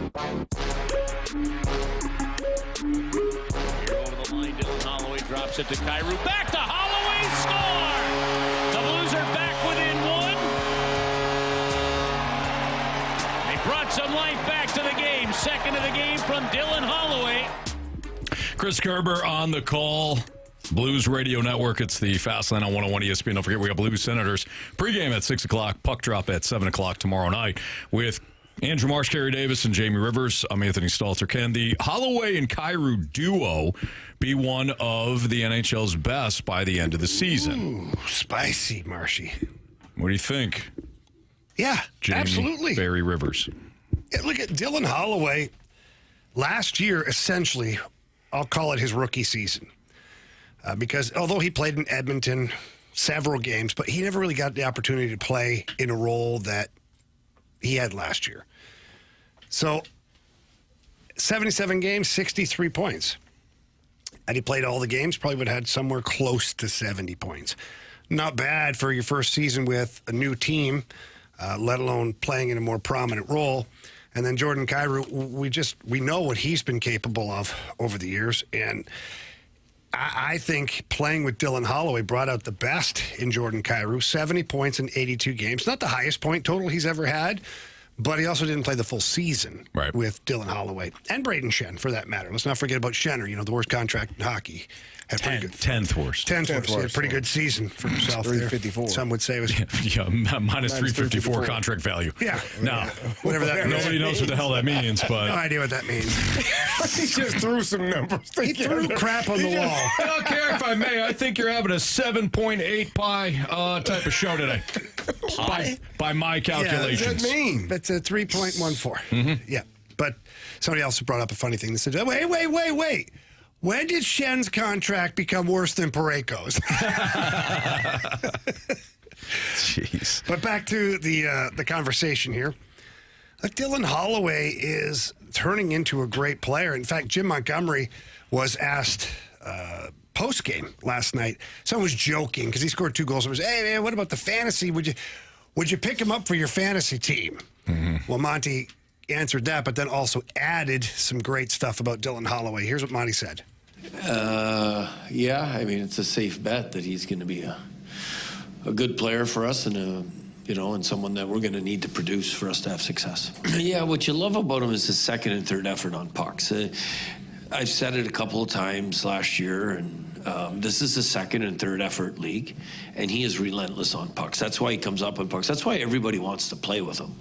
over the line, Dylan Holloway drops it to Kyrou. Back to Holloway, score! The Blues are back within one. They brought some life back to the game. Second of the game from Dylan Holloway. Chris Kerber on the call. Blues Radio Network. It's the Fast Line on 101 ESPN. Don't forget, we got Blues Senators pregame at 6 o'clock, puck drop at 7 o'clock tomorrow night with Andrew Marsh, Carey Davis, and Jamie Rivers. I'm Anthony Stalter. Can the Holloway and Kyrou duo be one of the NHL's best by the end of the season? Ooh, spicy, Marshy. What do you think? Yeah, Jamie, absolutely. Barry Rivers. Yeah, look at Dylan Holloway. Last year, essentially, I'll call it his rookie season. Because although he played in Edmonton several games, but he never really got the opportunity to play in a role that he had last year. So 77 games, 63 points. Had he played all the games, probably would have had somewhere close to 70 points. Not bad for your first season with a new team, let alone playing in a more prominent role. And then Jordan Kyrou, we know what he's been capable of over the years. And I think playing with Dylan Holloway brought out the best in Jordan Kyrou. 70 points in 82 games. Not the highest point total he's ever had, but he also didn't play the full season with Dylan Holloway. And Braden Shen, for that matter. Let's not forget about Shenner, the worst contract in hockey. Had 10th worst. 10th worst. He had a pretty good season for himself there. 354. Some would say it was... minus 354 contract value. Yeah. No. Whatever that means. Nobody knows what the hell that means, but... No idea what that means. He just threw some numbers together. He threw crap on the wall. I don't care if I may. I think you're having a 7.8 pie type of show today. By my calculations. Yeah, what does that mean? That's a 3.14. Yeah. But somebody else brought up a funny thing. They said, wait. When did Shen's contract become worse than Parayko's? Jeez. But back to the conversation here. Dylan Holloway is turning into a great player. In fact, Jim Montgomery was asked post-game last night. Someone was joking because he scored 2 goals. It was, hey, man, what about the fantasy? Would you pick him up for your fantasy team? Mm-hmm. Well, Monty answered that, but then also added some great stuff about Dylan Holloway. Here's what Monty said. Yeah, I mean, it's a safe bet that he's going to be a good player for us and and someone that we're going to need to produce for us to have success. Yeah, what you love about him is his second and third effort on pucks. I've said it a couple of times last year, and this is a second and third effort league, and he is relentless on pucks. That's why he comes up on pucks. That's why everybody wants to play with him.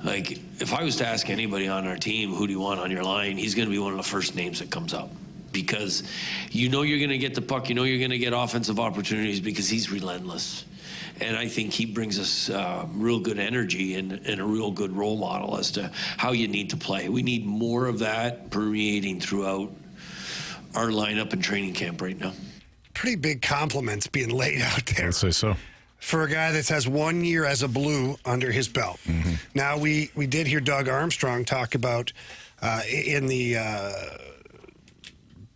Like, if I was to ask anybody on our team, who do you want on your line, he's going to be one of the first names that comes up. Because you're going to get the puck, you're going to get offensive opportunities because he's relentless. And I think he brings us real good energy and a real good role model as to how you need to play. We need more of that permeating throughout our lineup and training camp right now. Pretty big compliments being laid out there. I'd say so. For a guy that has 1 year as a Blue under his belt. Mm-hmm. Now, we did hear Doug Armstrong talk about in the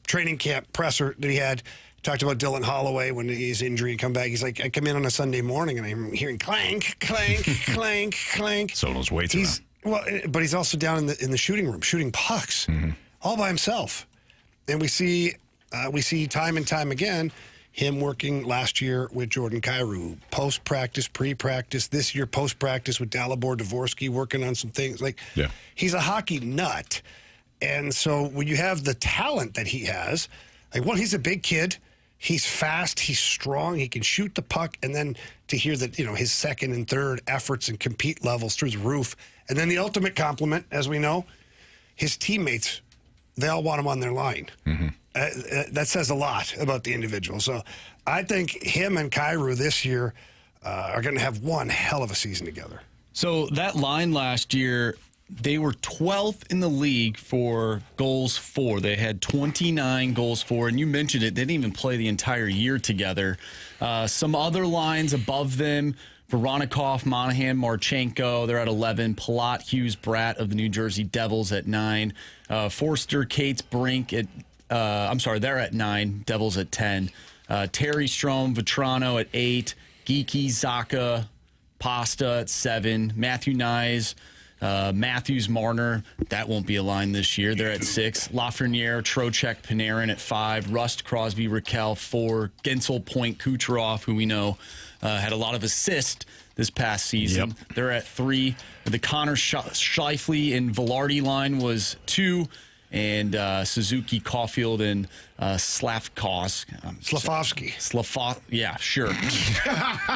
training camp presser that he had, talked about Dylan Holloway when his injury come back. He's like, I come in on a Sunday morning and I'm hearing clank, clank, clank, clank. So those weights around. Well, but he's also down in the shooting room, shooting pucks, all by himself. And we see time and time again him working last year with Jordan Kyrou, post-practice, pre-practice, this year post-practice with Dalibor Dvorsky, working on some things. He's a hockey nut. And so when you have the talent that he has, he's a big kid. He's fast. He's strong. He can shoot the puck. And then to hear that, his second and third efforts and compete levels through the roof. And then the ultimate compliment, as we know, his teammates, they all want him on their line. Mm-hmm. That says a lot about the individual. So I think him and Kyrou this year are going to have one hell of a season together. So that line last year, they were 12th in the league for goals for. They had 29 goals for, and you mentioned it, they didn't even play the entire year together. Some other lines above them, Voronikov, Monahan, Marchenko, they're at 11. Palat, Hughes, Bratt of the New Jersey Devils at 9. Forster, Cates, Brink at they're at 9. Devils at 10. Terry, Strome, Vetrano at 8. Geeky, Zaka, Pasta at 7. Matthew Nyes, Matthews, Marner, that won't be a line this year. They're at 6. Lafreniere, Trocheck, Panarin at 5. Rust, Crosby, Raquel, 4. Gensel, Point, Kucherov, who we know had a lot of assists this past season. They're at 3. The Connor Scheifele and Velarde line was 2. And Suzuki, Caulfield, and Slavkovsky. Yeah, sure.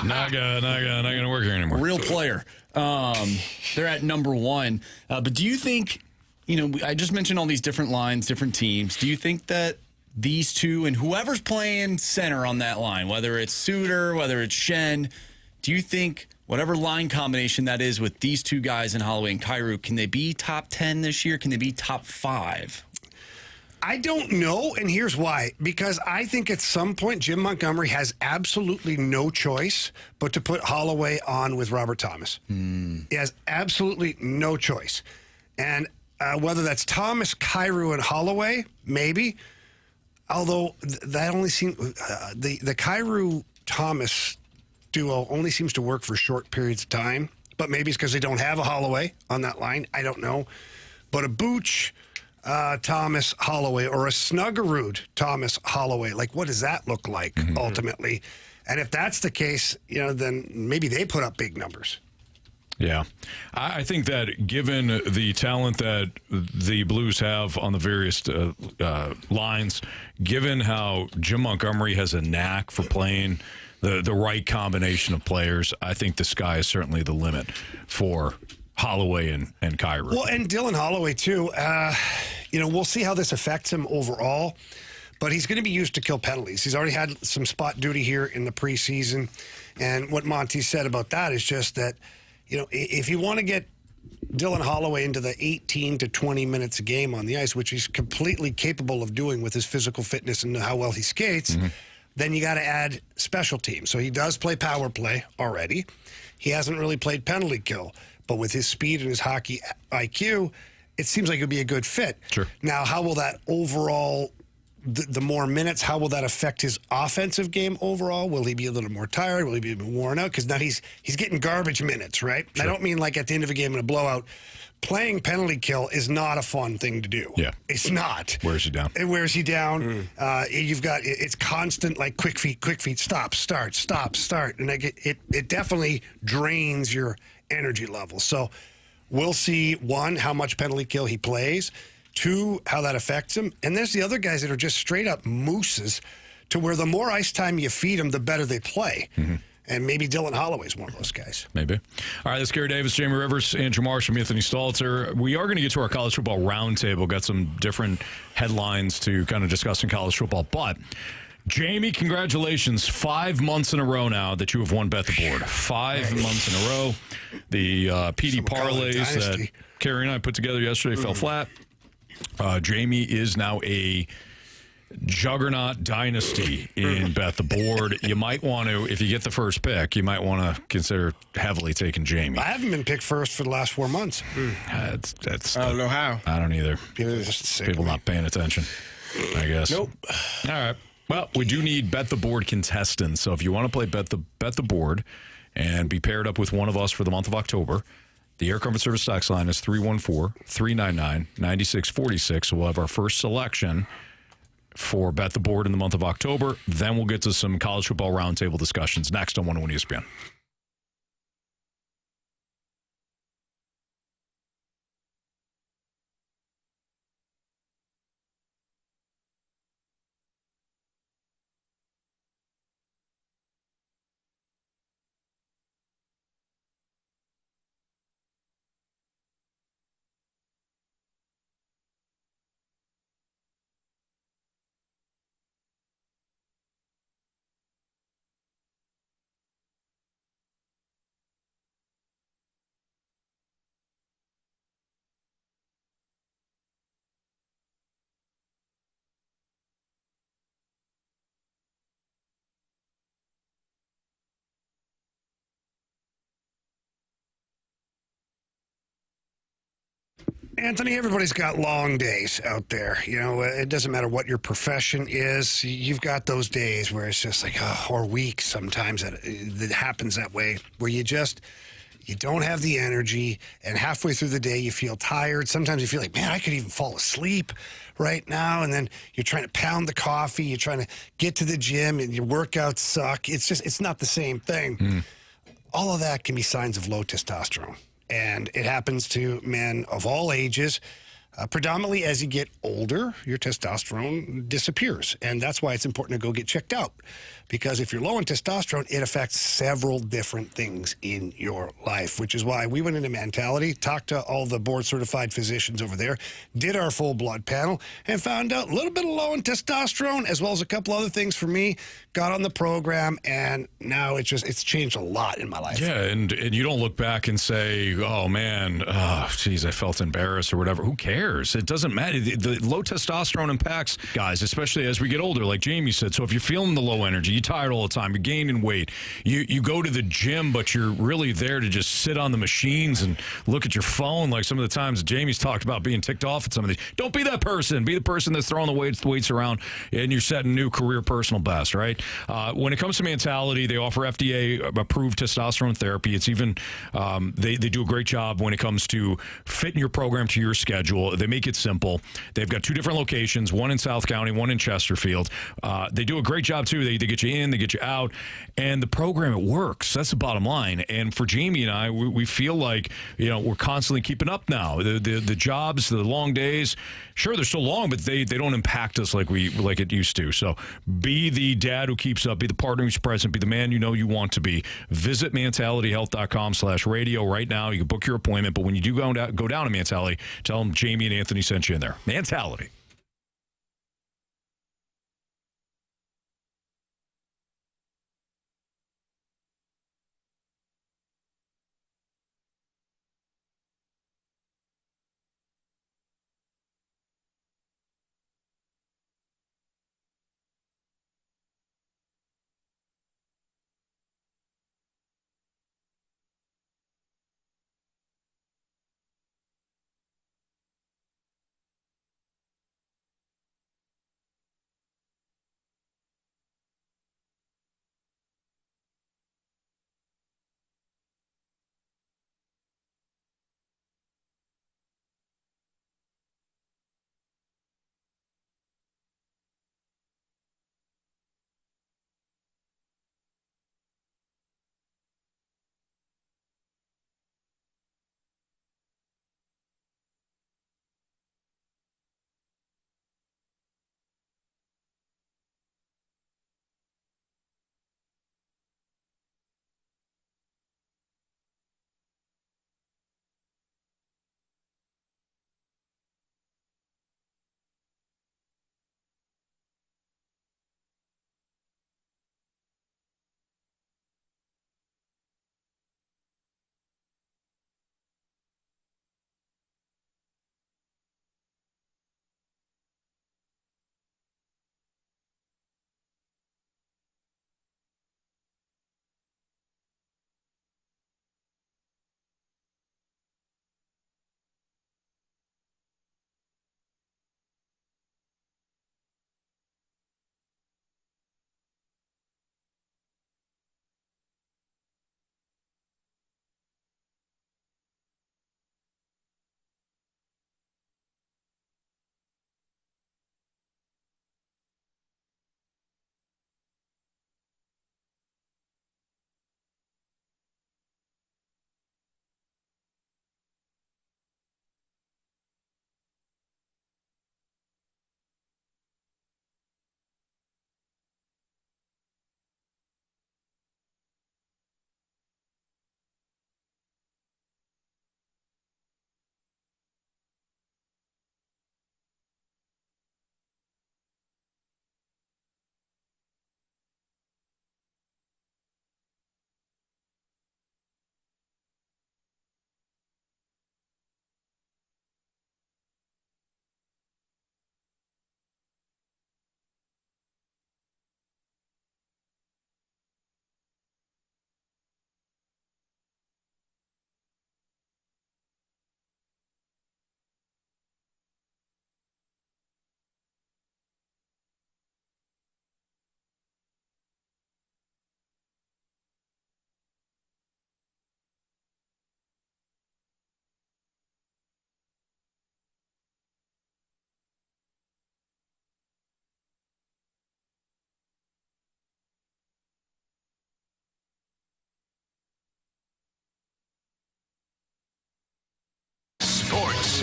not gonna work here anymore. Real player. They're at number 1. But do you think, I just mentioned all these different lines, different teams. Do you think that these two and whoever's playing center on that line, whether it's Suter, whether it's Shen, do you think whatever line combination that is with these two guys in Holloway and Kyrou, can they be top 10 this year? Can they be top 5? I don't know, and here's why. Because I think at some point Jim Montgomery has absolutely no choice but to put Holloway on with Robert Thomas. He has absolutely no choice. And whether that's Thomas, Kyrou, and Holloway, maybe. Although that only seems the Kyrou-Thomas duo only seems to work for short periods of time, but maybe it's because they don't have a Holloway on that line. I don't know. But a Booch, Thomas, Holloway, or a Snuggerud, Thomas, Holloway, like what does that look like ultimately? And if that's the case, then maybe they put up big numbers. Yeah. I think that given the talent that the Blues have on the various lines, given how Jim Montgomery has a knack for playing the right combination of players, I think the sky is certainly the limit for Holloway and Kyrou. Well, and Dylan Holloway, too. We'll see how this affects him overall, but he's going to be used to kill penalties. He's already had some spot duty here in the preseason, and what Monty said about that is just that, if you want to get Dylan Holloway into the 18 to 20 minutes a game on the ice, which he's completely capable of doing with his physical fitness and how well he skates, then you got to add special teams. So he does play power play already. He hasn't really played penalty kill, but with his speed and his hockey IQ, it seems like it would be a good fit. Sure. Now, how will that overall, the more minutes, how will that affect his offensive game overall? Will he be a little more tired? Will he be a bit worn out? Because now he's getting garbage minutes, right? Sure. I don't mean like at the end of a game in a blowout. Playing penalty kill is not a fun thing to do. Yeah. It's not. Wears you down. It wears you down. It's constant, like quick feet, stop, start, stop, start. And it definitely drains your energy level. So we'll see, 1, how much penalty kill he plays, 2, how that affects him. And there's the other guys that are just straight up mooses to where the more ice time you feed them, the better they play. And maybe Dylan Holloway's one of those guys. Maybe. All right, that's Gary Davis, Jamie Rivers, Andrew Marsh, and Anthony Stalter. We are going to get to our college football roundtable. Got some different headlines to kind of discuss in college football. But, Jamie, congratulations. 5 months in a row now that you have won Bet the Board. 5 months in a row. The PD parlays that Carey and I put together yesterday fell flat. Jamie is now a juggernaut dynasty in Bet the Board. You might want to, if you get the first pick, you might want to consider heavily taking Jamie. I haven't been picked first for the last 4 months. I don't know how. I don't either. People not paying attention, I guess. Nope. All right. Well, we do need Bet the Board contestants. So if you want to play Bet the Board and be paired up with one of us for the month of October, the Air Comfort Service tax line is 314-399-9646. So we'll have our first selection for Bet the Board in the month of October. Then we'll get to some college football roundtable discussions next on 101 ESPN. Anthony, everybody's got long days out there. It doesn't matter what your profession is. You've got those days where it's just like, or weeks sometimes that happens that way, where you don't have the energy, and halfway through the day you feel tired. Sometimes you feel like, man, I could even fall asleep right now, and then you're trying to pound the coffee, you're trying to get to the gym, and your workouts suck. It's not the same thing. all of that can be signs of low testosterone. And it happens to men of all ages. Predominantly as you get older, your testosterone disappears. And that's why it's important to go get checked out. Because if you're low in testosterone, it affects several different things in your life, which is why we went into Mentality, talked to all the board-certified physicians over there, did our full blood panel, and found out a little bit of low in testosterone, as well as a couple other things for me, got on the program, and now it's changed a lot in my life. Yeah, and you don't look back and say, oh, man, geez, I felt embarrassed or whatever. Who cares? It doesn't matter. The low testosterone impacts guys, especially as we get older, like Jamie said. So if you're feeling the low energy, you're tired all the time, you're gaining weight, you go to the gym, but you're really there to just sit on the machines and look at your phone, like some of the times Jamie's talked about being ticked off at some of these. Don't be that person. Be the person that's throwing the weights around and you're setting new career personal best, right? When it comes to Mentality, they offer FDA-approved testosterone therapy. It's even, they do a great job when it comes to fitting your program to your schedule. They make it simple. They've got 2 different locations, one in South County, one in Chesterfield. They do a great job, too. They get you in, they get you out, and the program, it works. That's the bottom line. And for Jamie and I, we feel like, we're constantly keeping up now. The jobs, the long days, sure, they're still long, but they don't impact us like it used to. So be the dad who keeps up, be the partner who's present, be the man you want to be. Visit mentalityhealth.com/radio right now. You can book your appointment, but when you do go down to Mentality, tell them Jamie and Anthony sent you in there. Mentality.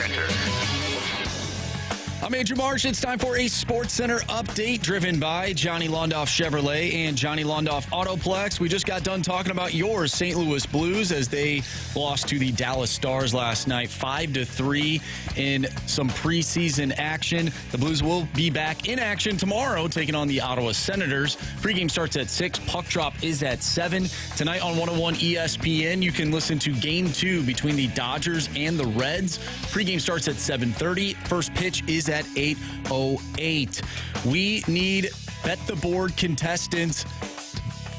Center. I'm Andrew Marsh. It's time for a Sports Center update driven by Johnny Londoff Chevrolet and Johnny Londoff Autoplex. We just got done talking about your St. Louis Blues as they lost to the Dallas Stars last night, 5-3 in some preseason action. The Blues will be back in action tomorrow, taking on the Ottawa Senators. Pregame starts at 6. Puck drop is at 7. Tonight on 101 ESPN, you can listen to Game 2 between the Dodgers and the Reds. Pregame starts at 7:30. First pitch is at 8:08. We need Bet the Board contestants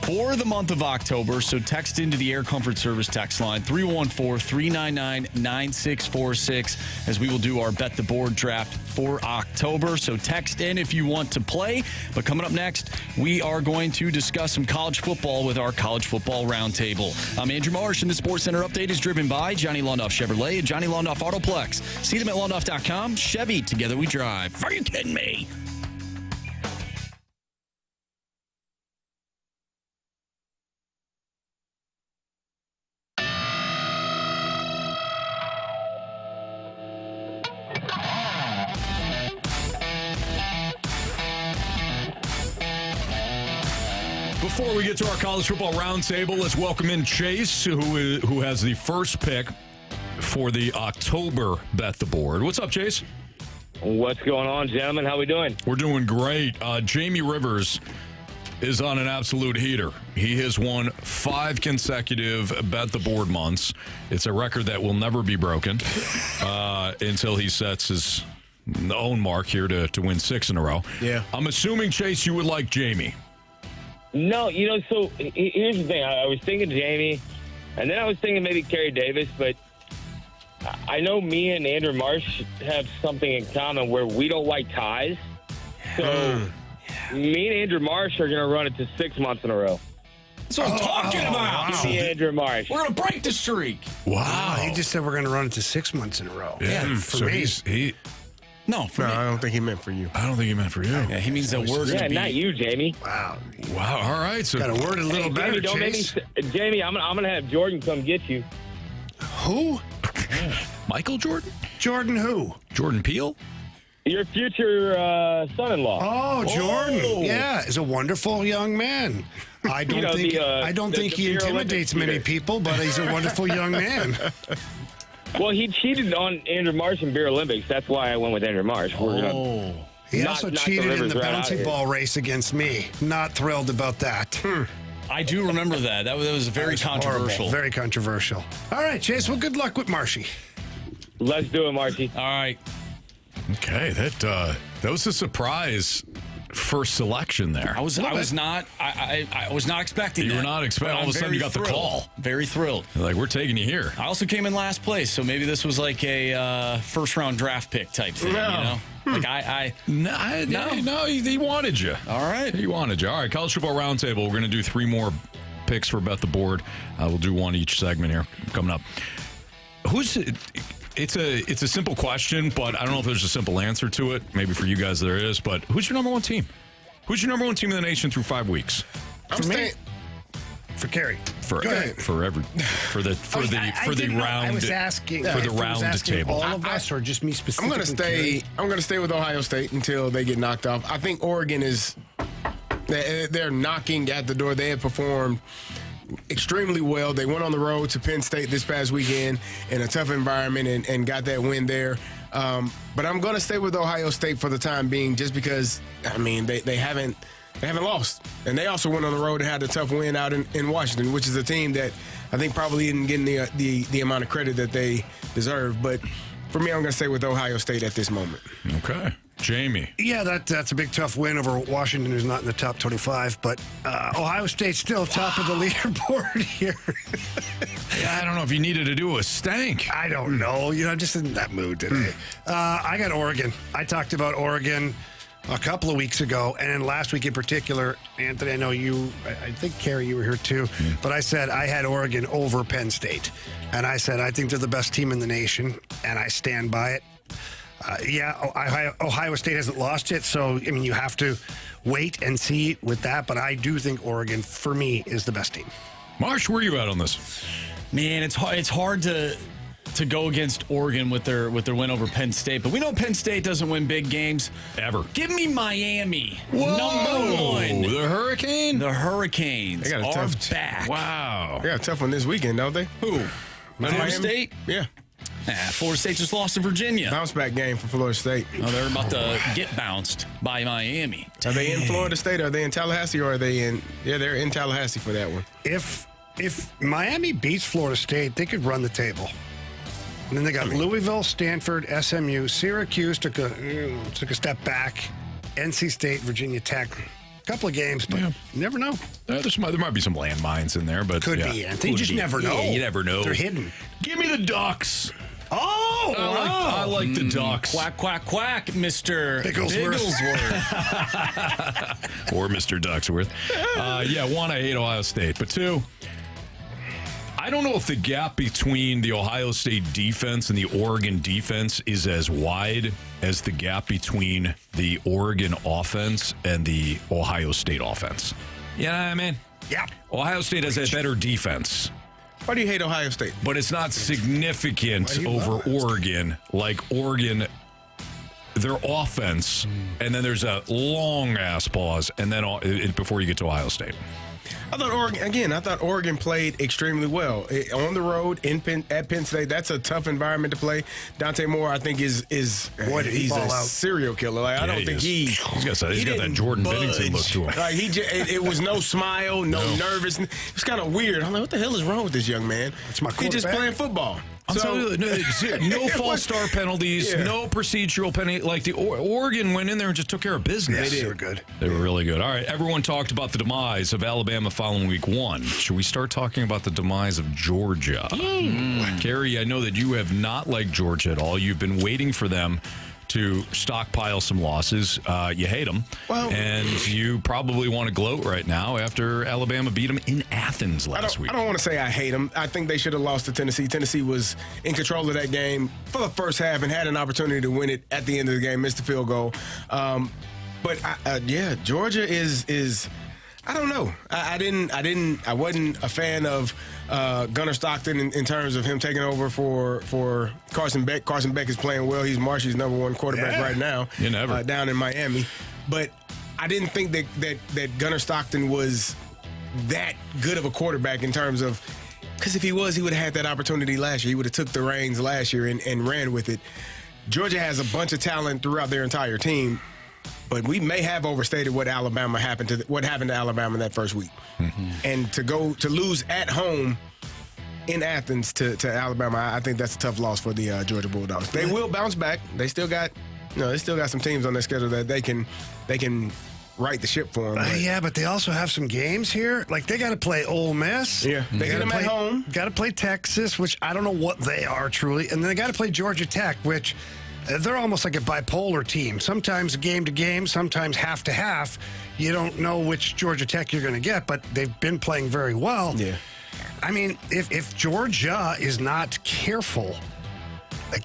for the month of October, so text into the Air Comfort Service text line 314-399-9646 as we will do our Bet the Board draft for October. So text in if you want to play. But coming up next, we are going to discuss some college football with our College Football Roundtable. I'm Andrew Marsh, and the Sports Center update is driven by Johnny Londoff Chevrolet and Johnny Londoff Autoplex. See them at londoff.com. Chevy, together we drive. Are you kidding me? Before we get to our college football roundtable, let's welcome in Chase, who has the first pick for the October Bet the Board. What's up, Chase? What's going on, gentlemen? How we doing? We're doing great. Jamie Rivers is on an absolute heater. He has won 5 consecutive Bet the Board months. It's a record that will never be broken until he sets his own mark here to win 6 in a row. Yeah. I'm assuming, Chase, you would like Jamie. No, so here's the thing. I was thinking Jamie, and then I was thinking maybe Carey Davis, but I know me and Andrew Marsh have something in common where we don't like ties. So me and Andrew Marsh are going to run it to 6 months in a row. That's what I'm talking about. Give me Andrew Marsh. We're going to break the streak. Wow. He just said we're going to run it to 6 months in a row. Yeah. For me. No, for me. I don't think he meant for you. I don't think he meant for you. Yeah, he means that we're going to be... not you, Jamie. Wow. All right. So got to word it a little better, Jamie, don't Chase. make me... Jamie, I'm going to have Jordan come get you. Who? Michael Jordan? Jordan who? Jordan Peele? Your future son-in-law. Oh, Jordan. Yeah, is a wonderful young man. I don't think he intimidates many people, but he's a wonderful young man. Well, he cheated on Andrew Marsh in Beer Olympics. That's why I went with Andrew Marsh. He also cheated in the bouncy ball race against me. Not thrilled about that. I do remember that. That was very controversial. Horrible. Very controversial. All right, Chase. Well, good luck with Marshy. Let's do it, Marshy. All right. Okay, that was a surprise first selection there. I was not expecting that. You were not expecting. All of a sudden, you got the call. Very thrilled. You're like, we're taking you here. I also came in last place, so maybe this was like a first-round draft pick type thing, you know? Like No, he wanted you. All right. He wanted you. All right, College Football Roundtable. We're going to do 3 more picks for Bet the Board. We'll do 1 each segment here coming up. It's a simple question, but I don't know if there's a simple answer to it. Maybe for you guys there is, but who's your number 1 team? Who's your number 1 team in the nation through 5 weeks? For me? For Carey. For the round. I was asking for the round table. All of us, or just me specifically? I'm going to stay with Ohio State until they get knocked off. I think Oregon they're knocking at the door. They have performed extremely well. They went on the road to Penn State this past weekend in a tough environment and got that win there. But I'm going to stay with Ohio State for the time being, just because they haven't lost, and they also went on the road and had a tough win out in Washington, which is a team that I think probably isn't getting the amount of credit that they deserve. But for me, I'm going to stay with Ohio State at this moment. Okay. Jamie. Yeah, that's a big, tough win over Washington, who's not in the top 25. But Ohio State's still top of the leaderboard here. Yeah, I don't know if you needed to do a stank. I don't know. I'm just in that mood today. I got Oregon. I talked about Oregon a couple of weeks ago, and then last week in particular, Anthony, I know I think, Carey, you were here too, but I said I had Oregon over Penn State. And I said I think they're the best team in the nation, and I stand by it. Ohio State hasn't lost yet, so you have to wait and see with that. But I do think Oregon, for me, is the best team. Marsh, where are you at on this? Man, it's hard to to go against Oregon with their win over Penn State, but we know Penn State doesn't win big games ever. Give me Miami. Whoa. Number 1. The Hurricane? The Hurricanes They got a are tough back. Wow. They got a tough one this weekend, don't they? Who? Florida State? Yeah. Florida State just lost to Virginia. Bounce back game for Florida State. Oh, they're about to get bounced by Miami. Are they in Florida State? Are they in Tallahassee? Or are they in? Yeah, they're in Tallahassee for that one. If Miami beats Florida State, they could run the table. And then they got Louisville, Stanford, SMU, Syracuse took a step back, NC State, Virginia Tech. A couple of games, but you never know. There might be some landmines in there, but could be. You just never know. Yeah, you never know. They're hidden. Give me the Ducks. Oh, I like the Ducks. Quack, quack, quack, Mr. Bigglesworth. Or Mr. Ducksworth. 1, I hate Ohio State. But 2, I don't know if the gap between the Ohio State defense and the Oregon defense is as wide as the gap between the Oregon offense and the Ohio State offense. You know what I mean? Yeah. Ohio State has a better defense. Why do you hate Ohio State? But it's not significant over Oregon. Like Oregon, their offense, and then there's a long-ass pause, and then before you get to Ohio State. I thought Oregon played extremely well on the road at Penn State. That's a tough environment to play. Dante Moore, I think, he's a serial killer. Like, I don't think he's got that Jordan Bennington look to him. Like it was no smile, no nervous. It was kind of weird. I'm like, what the hell is wrong with this young man? That's my quarterback. He's just playing football. I'm telling you, no false start penalties, no procedural penalty. Like the Oregon went in there and just took care of business. They were good. They were really good. All right, everyone talked about the demise of Alabama following week 1. Should we start talking about the demise of Georgia? Carey, I know that you have not liked Georgia at all. You've been waiting for them to stockpile some losses. You hate them. And you probably want to gloat right now after Alabama beat them in Athens last week. I don't want to say I hate them. I think they should have lost to Tennessee. Tennessee was in control of that game for the first half and had an opportunity to win it at the end of the game, missed the field goal. Georgia is I don't know. I wasn't a fan of Gunnar Stockton in terms of him taking over for Carson Beck. Carson Beck is playing well. He's Marsh's number 1 quarterback right now down in Miami. But I didn't think that Gunnar Stockton was that good of a quarterback in terms of, because if he was, he would have had that opportunity last year. He would have took the reins last year and ran with it. Georgia has a bunch of talent throughout their entire team. But we may have overstated what happened to Alabama that first week, and to lose at home in Athens to Alabama, I think that's a tough loss for the Georgia Bulldogs. They will bounce back. They still got some teams on their schedule that they can right the ship for them. But they also have some games here. Like they got to play Ole Miss. Yeah, they get them at home. Got to play Texas, which I don't know what they are truly, and then they got to play Georgia Tech, which. They're almost like a bipolar team. Sometimes game to game, sometimes half to half. You don't know which Georgia Tech you're going to get, but they've been playing very well. Yeah. I mean, if Georgia is not careful, like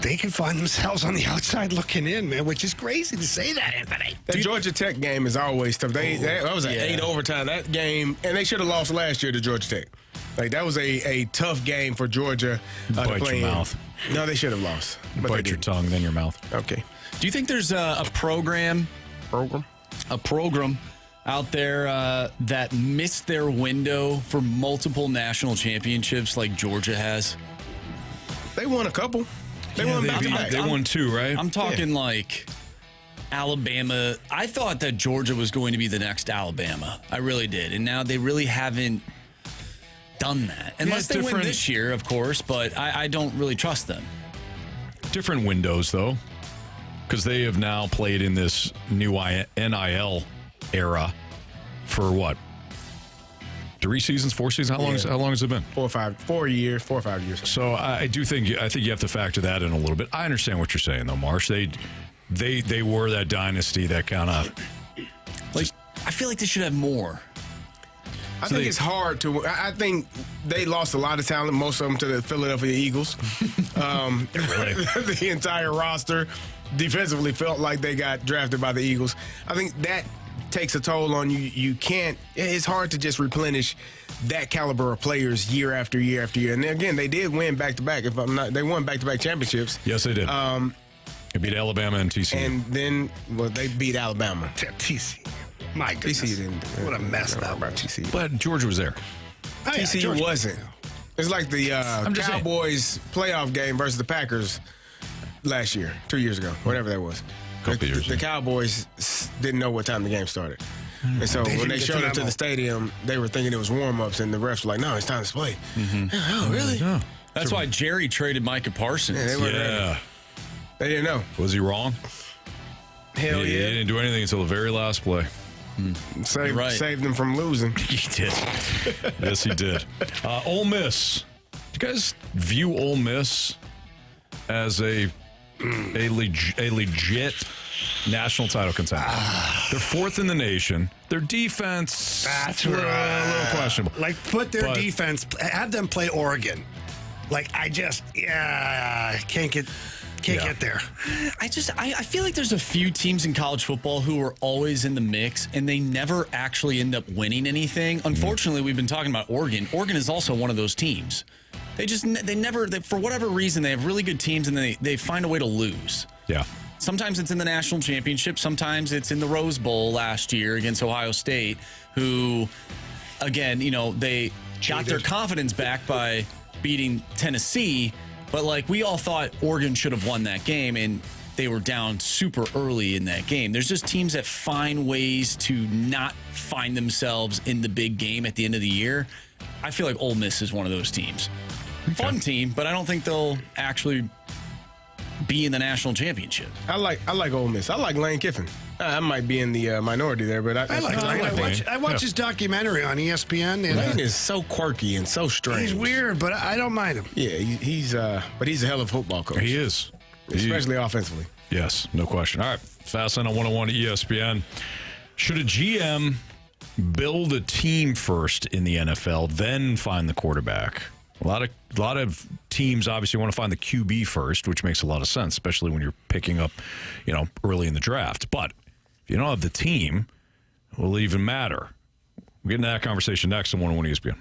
they can find themselves on the outside looking in, man, which is crazy to say that, Anthony. That Georgia Tech game is always tough. That was an 8 overtime. That game, and they should have lost last year to Georgia Tech. Like, that was a tough game for Georgia to play Bite your mouth. No, they should have lost. Bite your tongue, then your mouth. Okay. Do you think there's a program out there that missed their window for multiple national championships like Georgia has? They won a couple. They won back-to-back. They won 2, right? I'm talking like Alabama. I thought that Georgia was going to be the next Alabama. I really did. And now they really haven't done that. Unless they win this year, of course, but I don't really trust them. Different windows, though, because they have now played in this new NIL era for what? 3 seasons, 4 seasons? How long has it been? 4 or 5 years. So I think you have to factor that in a little bit. I understand what you're saying, though, Marsh. They were that dynasty that kind of I feel like they should have more. I think it's hard to. I think they lost a lot of talent, most of them to the Philadelphia Eagles. The entire roster defensively felt like they got drafted by the Eagles. I think that takes a toll on you. You can't. It's hard to just replenish that caliber of players year after year after year. And again, they did win back-to-back. If I'm not, they won back-to-back championships. Yes, they did. They beat Alabama and TCU. And then, they beat Alabama. TCU. My goodness. TCU didn't. What a mess that about was. TCU. But Georgia was there. Oh, yeah, TCU Georgia. wasn't. It's like the Cowboys playoff game versus the Packers last year, 2 years ago, whatever that was. The Cowboys didn't know what time the game started. And so when they showed up to the stadium, they were thinking it was warm-ups, and the refs were like, no, it's time to play. Oh, really? Yeah. That's why Jerry traded Micah Parsons. Yeah, they didn't know. Was he wrong? Hell He yeah. didn't do anything until the very last play. Saved them from losing. He did. Yes, he did. Ole Miss. Do you guys view Ole Miss as a legit national title contender? They're fourth in the nation. Their defense, That's a little questionable. Like, put their defense, have them play Oregon. Like, I can't get there. I feel like there's a few teams in college football who are always in the mix and they never actually end up winning anything. Unfortunately, we've been talking about Oregon. Oregon is also one of those teams. They never, for whatever reason, they have really good teams and they find a way to lose. Yeah. Sometimes it's in the national championship. Sometimes it's in the Rose Bowl last year against Ohio State, who, again, they got their confidence back by beating Tennessee. But, we all thought Oregon should have won that game, and they were down super early in that game. There's just teams that find ways to not find themselves in the big game at the end of the year. I feel like Ole Miss is one of those teams. Fun team, but I don't think they'll actually be in the national championship. I like Ole Miss. I like Lane Kiffin. I might be in the minority there, but I like Lane. I watch his documentary on ESPN. And, Lane is so quirky and so strange. He's weird, but I don't mind him. Yeah, he's a hell of a football coach. He is. Especially offensively. Yes, no question. All right, Fast Lane on 101 ESPN. Should a GM build a team first in the NFL, then find the quarterback? A lot of teams obviously want to find the QB first, which makes a lot of sense, especially when you're picking up, early in the draft. But if you don't have the team, will it even matter? We'll get into that conversation next on 101 ESPN.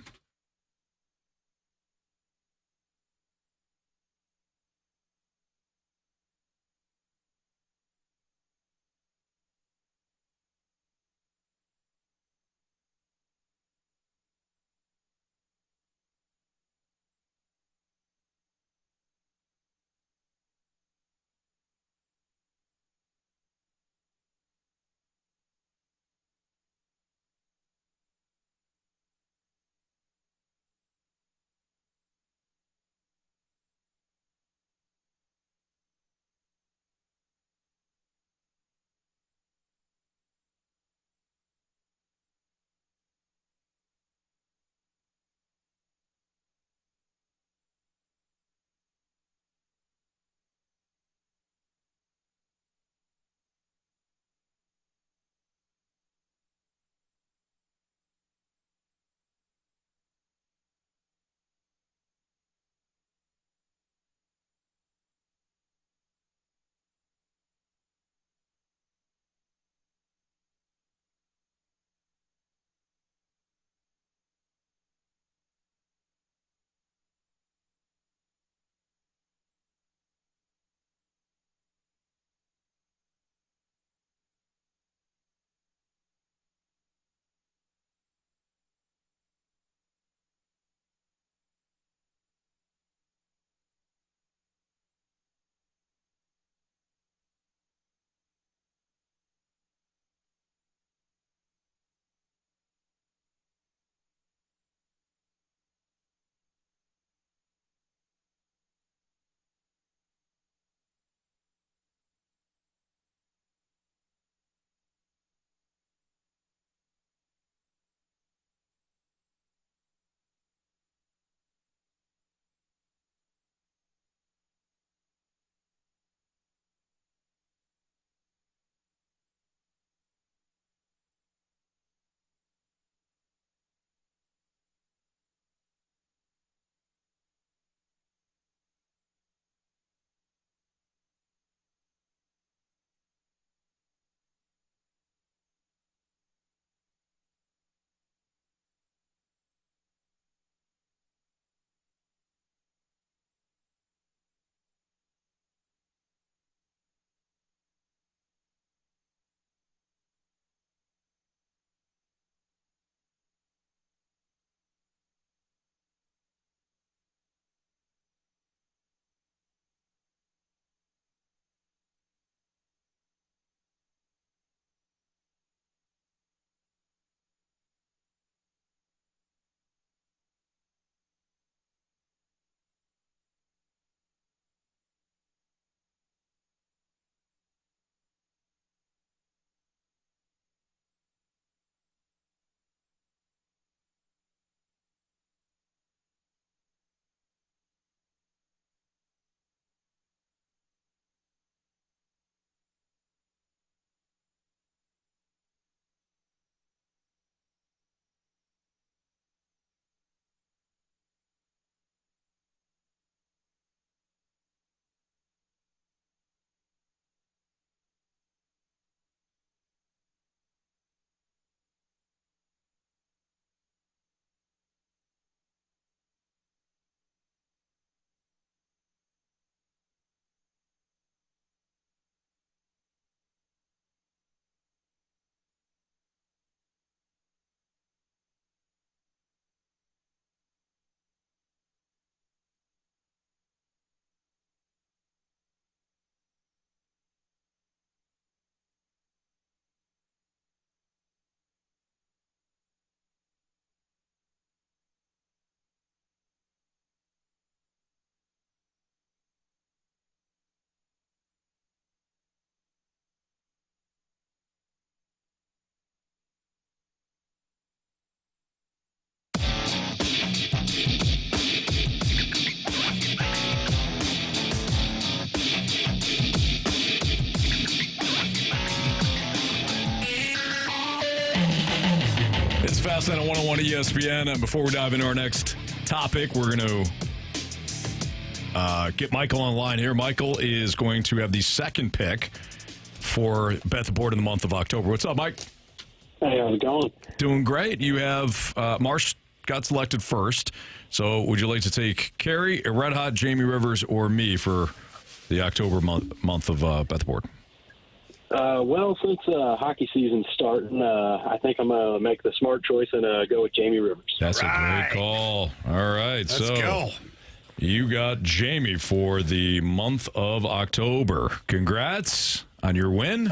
Chestnut on 101 ESPN. And before we dive into our next topic, we're going to get Michael on the line here. Michael is going to have the second pick for Bet the Board in the month of October. What's up, Mike? Hey, how's it going? Doing great. You have Marsh got selected first. So would you like to take Carey, Red Hot, Jamie Rivers, or me for the October month of Bet the Board? Well, since hockey season's starting, I think I'm going to make the smart choice and go with Jamie Rivers. That's a great call. All right. Let's go. You got Jamie for the month of October. Congrats on your win.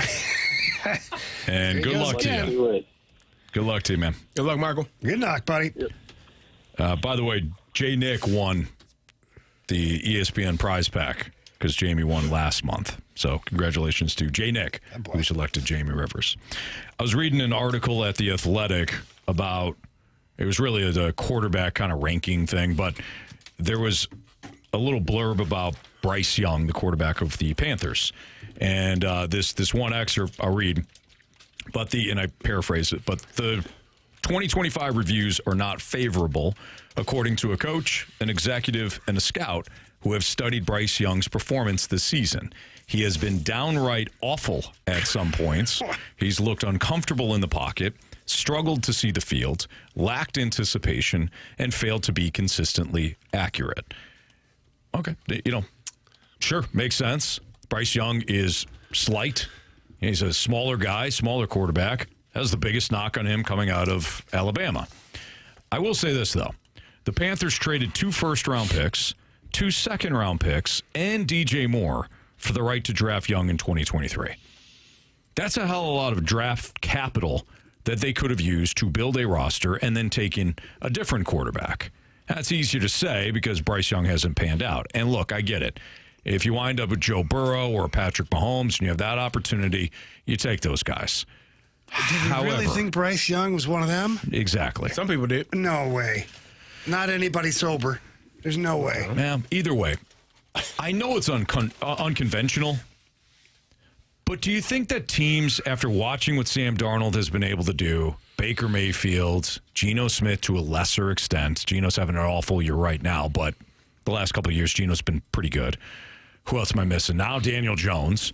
And good luck to you. Good luck to you, man. Good luck, Michael. Good luck, buddy. Yep. By the way, Jay Nick won the ESPN prize pack because Jamie won last month. So congratulations to Jay Nick, who selected Jamie Rivers. I was reading an article at The Athletic about, it was really a quarterback kind of ranking thing, but there was a little blurb about Bryce Young, the quarterback of the Panthers. And this one excerpt I'll read, and I paraphrase it, but the 2025 reviews are not favorable, according to a coach, an executive, and a scout who have studied Bryce Young's performance this season. He has been downright awful at some points. He's looked uncomfortable in the pocket, struggled to see the field, lacked anticipation, and failed to be consistently accurate. Okay, sure, makes sense. Bryce Young is slight. He's a smaller guy, smaller quarterback. Has the biggest knock on him coming out of Alabama. I will say this, though. The Panthers traded 2 first-round picks, 2 second-round picks, and DJ Moore for the right to draft Young in 2023. That's a hell of a lot of draft capital that they could have used to build a roster and then taken a different quarterback. That's easier to say because Bryce Young hasn't panned out. And look, I get it. If you wind up with Joe Burrow or Patrick Mahomes and you have that opportunity, you take those guys. Did you really think Bryce Young was one of them? Exactly. Some people did. No way. Not anybody sober. There's no way. Yeah, either way. I know it's unconventional, but do you think that teams, after watching what Sam Darnold has been able to do, Baker Mayfield, Geno Smith to a lesser extent, Geno's having an awful year right now, but the last couple of years, Geno's been pretty good. Who else am I missing? Now Daniel Jones.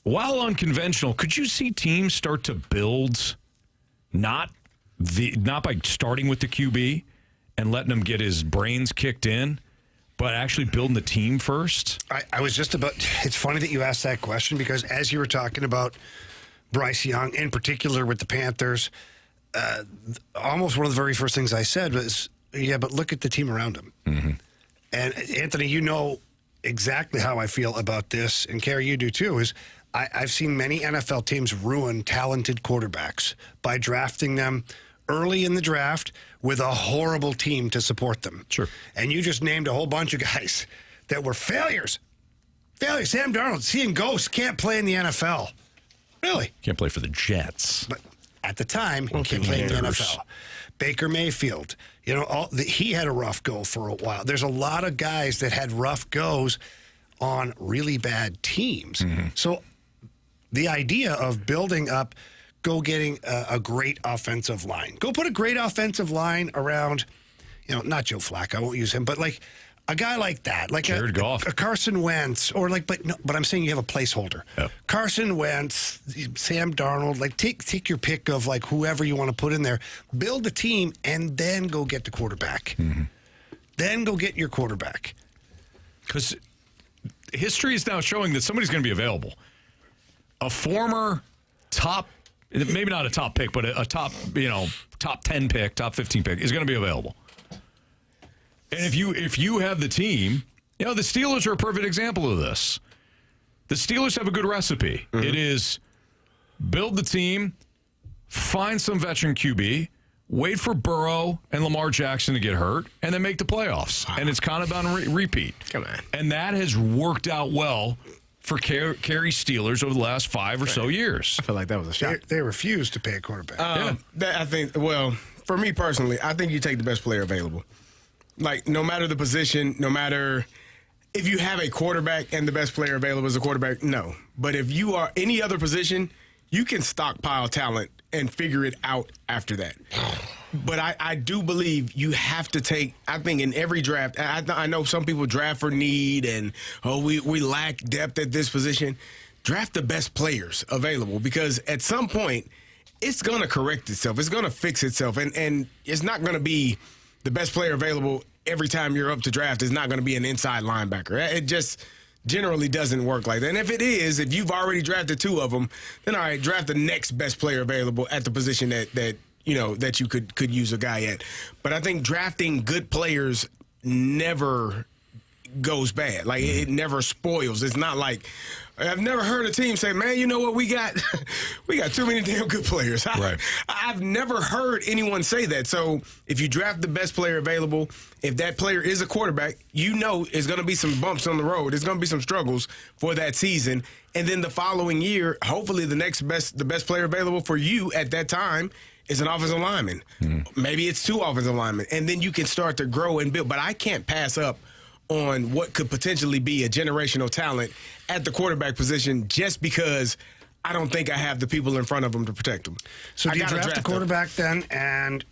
While unconventional, could you see teams start to build not by starting with the QB and letting him get his brains kicked in, but actually building the team first? I was just about, it's funny that you asked that question because as you were talking about Bryce Young, in particular with the Panthers, almost one of the very first things I said was, yeah, but look at the team around him. Mm-hmm. And Anthony, you know exactly how I feel about this, and Carey, you do too, is I've seen many NFL teams ruin talented quarterbacks by drafting them early in the draft with a horrible team to support them. Sure. And you just named a whole bunch of guys that were failures. Failures. Sam Darnold, seeing ghosts, can't play in the NFL. Really? Can't play for the Jets. But at the time, he can't play in the NFL. Baker Mayfield, he had a rough go for a while. There's a lot of guys that had rough goes on really bad teams. Mm-hmm. So the idea of building up, getting a great offensive line. Go put a great offensive line around, not Joe Flacco, I won't use him, but like a guy like that, like Jared Goff, a Carson Wentz, or but I'm saying you have a placeholder. Yep. Carson Wentz, Sam Darnold, like take your pick of like whoever you want to put in there, build the team, and then go get the quarterback. Mm-hmm. Then go get your quarterback. Because history is now showing that somebody's going to be available. A former top, maybe not a top pick, but a top, top 10 pick, top 15 pick is going to be available. And if you have the team, the Steelers are a perfect example of this. The Steelers have a good recipe. Mm-hmm. It is build the team, find some veteran QB, wait for Burrow and Lamar Jackson to get hurt, and then make the playoffs. And it's kind of on repeat. Come on. And that has worked out well for Carey Steelers over the last 5 or so years. I feel like that was a shot. They refused to pay a quarterback. I think, for me personally, I think you take the best player available. Like, no matter the position, no matter if you have a quarterback and the best player available is a quarterback, no. But if you are any other position, you can stockpile talent and figure it out after that. But I do believe you have to take, I think in every draft, I know some people draft for need and, we lack depth at this position. Draft the best players available, because at some point it's going to correct itself. It's going to fix itself. And it's not going to be the best player available every time you're up to draft. It's not going to be an inside linebacker. It just generally doesn't work like that. And if it is, if you've already drafted 2 of them, then all right, draft the next best player available at the position that you could use a guy at. But I think drafting good players never goes bad. Like, it never spoils. It's not like, I've never heard a team say, man, you know what, we got too many damn good players. I've never heard anyone say that. So if you draft the best player available, if that player is a quarterback, it's going to be some bumps on the road. There's going to be some struggles for that season. And then the following year, hopefully the best player available for you at that time is an offensive lineman. Maybe it's 2 offensive linemen. And then you can start to grow and build. But I can't pass up on what could potentially be a generational talent at the quarterback position just because I don't think I have the people in front of them to protect them. So do you draft a quarterback then and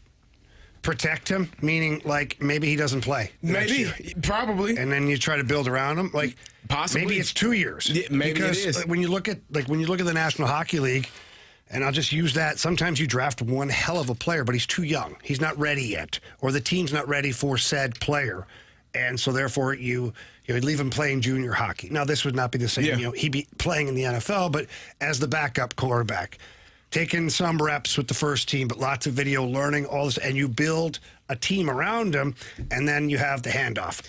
protect him, meaning like maybe he doesn't play? Maybe, probably. And then you try to build around him? Like possibly. Maybe it's 2 years. Yeah, maybe because it is. When you look at the National Hockey League, and I'll just use that. Sometimes you draft one hell of a player, but he's too young. He's not ready yet, or the team's not ready for said player. And so, therefore, you leave him playing junior hockey. Now, this would not be the same. Yeah. He'd be playing in the NFL, but as the backup quarterback, taking some reps with the first team, but lots of video learning, all this, and you build a team around him, and then you have the handoff.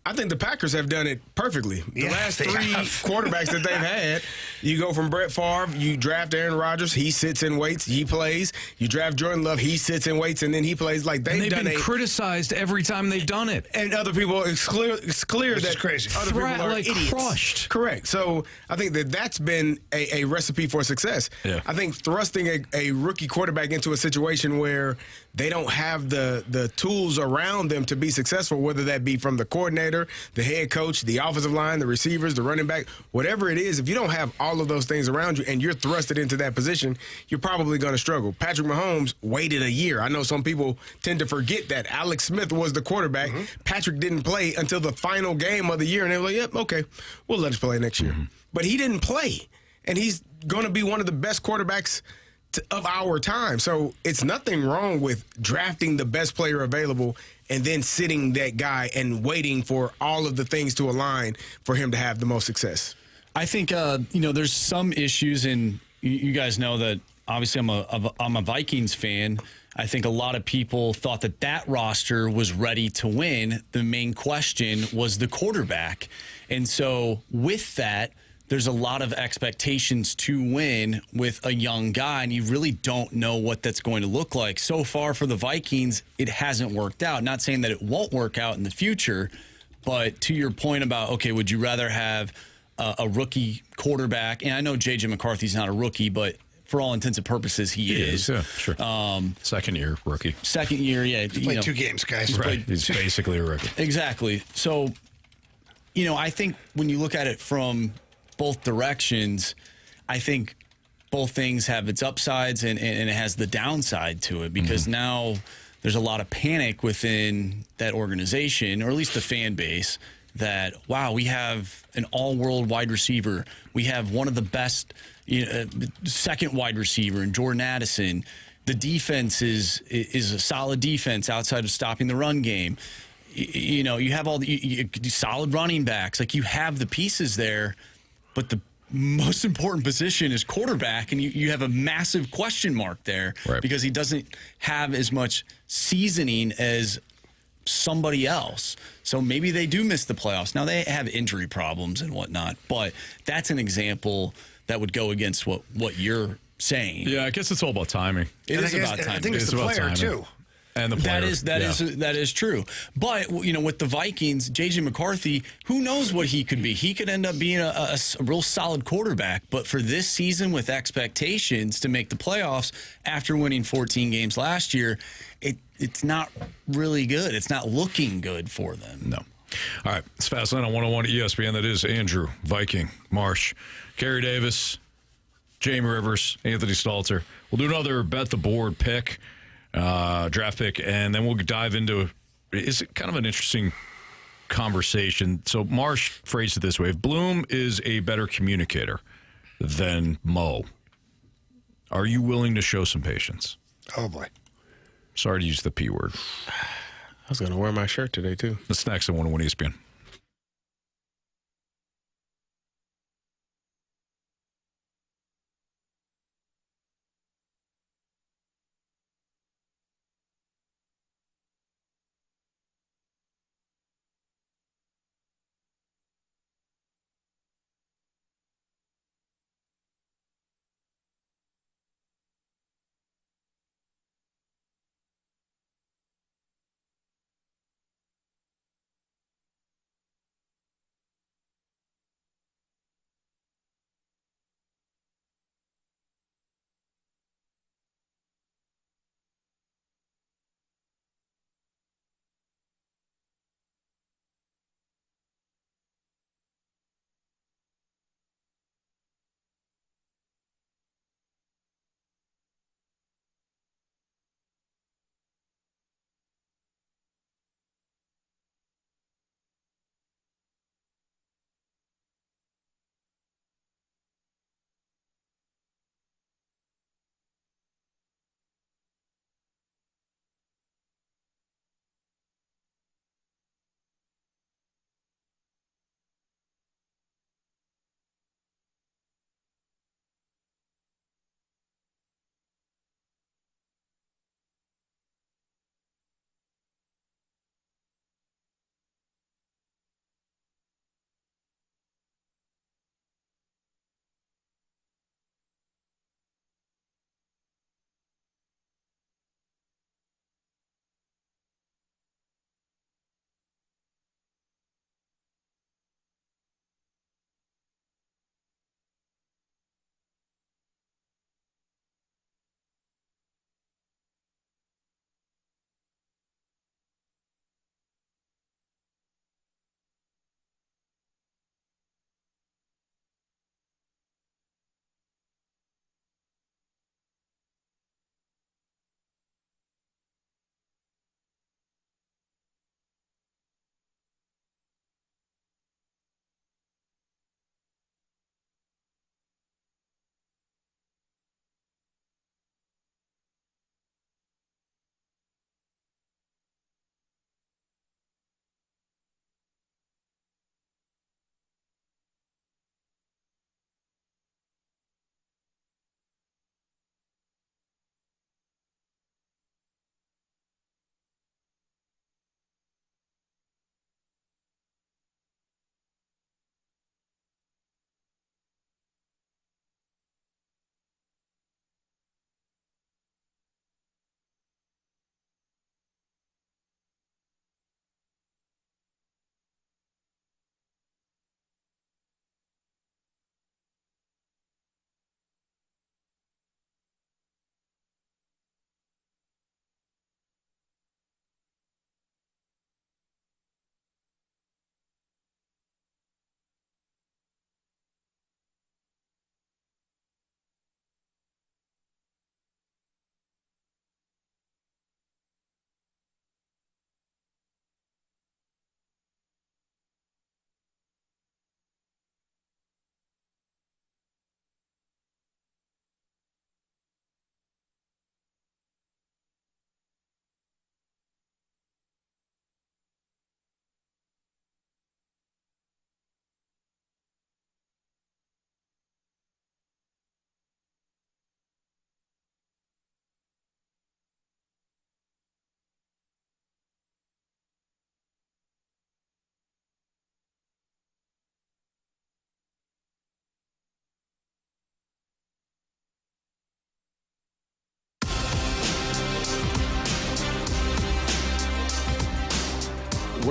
I think the Packers have done it perfectly. The last 3 quarterbacks that they've had, you go from Brett Favre, you draft Aaron Rodgers, he sits and waits, he plays. You draft Jordan Love, he sits and waits, and then he plays. Like they've been criticized every time they've done it. And other people, it's clear that is crazy. Other people are idiots. Crushed. Correct. So I think that's been a recipe for success. Yeah. I think thrusting a rookie quarterback into a situation where they don't have the tools around them to be successful, whether that be from the coordinator, the head coach, the offensive line, the receivers, the running back, whatever it is, if you don't have all of those things around you and you're thrusted into that position, you're probably going to struggle. Patrick Mahomes waited a year. I know some people tend to forget that. Alex Smith was the quarterback. Patrick didn't play until the final game of the year, and they were like, yep, okay, we'll let us play next year. But he didn't play, and he's going to be one of the best quarterbacks of our time. So it's nothing wrong with drafting the best player available and then sitting that guy and waiting for all of the things to align for him to have the most success. I think, there's some issues, and you guys know that obviously I'm a Vikings fan. I think a lot of people thought that roster was ready to win. The main question was the quarterback. And so with that, there's a lot of expectations to win with a young guy, and you really don't know what that's going to look like. So far for the Vikings, it hasn't worked out. Not saying that it won't work out in the future, but to your point about, okay, would you rather have a rookie quarterback? And I know J.J. McCarthy's not a rookie, but for all intents and purposes, he is. Yeah, sure. Second year rookie. Second year, yeah. He played 2 games, guys. Right. He's basically a rookie. Exactly. So, I think when you look at it from both directions, I think both things have its upsides and it has the downside to it, because now there's a lot of panic within that organization, or at least the fan base, that, wow, we have an all-world wide receiver. We have one of the best second wide receiver in Jordan Addison. The defense is a solid defense outside of stopping the run game. You have all the solid running backs. Like, you have the pieces there, but the most important position is quarterback, and you have a massive question mark there, right, because he doesn't have as much seasoning as somebody else. So maybe they do miss the playoffs. Now, they have injury problems and whatnot, but that's an example that would go against what you're saying. Yeah, I guess it's all about timing. It is about timing. I think it's the player, too. And the player. That is true. But, with the Vikings, J.J. McCarthy, who knows what he could be? He could end up being a real solid quarterback. But for this season, with expectations to make the playoffs after winning 14 games last year, it's not really good. It's not looking good for them. No. All right. It's Fastlane on 101 ESPN. That is Andrew, Viking, Marsh, Carey Davis. Jamie Rivers, Anthony Stalter. We'll do another bet the board pick, draft pick, and then we'll dive into is it kind of an interesting conversation. So Marsh phrased it this way: if Bloom is a better communicator than Mo, are you willing to show some patience? Oh boy. Sorry to use the P word. I was going to wear my shirt today, too. That's next on 101 ESPN.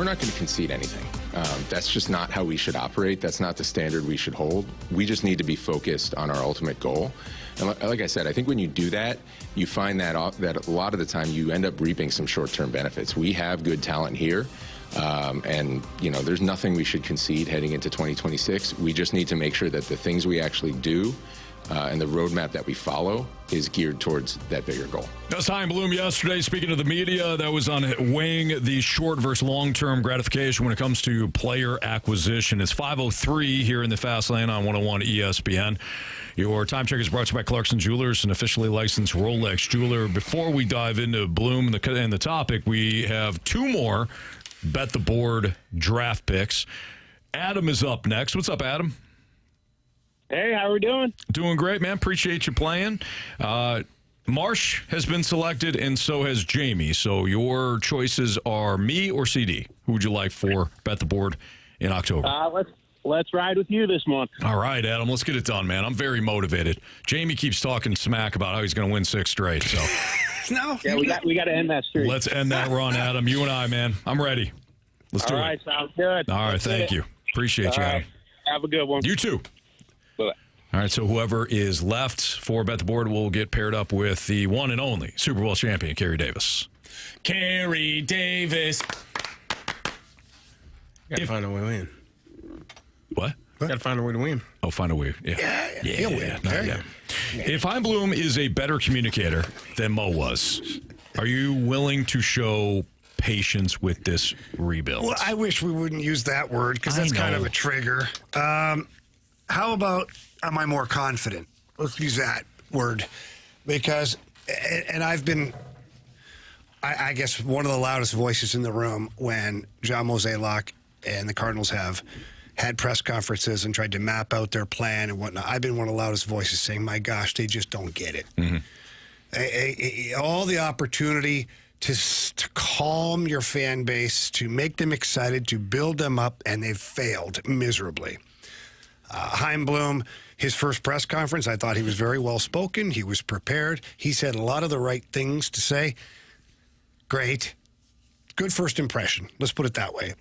we're not going to concede anything. That's just not how we should operate. That's not the standard we should hold. We just need to be focused on our ultimate goal. And like I said, I think when you do that, you find that a lot of the time you end up reaping some short-term benefits. We have good talent here. And, you know, there's nothing we should concede heading into 2026. We just need to make sure that the things we actually do and the roadmap that we follow is geared towards that bigger goal. That's Chaim Bloom yesterday. Speaking of the media, that was on weighing the short versus long-term gratification when it comes to player acquisition. It's 5:03 here in the Fast Lane on 101 ESPN. Your time check is brought to you by Clarkson Jewelers, an officially licensed Rolex jeweler. Before we dive into Bloom and the topic, we have two more Bet the Board draft picks. Adam is up next. What's up, Adam? Hey, how are we doing? Doing great, man. Appreciate you playing. Marsh has been selected, and so has Jamie. So your choices are me or CD. Who would you like for Bet the Board in October? Let's ride with you this month. All right, Adam. Let's get it done, man. I'm very motivated. Jamie keeps talking smack about how he's going to win 6 straight. So no, yeah, we got to end that streak. Let's end that run, Adam. You and I, man. I'm ready. Let's do it. All right, sounds good. All right, thank you. Appreciate you, Adam. Have a good one. You too. Bye. All right, so whoever is left for Bet the Board will get paired up with the one and only Super Bowl champion, Carey Davis. Carey Davis. Got to find a way to win. What? Got to find a way to win. Oh, find a way. Yeah. He'll win. Yeah. If Chaim Bloom is a better communicator than Mo was, are you willing to show patience with this rebuild? Well, I wish we wouldn't use that word because that's kind of a trigger. How about, am I more confident? Let's use that word. Because, and I've been, I guess, one of the loudest voices in the room when John Mozeliak and the Cardinals have had press conferences and tried to map out their plan and whatnot. I've been one of the loudest voices saying, my gosh, they just don't get it. Mm-hmm. All the opportunity to calm your fan base, to make them excited, to build them up, and they've failed miserably. Chaim Bloom, his first press conference, I thought he was very well-spoken. He was prepared. He said a lot of the right things to say. Great. Good first impression. Let's put it that way.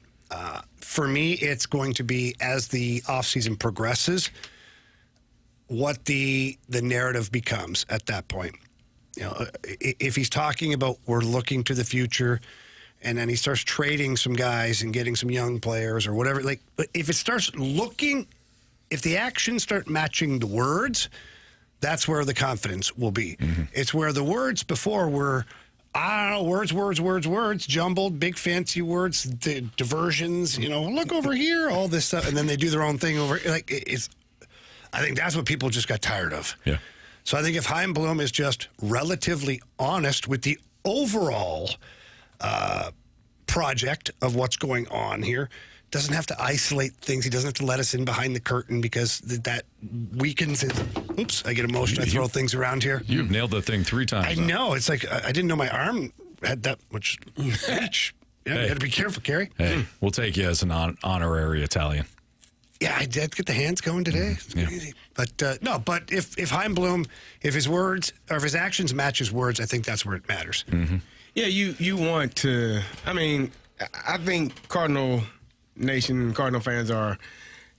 For me, it's going to be, as the offseason progresses, what the narrative becomes at that point. You know, if he's talking about we're looking to the future, and then he starts trading some guys and getting some young players or whatever, like, if it starts looking, if the actions start matching the words, that's where the confidence will be. Mm-hmm. It's where the words before were, words, jumbled, big fancy words, diversions, look over here, all this stuff, and then they do their own thing over. Like, I think that's what people just got tired of. Yeah. So I think if Chaim Bloom is just relatively honest with the overall project of what's going on here, doesn't have to isolate things. He doesn't have to let us in behind the curtain because that weakens his. Oops, I get emotional. I throw things around here. You've nailed the thing 3 times. I know. It's like I didn't know my arm had that much reach. Yeah, you got to be careful, Carey. Hey, we'll take you as an honorary Italian. Yeah, I did get the hands going today. It's easy. But no, but if Chaim Bloom, if his words or if his actions match his words, I think that's where it matters. Mm-hmm. Yeah, you want to. I mean, I think Cardinal Nation and Cardinal fans are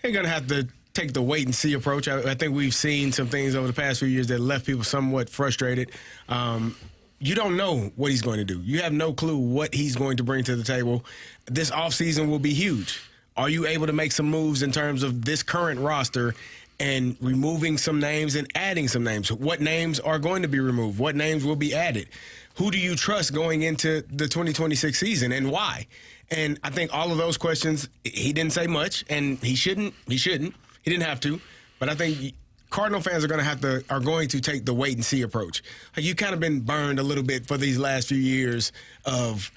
going to have to take the wait and see approach. I think we've seen some things over the past few years that left people somewhat frustrated. You don't know what he's going to do. You have no clue what he's going to bring to the table. This offseason will be huge. Are you able to make some moves in terms of this current roster and removing some names and adding some names? What names are going to be removed? What names will be added? Who do you trust going into the 2026 season and why? And I think all of those questions, he didn't say much, and he shouldn't. He didn't have to. But I think Cardinal fans are going to take the wait and see approach. Like, you kind of been burned a little bit for these last few years of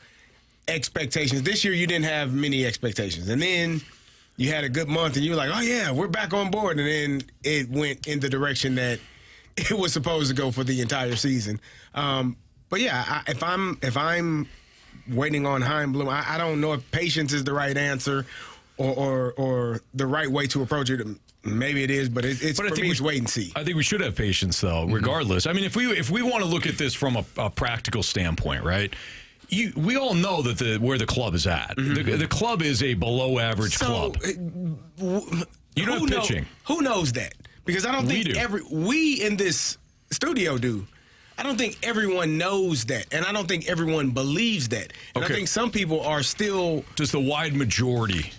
expectations. This year you didn't have many expectations. And then you had a good month and you were like, oh yeah, we're back on board. And then it went in the direction that it was supposed to go for the entire season. But yeah, if I'm waiting on Chaim Bloom, I don't know if patience is the right answer or the right way to approach it. Maybe it is, but it's for me, it's wait and see. I think we should have patience, though, regardless. I mean, if we want to look at this from a practical standpoint, right? We all know that where the club is at. Mm-hmm. The club is a below-average club. You don't have pitching. Who knows that? Because I don't think we in this studio do. I don't think everyone knows that, and I don't think everyone believes that. And I think some people are still... Does the wide majority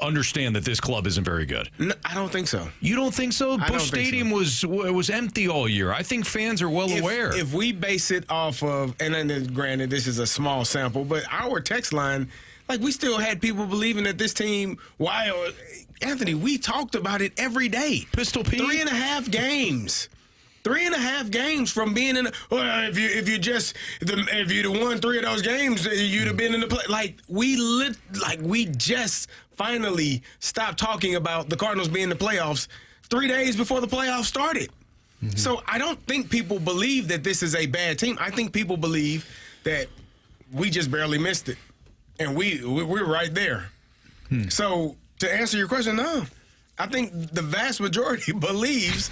understand that this club isn't very good. No, I don't think so. You don't think so? Busch Stadium was empty all year. I think fans are well aware. If we base it off of, and then granted this is a small sample, but our text line, like we still had people believing that this team, Anthony, we talked about it every day. Pistol Pete. 3.5 games. 3.5 games from being in. If you'd have won 3 of those games, you'd have been in the play. We just finally stopped talking about the Cardinals being in the playoffs 3 days before the playoffs started. Mm-hmm. So I don't think people believe that this is a bad team. I think people believe that we just barely missed it, and we're right there. So to answer your question, no. I think the vast majority believes,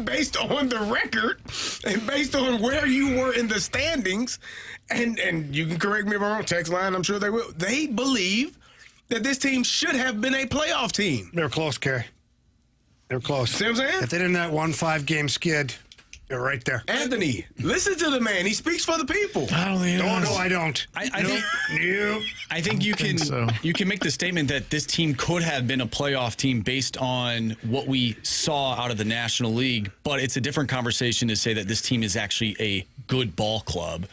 based on the record and based on where you were in the standings, and you can correct me if I'm wrong, text line, I'm sure they will. They believe that this team should have been a playoff team. They're close, Carey. They're close. See what I'm saying? If they didn't have that 1-5-game skid, they're right there. Anthony, listen to the man. He speaks for the people. I don't. I think you can make the statement that this team could have been a playoff team based on what we saw out of the National League, but it's a different conversation to say that this team is actually a good ball club.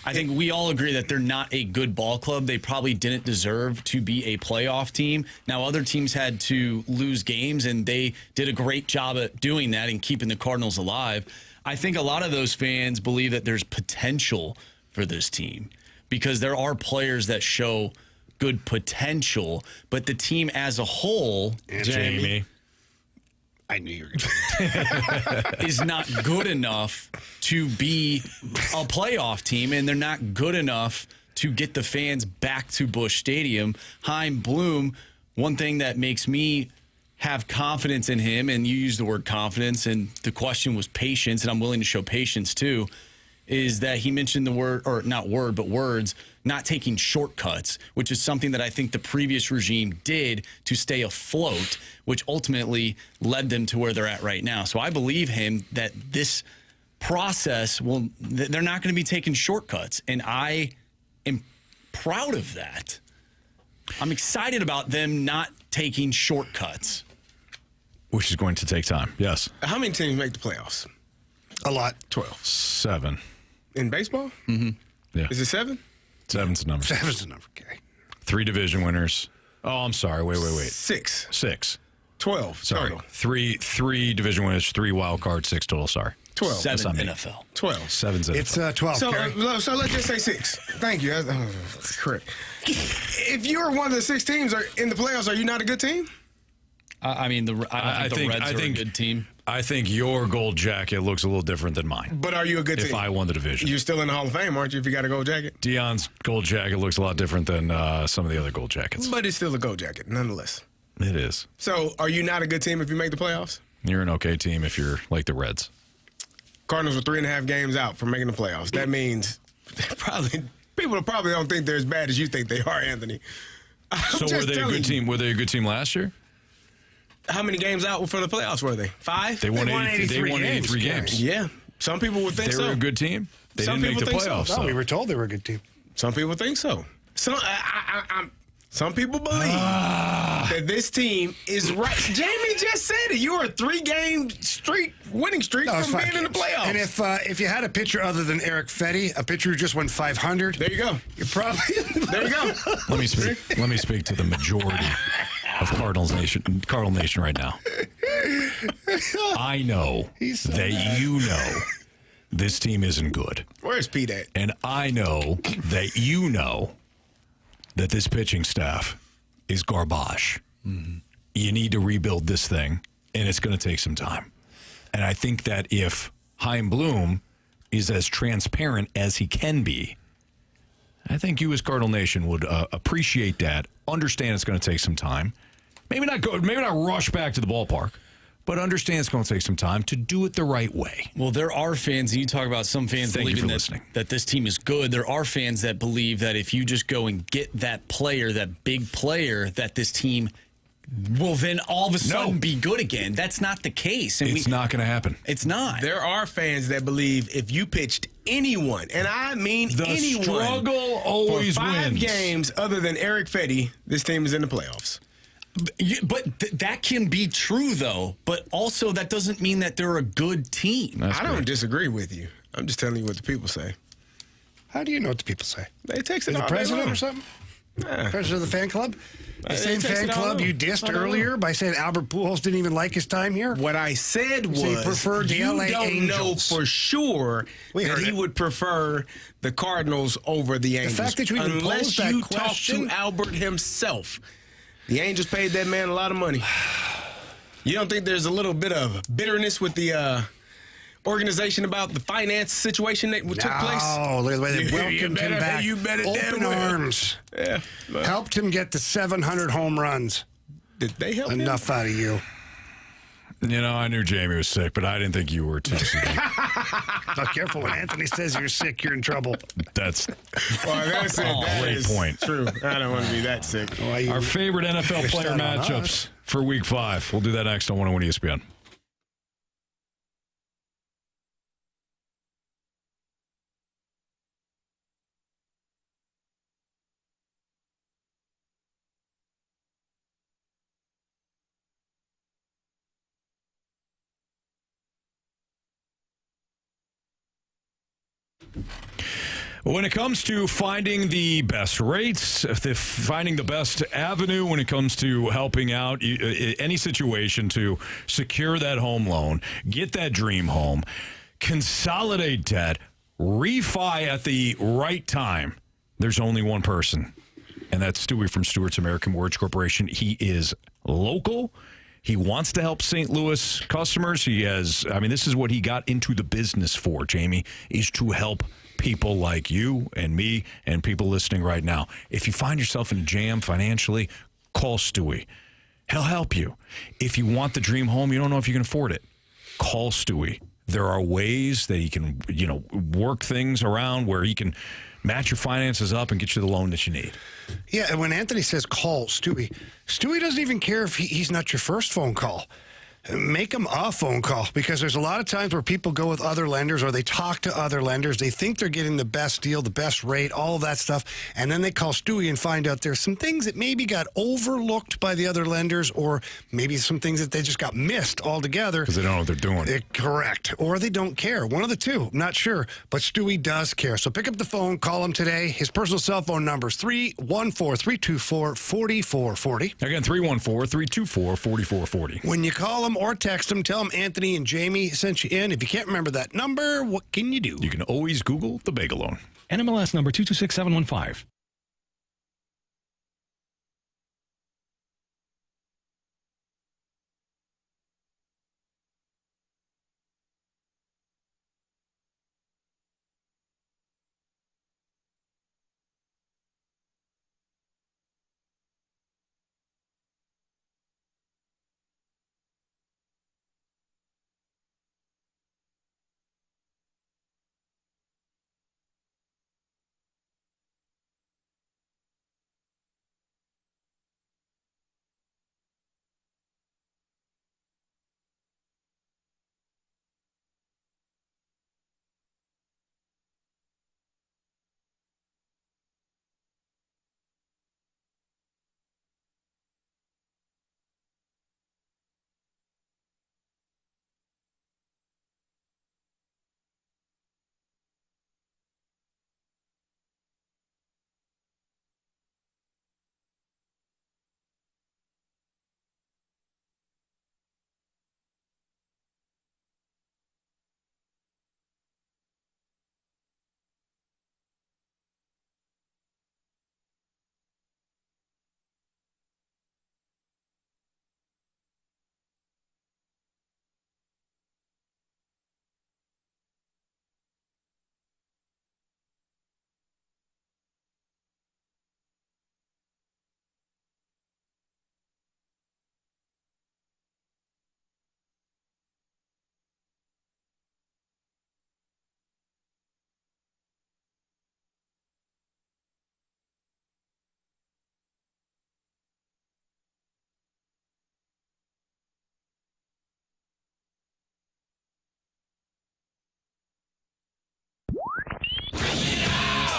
I think we all agree that they're not a good ball club. They probably didn't deserve to be a playoff team. Now, other teams had to lose games, and they did a great job at doing that and keeping the Cardinals alive. I think a lot of those fans believe that there's potential for this team because there are players that show good potential, but the team as a whole, Jamie, I knew you were going to is not good enough to be a playoff team, and they're not good enough to get the fans back to Busch Stadium. Chaim Bloom, one thing that makes me have confidence in him, and you use the word confidence, and the question was patience, and I'm willing to show patience too, is that he mentioned the word, or not word, but words, not taking shortcuts, which is something that I think the previous regime did to stay afloat, which ultimately led them to where they're at right now. So I believe him that this process they're not going to be taking shortcuts, and I am proud of that. I'm excited about them not taking shortcuts. Which is going to take time, yes. How many teams make the playoffs? A lot. 12. 7. In baseball? Mm-hmm. Yeah. Is it 7? 7's the number. 7's the number, Carey. 3 division winners. Oh, I'm sorry. Wait. 6. 12. Sorry. Total. 3 division winners, 3 wild cards, 6 total. Sorry. 12. 7 NFL. 12. 7's NFL. It's 12, Carey. So let's just say 6. Thank you. That's correct. If you're one of the 6 teams in the playoffs, are you not a good team? I think the Reds are a good team. I think your gold jacket looks a little different than mine. But are you a good team? If I won the division. You're still in the Hall of Fame, aren't you, if you got a gold jacket? Dion's gold jacket looks a lot different than some of the other gold jackets. But it's still a gold jacket, nonetheless. It is. So are you not a good team if you make the playoffs? You're an okay team if you're like the Reds. Cardinals were 3.5 games out from making the playoffs. That means people probably don't think they're as bad as you think they are, Anthony. So were they a good team? Were they a good team last year? How many games out for the playoffs were they? 5? They won 83 games. Yeah. Some people would think so. They were a good team. They didn't make the playoffs. So. No, we were told they were a good team. Some people think so. Some people believe that this team is right. Jamie just said it. You're a 3-game winning streak from being in the playoffs. And if you had a pitcher other than Eric Fetty, a pitcher who just won 500, there you go. You're probably there you go. Let me speak to the majority of Cardinal Nation right now. I know that you know this team isn't good. Where's Pete at? And I know that you know that this pitching staff is garbage. Mm-hmm. You need to rebuild this thing, and it's going to take some time. And I think that if Chaim Bloom is as transparent as he can be, I think you as Cardinal Nation would appreciate that, understand it's going to take some time. Maybe not rush back to the ballpark, but understand it's going to take some time to do it the right way. Well, there are fans, and you talk about some fans believing that this team is good. There are fans that believe that if you just go and get that player, that big player, that this team will then all of a sudden be good again. That's not the case. And it's not going to happen. It's not. There are fans that believe if you pitched anyone, and I mean the anyone, struggle always for 5 wins. games other than Eric Fetty, this team is in the playoffs. But that can be true, though. But also, that doesn't mean that they're a good team. I don't disagree with you. I'm just telling you what the people say. How do you know what the people say? They text it The all day president long. or something? Yeah. President of the fan club? The They same text fan it all club over. you dissed I don't earlier know. by saying Albert Pujols didn't even like his time here? What I said was, he preferred the you LA don't Angels. know for sure We that heard he it. would prefer the Cardinals over the Angels. fact that you even unless posed that you question- talk to Albert himself. The Angels paid that man a lot of money. You don't think there's a little bit of bitterness with the organization about the finance situation that took place? Oh, look at the way they You welcomed him better- back. you better damn Open well. arms. Yeah. Helped him get to 700 home runs. Did they help him? Enough out of you. You know, I knew Jamie was sick, but I didn't think you were too sick. Now, careful. When Anthony says you're sick, you're in trouble. That's Well, that's it. That great is point. True. I don't want to be that sick. Our favorite NFL Wish player that on matchups us. for Week 5. We'll do that next on 101 ESPN. When it comes to finding the best rates, finding the best avenue when it comes to helping out any situation to secure that home loan, get that dream home, consolidate debt, refi at the right time, there's only one person, and that's Stewie from Stewart's American Mortgage Corporation. He is local. He wants to help St. Louis customers. This is what he got into the business for, Jamie, is to help people like you and me and people listening right now. If you find yourself in a jam financially, call Stewie. He'll help you. If you want the dream home, you don't know if you can afford it, call Stewie. There are ways that he can, work things around where he can match your finances up and get you the loan that you need. Yeah, and when Anthony says call Stewie doesn't even care if he's not your first phone call. Make him a phone call, because there's a lot of times where people go with other lenders or they talk to other lenders. They think they're getting the best deal, the best rate, all of that stuff. And then they call Stewie and find out there's some things that maybe got overlooked by the other lenders, or maybe some things that they just got missed altogether. Because they don't know what they're doing. Correct. Or they don't care. One of the two. I'm not sure. But Stewie does care. So pick up the phone, call him today. His personal cell phone number is 314-324-4440. Again, 314-324-4440. When you call him or text him, tell him Anthony and Jamie sent you in. If you can't remember that number, what can you do? You can always Google the Bagel Loan. NMLS number 226715.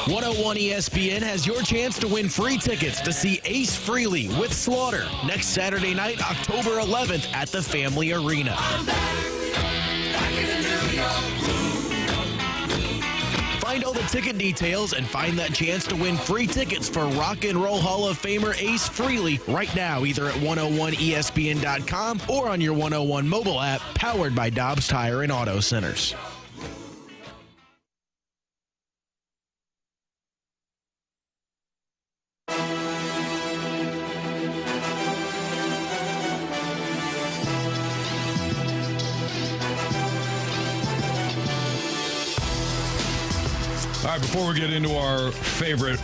101 ESPN has your chance to win free tickets to see Ace Frehley with Slaughter next Saturday night, October 11th at the Family Arena. Find all the ticket details and find that chance to win free tickets for Rock and Roll Hall of Famer Ace Frehley right now, either at 101ESPN.com or on your 101 mobile app, powered by Dobbs Tire and Auto Centers. All right, before we get into our favorite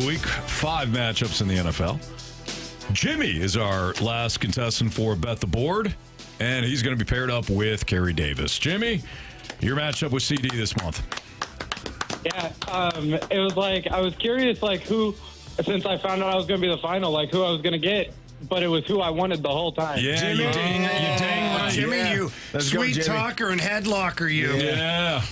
Week 5 matchups in the NFL, Jimmy is our last contestant for Bet the Board, and he's going to be paired up with Carey Davis. Jimmy, your matchup with CD this month. Yeah, it was like, I was curious, like, who, since I found out I was going to be the final, like, who I was going to get, but it was who I wanted the whole time. Yeah, Jimmy, you dang right. Jimmy, Yeah. you Let's go, sweet Jimmy. talker and headlocker, you. Yeah.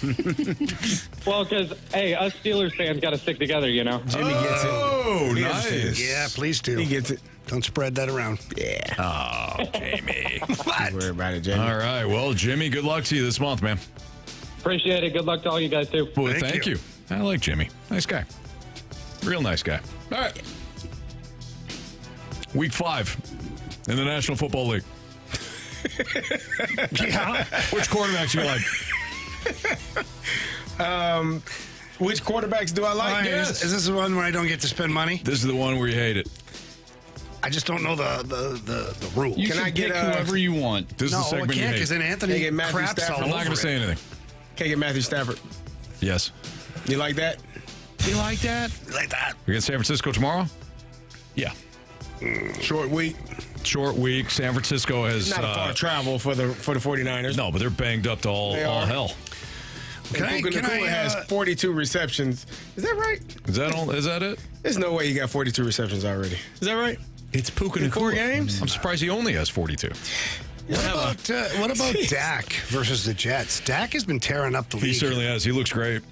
Well, because, hey, us Steelers fans got to stick together, you know? Jimmy gets it. Oh, He nice. gets it. Yeah, please do. He gets it. Don't spread that around. Yeah. Oh, Jamie. Don't worry about it, Jamie. All right. Well, Jimmy, good luck to you this month, man. Appreciate it. Good luck to all you guys, too. Well, thank you. I like Jimmy. Nice guy. Real nice guy. All right. Week 5 in the National Football League. Yeah. Which quarterbacks do you like? Which quarterbacks do I like? Right, is this the one where I don't get to spend money? This is the one where you hate it. I just don't know the rules. You Can can I get pick whoever you want. This No, is the I segment you can't hate. because then Anthony Can't get Matthew craps Stafford. all I'm not over going to say it. anything. Can't get Matthew Stafford. Yes. You like that? You like that? Like that. We get San Francisco tomorrow? Yeah. Short week. Short week. San Francisco has Not a far travel for the 49ers. no, but they're banged up to all hell. Can I has 42 receptions. Is that right? Is that all? Is that it? There's no way he got 42 receptions already. Is that right? It's Puka In 4 games? I'm surprised he only has 42. What about Dak versus the Jets? Dak has been tearing up the league. He certainly has. He looks great.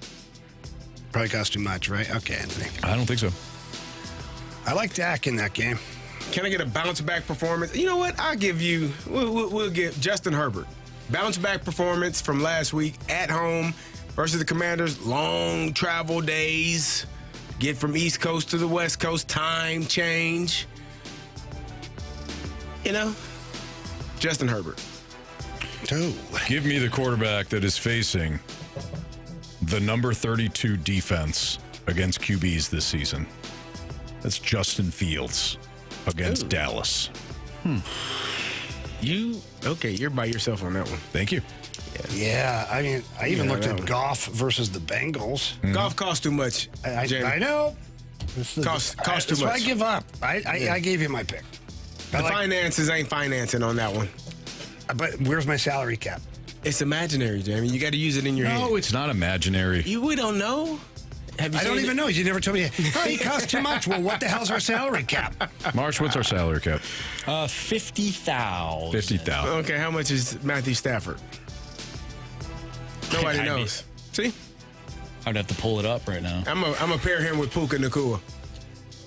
Probably cost too much, right? Okay, Anthony. I don't think so. I like Dak in that game. Can I get a bounce back performance? You know what? I'll give you. We'll give Justin Herbert bounce back performance from last week at home versus the Commanders. Long travel days. Get from East Coast to the West Coast. Time change. You know, Justin Herbert. Two. Give me the quarterback that is facing the number 32 defense against QBs this season. That's Justin Fields against Dallas. You're by yourself on that one. Thank you. Yeah, I mean, I even looked that at one. Goff versus the Bengals. Golf costs too much. Jamie. I know. Cost too That's why I much. give up. I gave you my pick. The finances ain't financing on that one. But where's my salary cap? It's imaginary, Jamie. You got to use it in your head. No, it's not imaginary. We don't know. Have you I don't seen even it? know. You never told me. Oh, he costs too much. Well, what the hell's our salary cap? Marsh, what's our salary cap? 50,000. 50,000. Okay, how much is Matthew Stafford? Nobody I mean- knows. See? I'd have to pull it up right now. I'm gonna pair him with Puka Nacua.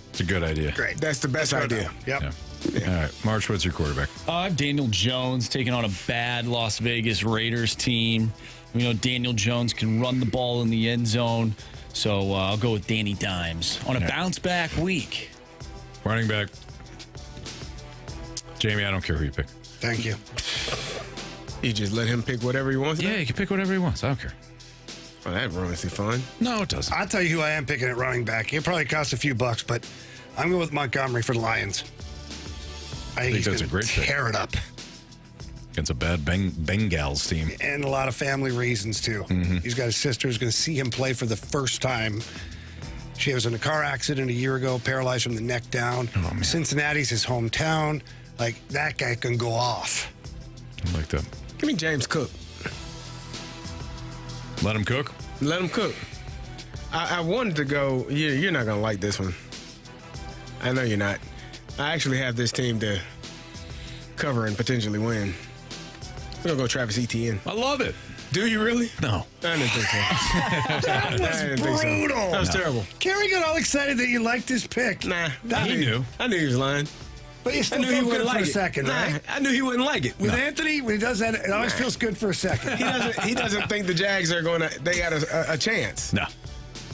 It's a good idea. Great. That's the best idea. Yep. Yeah. All right, Marsh, what's your quarterback? I have Daniel Jones taking on a bad Las Vegas Raiders team. We know Daniel Jones can run the ball in the end zone, so I'll go with Danny Dimes on a bounce-back week. Running back. Jamie, I don't care who you pick. Thank you. You just let him pick whatever he wants? Yeah, you can pick whatever he wants. I don't care. Well, that ruins the fun. No, it doesn't. I'll tell you who I am picking at running back. It probably costs a few bucks, but I'm going with Montgomery for the Lions. I think he's that's going a great to pick. tear it up. Against a bad Bengals team. And a lot of family reasons, too. Mm-hmm. He's got a sister who's going to see him play for the first time. She was in a car accident a year ago, paralyzed from the neck down. Oh, man. Cincinnati's his hometown. Like, that guy can go off. I like that. Give me James Cook. Let him cook. Let him cook. I wanted to go. You're not going to like this one. I know you're not. I actually have this team to cover and potentially win. We're going to go Travis Etienne. I love it. Do you really? No. I didn't think so. That was brutal. That was terrible. Kerry got all excited that you liked his pick. Nah. He knew. I knew he was lying. But you still I knew he feel good wouldn't for like a it. second, right? I knew he wouldn't like it. With Anthony, when he does that, it always feels good for a second. He doesn't think the Jags are going to. They got a chance. No.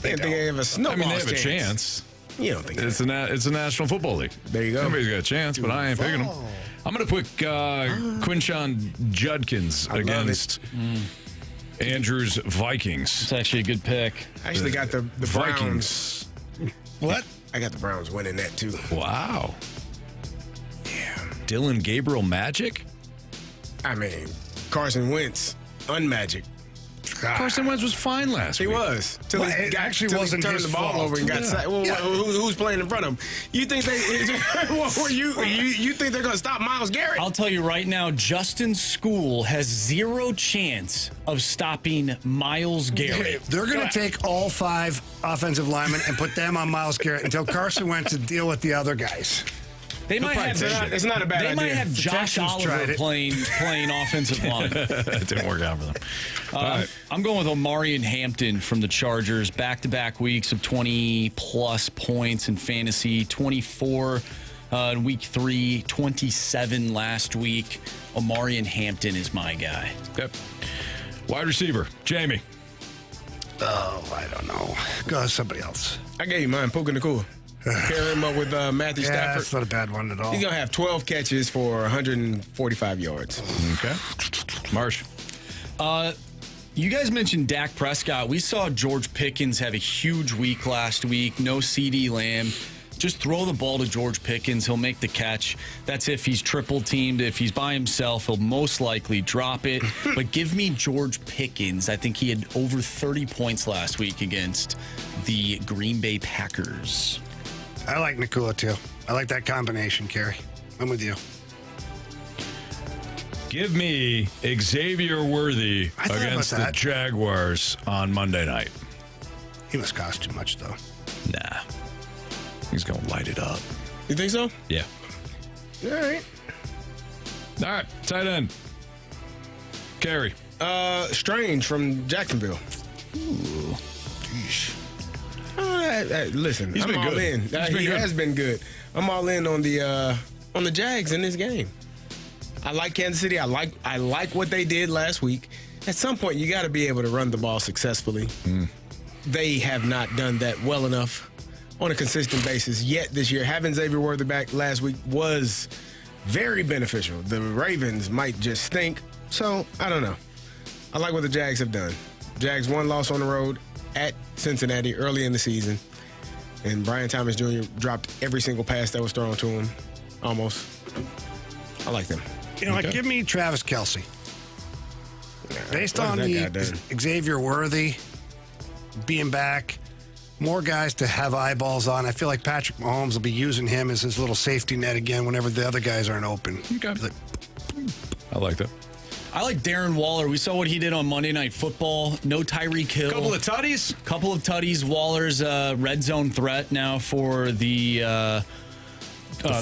They think they have a snowball. I mean, they have a chance. You don't think it's a National Football League. There you go. Everybody's got a chance, but I ain't picking them. I'm going to put Quinshon Judkins against Andrew's Vikings. It's actually a good pick. I actually got the Vikings. Browns. What? I got the Browns winning that too. Wow. Yeah. Dylan Gabriel Magic? I mean, Carson Wentz, unmagic. Carson Wentz was fine last week. He was. Till he wasn't turned his the ball fault. over and got sacked. Well, who's playing in front of him? You think you think they're going to stop Myles Garrett? I'll tell you right now, Justin School has zero chance of stopping Myles Garrett. They're going to take all 5 offensive linemen and put them on Myles Garrett until Carson Wentz to deal with the other guys. They might have. It's not a bad idea. They might have Josh Oliver playing offensive line. It didn't work out for them. I'm going with Omari and Hampton from the Chargers. Back-to-back weeks of 20-plus points in fantasy. 24 in week 3, 27 last week. Omari and Hampton is my guy. Yep. Wide receiver, Jamie. Oh, I don't know. Go with somebody else. I gave you mine, Puka Nacua. Pair him up with Matthew Stafford. That's not a bad one at all. He's going to have 12 catches for 145 yards. Okay. Marsh. You guys mentioned Dak Prescott. We saw George Pickens have a huge week last week. No CeeDee Lamb. Just throw the ball to George Pickens. He'll make the catch. That's if he's triple teamed. If he's by himself, he'll most likely drop it. But give me George Pickens. I think he had over 30 points last week against the Green Bay Packers. I like Nacua, too. I like that combination, Kerry. I'm with you. Give me Xavier Worthy against the Jaguars on Monday night. He must cost too much, though. Nah. He's going to light it up. You think so? Yeah. All right. All right. Tight end. Carey. Strange from Jacksonville. Ooh. Jeez. Listen, He's I'm been all good. in. He has been good. I'm all in on the Jags in this game. I like Kansas City. I like what they did last week. At some point, you got to be able to run the ball successfully. They have not done that well enough on a consistent basis yet this year. Having Xavier Worthy back last week was very beneficial. The Ravens might just stink. So, I don't know. I like what the Jags have done. Jags one loss on the road at Cincinnati early in the season. And Brian Thomas Jr. dropped every single pass that was thrown to him, almost. I like them. You know, give me Travis Kelce. Based on the Xavier Worthy being back, more guys to have eyeballs on. I feel like Patrick Mahomes will be using him as his little safety net again whenever the other guys aren't open. Okay. I like that. I like Darren Waller. We saw what he did on Monday Night Football. No Tyreek Hill. Couple of tutties. Waller's red zone threat now for the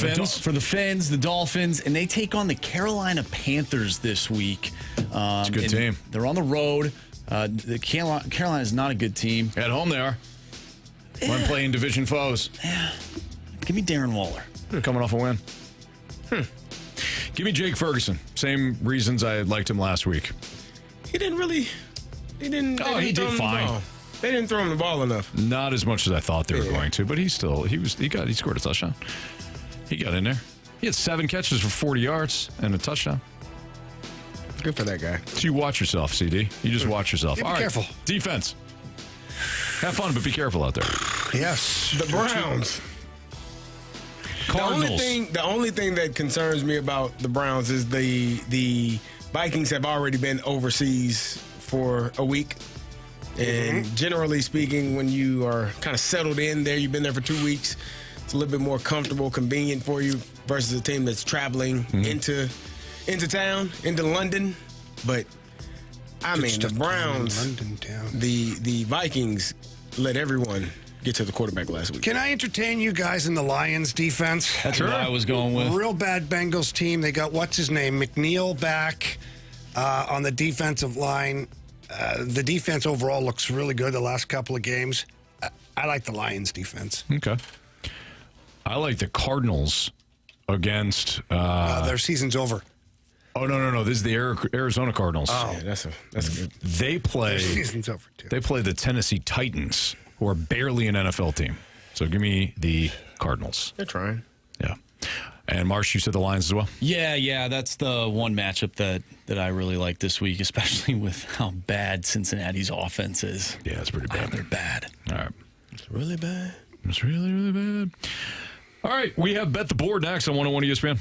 Fins? For the Fins, the Dolphins, and they take on the Carolina Panthers this week. It's a good team. They're on the road. The Carolina is not a good team. At home they are. When playing division foes. Yeah. Give me Darren Waller. Coming off a win. Give me Jake Ferguson. Same reasons I liked him last week. He didn't. He did fine. They didn't throw him the ball enough. Not as much as I thought they were going to, but he scored a touchdown. He got in there. He had 7 catches for 40 yards and a touchdown. Good for that guy. So you watch yourself, CD. You just watch yourself. Be careful. Defense. Have fun, but be careful out there. Yes. The Browns. Cardinals. The only thing that concerns me about the Browns is the Vikings have already been overseas for a week. And generally speaking, when you are kind of settled in there, you've been there for 2 weeks, it's a little bit more comfortable, convenient for you versus a team that's traveling into town, into London. But, I mean, the Browns, the Vikings let everyone get to the quarterback last week. Can I entertain you guys in the Lions defense? That's what I was going with. Real bad Bengals team. They got, what's his name, McNeil back on the defensive line. The defense overall looks really good the last couple of games. I like the Lions defense. Okay. I like the Cardinals against... their season's over. Oh, no. This is the Arizona Cardinals. Oh, yeah, that's good. They play... Their season's over, too. They play the Tennessee Titans, who are barely an NFL team. So give me the Cardinals. They're trying. Yeah. And Marsh, you said the Lions as well? Yeah, that's the one matchup that I really like this week, especially with how bad Cincinnati's offense is. Yeah, it's pretty bad. They're bad. All right. It's really bad. It's really, really bad. All right, we have Bet the Board next on 101 ESPN.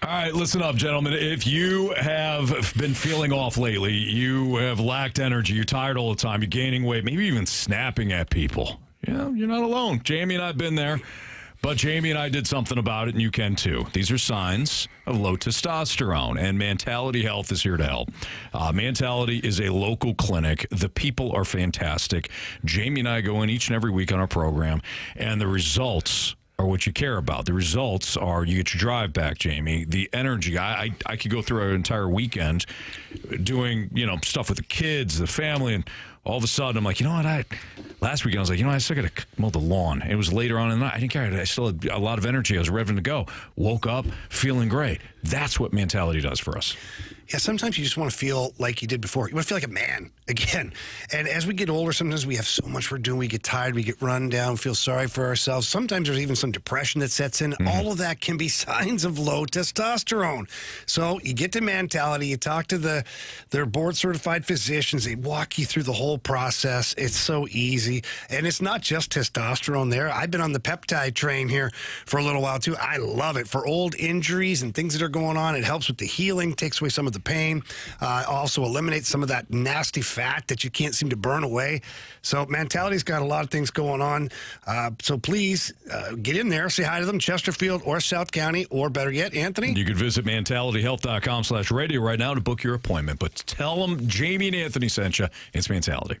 All right, listen up, gentlemen. If you have been feeling off lately, you have lacked energy, you're tired all the time, you're gaining weight, maybe even snapping at people, you're not alone. Jamie and I have been there, but Jamie and I did something about it, and you can too. These are signs of low testosterone, and Mentality Health is here to help. Mentality is a local clinic. The people are fantastic. Jamie and I go in each and every week on our program, and the results are what you care about. The results are you get your drive back, Jamie. The energy. I could go through an entire weekend doing, stuff with the kids, the family, and all of a sudden I'm like, you know what? Last weekend I was like, I still got to mow the lawn. It was later on in the night. I didn't care. I still had a lot of energy. I was revving to go. Woke up feeling great. That's what Mentality does for us. Yeah, sometimes you just want to feel like you did before. You want to feel like a man again. And as we get older, sometimes we have so much we're doing. We get tired. We get run down, feel sorry for ourselves. Sometimes there's even some depression that sets in. All of that can be signs of low testosterone. So you get to Mentality. You talk to their board-certified physicians. They walk you through the whole process. It's so easy. And it's not just testosterone there. I've been on the peptide train here for a little while, too. I love it. For old injuries and things that are going on, it helps with the healing, takes away some of the pain, also eliminates some of that nasty fat that you can't seem to burn away. So Mentality's got a lot of things going on. So please get in there, say hi to them, Chesterfield or South County, or better yet, Anthony. You can visit mentalityhealth.com/radio right now to book your appointment. But tell them Jamie and Anthony sent you. It's Mentality.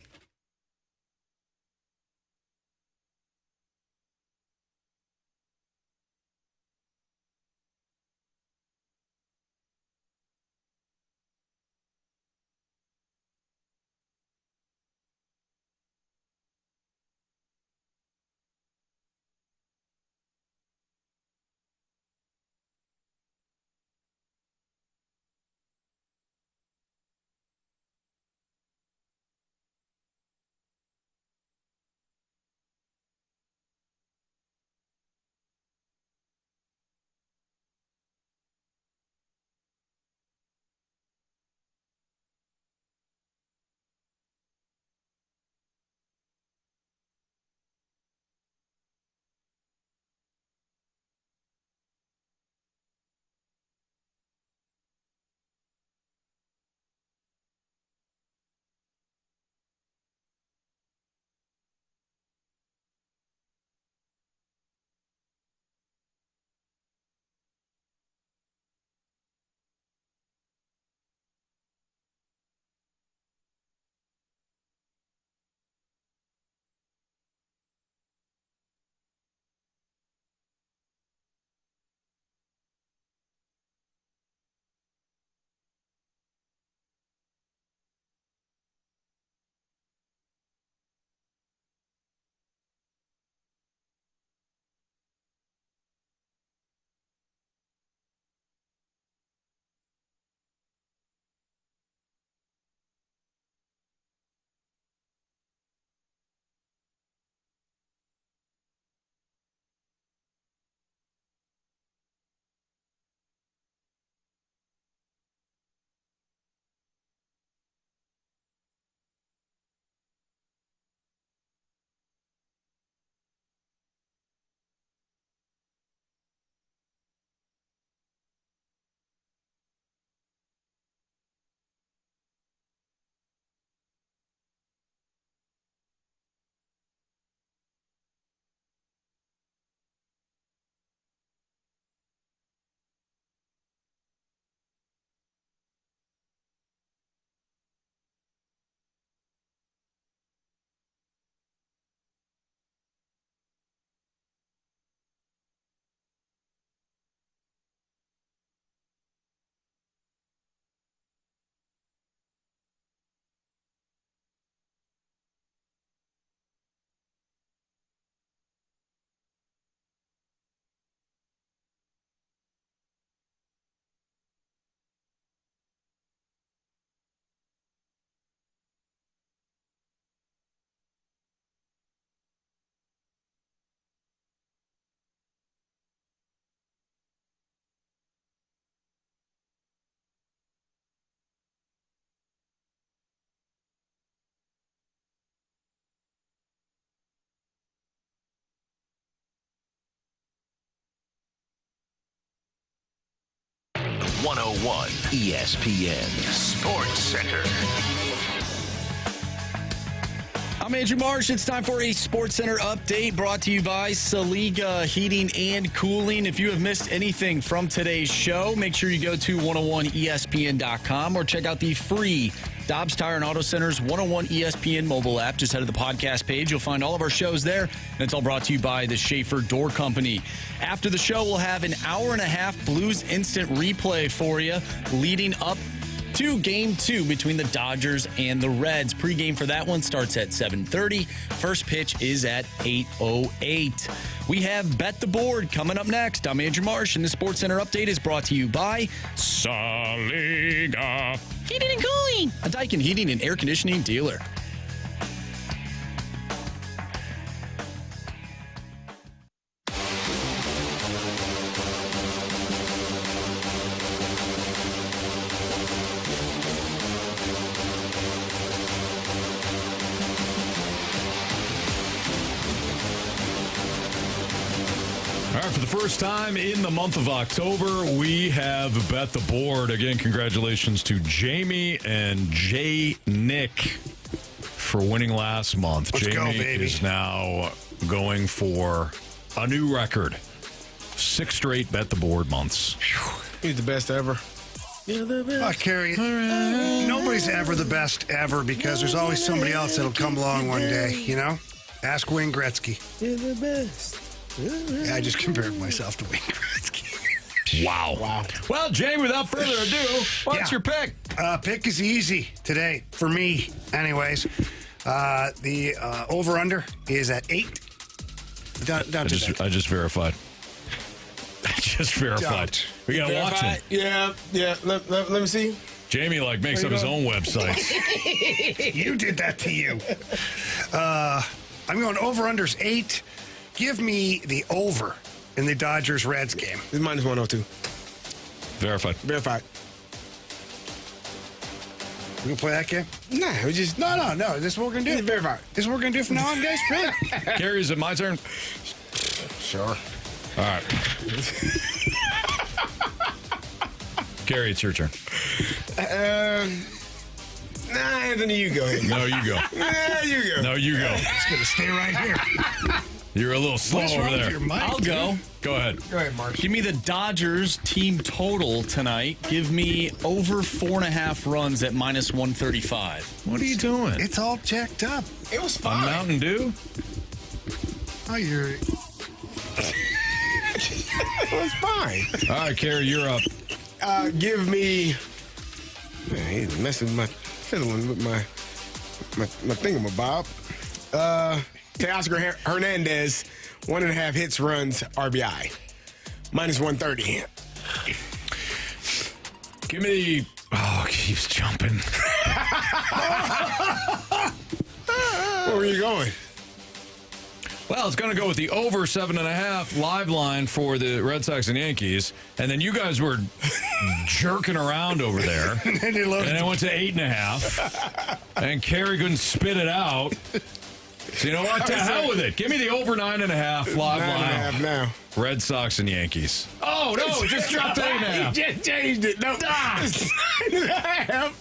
101 ESPN Sports Center. I'm Andrew Marsh. It's time for a Sports Center update brought to you by Saliga Heating and Cooling. If you have missed anything from today's show, make sure you go to 101ESPN.com or check out the free Dobbs Tire and Auto Center's 101 ESPN mobile app. Just head to the podcast page. You'll find all of our shows there. And it's all brought to you by the Schaefer Door Company. After the show, we'll have an hour-and-a-half Blues instant replay for you leading up to Game 2 between the Dodgers and the Reds. Pre-game for that one starts at 7:30. First pitch is at 8:08. We have Bet the Board coming up next. I'm Andrew Marsh, and the Sports Center update is brought to you by Saliga Heating and Cooling, a Daikin heating and air conditioning dealer. For the first time in the month of October, we have Bet the Board. Again, congratulations to Jamie and Jay Nick for winning last month. Let's Jamie go, baby. is now going for a new record. 6 straight Bet the Board months. He's the best ever. You're the best. Carey, nobody's ever the best ever because there's always somebody else that'll come along one day, you know? Ask Wayne Gretzky. You're the best. Yeah, I just compared myself to Wayne Gretzky. Wow. Well, Jay, without further ado, what's your pick? Pick is easy today, for me, anyways. The over-under is at 8. I just verified. We got to watch it. Yeah. Let me see. Jamie, makes up his own website. You did that to you. I'm going over-under's 8. Give me the over in the Dodgers-Reds game. It's minus 102. Verified. We gonna play that game? Nah, we just... No. This is what we're gonna do. It's verified. This is what we're gonna do from now on, guys. Really? Carey, is it my turn? Sure. All right. Carey, it's your turn. Anthony, you go ahead. No, you go. You go. No, you go. It's gonna stay right here. You're a little slow What's over wrong with there. your mic, I'll go. Go ahead. Go ahead, Mark. Give me the Dodgers team total tonight. Give me over 4.5 runs at minus 135. What are you doing? It's all checked up. It was A fine. Mountain Dew? Oh, you're... It was fine. All right, Carey, you're up. Give me... Man, he's messing with fiddling with my thingamabob. Teoscar Hernandez, 1.5 hits, runs, RBI. Minus 130. Give me the... Oh, it keeps jumping. Where are you going? Well, it's going to go with the over 7.5 live line for the Red Sox and Yankees. And then you guys were jerking around over there. And it went to 8.5. And Carey couldn't spit it out. So you know what? To hell with it. Give me the over 9.5 live line. 9.5 now. Red Sox and Yankees. Oh, no, it just dropped to 8.5. He just changed it. No, it's 9.5.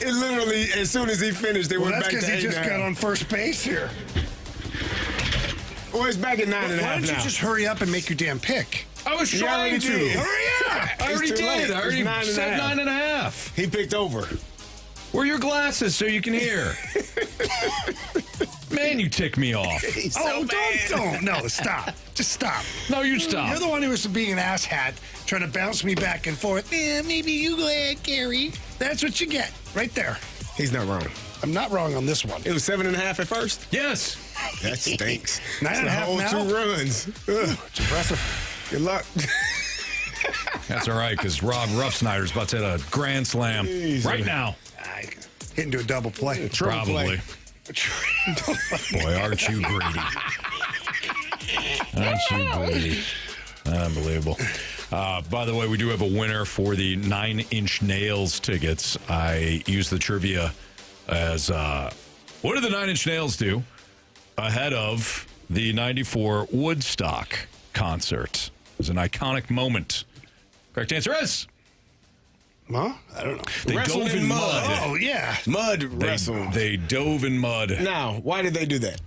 It literally, as soon as he finished, it went back to 8.5. That's because he just got on first base here. Well, it's back at 9.5 now. Why don't you just hurry up and make your damn pick? I was trying to. Hurry up. I already did. I already said 9.5. He picked over. Wear your glasses so you can hear. Man, you tick me off. Don't. No, stop. Just stop. No, you stop. You're the one who was being an asshat, trying to bounce me back and forth. Yeah, maybe you go ahead, Carey. That's what you get, right there. He's not wrong. I'm not wrong on this one. It was 7.5 at first? Yes. That stinks. 9.5 now? 2 runs. Ugh. It's impressive. Good luck. That's all right, because Rob Ruffsnyder's about to hit a grand slam right now. Hit into a double play. Probably. Boy, aren't you greedy. Aren't you greedy. Unbelievable. By the way, we do have a winner for the 9 Inch Nails tickets. I used the trivia as, what did the 9 Inch Nails do ahead of the 94 Woodstock concert? It was an iconic moment. Correct answer is Well, I don't know. They Wrestled dove in mud. Oh, yeah. Mud wrestled. They dove in mud. Now, why did they do that?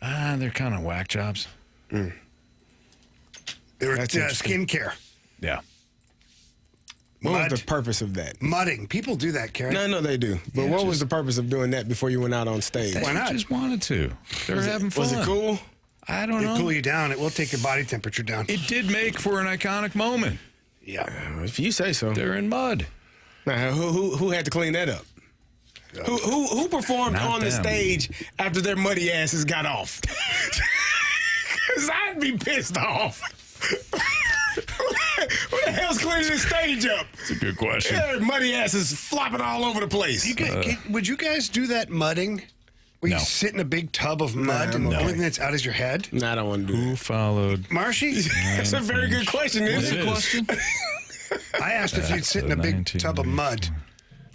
They're kind of whack jobs. They were skincare. Yeah. What was the purpose of that? Mudding. People do that, Carey. No, they do. But what was the purpose of doing that before you went out on stage? Why not? They just wanted to. They were having fun. Was it cool? I don't know. It'll cool you down. It will take your body temperature down. It did make for an iconic moment. Yeah. If you say so. They're in mud. Now, who had to clean that up? Who performed on the stage after their muddy asses got off? Because I'd be pissed off. Who the hell's cleaning this stage up? That's a good question. Yeah, muddy asses flopping all over the place. Would you guys do that mudding? Where you sit in a big tub of mud and everything that's out is your head? No, I don't want to do that. Who followed? Marshy? That's a very good question, isn't it? Question? I asked if you'd sit in a big tub of mud.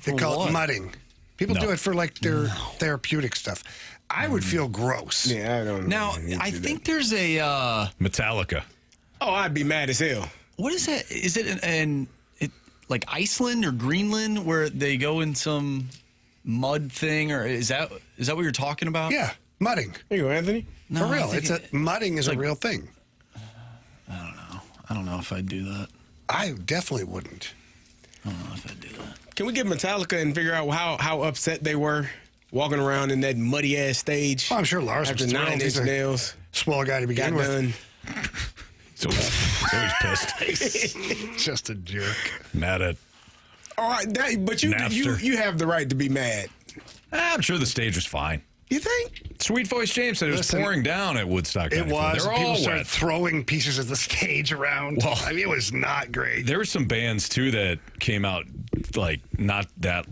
They call it mudding. People do it for like their therapeutic stuff. I would feel gross. Yeah, I don't know. Now, I think there's a Metallica. Oh, I'd be mad as hell. What is that? Is it like Iceland or Greenland where they go in some mud thing, or is that what you're talking about? Yeah, mudding. Here you go, Anthony. No, for real. Mudding is a real thing. I don't know. I don't know if I'd do that. I definitely wouldn't. I don't know if I'd do that. Can we get Metallica and figure out how upset they were walking around in that muddy ass stage? Oh, I'm sure Lars after was thrilled. 9 He's Inch a Nails. Swell guy to begin with. Done. He's always pissed. Just a jerk. Mad at. All right, but you have the right to be mad. I'm sure the stage was fine. You think? Sweet Voice James said it was pouring down at Woodstock. It 94. was. They were People all started wet. throwing pieces of the stage around. Well, I mean, it was not great. There were some bands too that came out like not that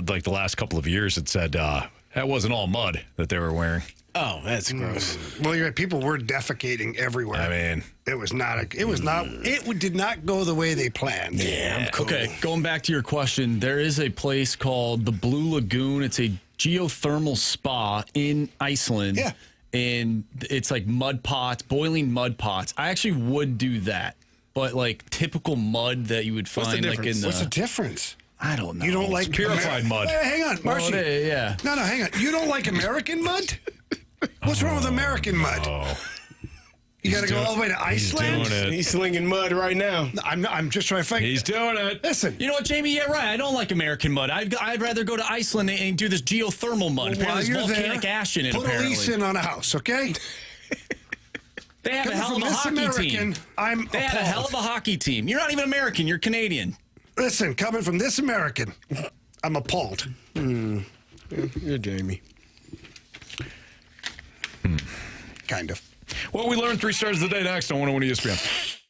like the last couple of years that said that wasn't all mud that they were wearing. Oh, that's gross. Well, you're right. People were defecating everywhere. I mean, it did not go the way they planned. Yeah, I'm cool. Okay, going back to your question, there is a place called the Blue Lagoon. It's a geothermal spa in Iceland. Yeah. And it's like mud pots, boiling mud pots. I actually would do that. But like typical mud that you would find like in the... What's the difference? I don't know. You don't like purified mud. Hey, hang on, Marcy. Well, yeah. No, hang on. You don't like American mud? What's wrong with American mud? Oh. You got to go all the way to Iceland? He's slinging mud right now. I'm just trying to find. He's doing it. Listen. You know what, Jamie? Yeah, right. I don't like American mud. I'd rather go to Iceland and do this geothermal mud. Apparently there's volcanic ash in it, put apparently. a lease in on a house, okay? They have a hell of a hockey team. They have a hell of a hockey team. You're not even American. You're Canadian. Listen, coming from this American, I'm appalled. You're Jamie. Kind of. Well, we learned 3 stars of the day next on 101 ESPN.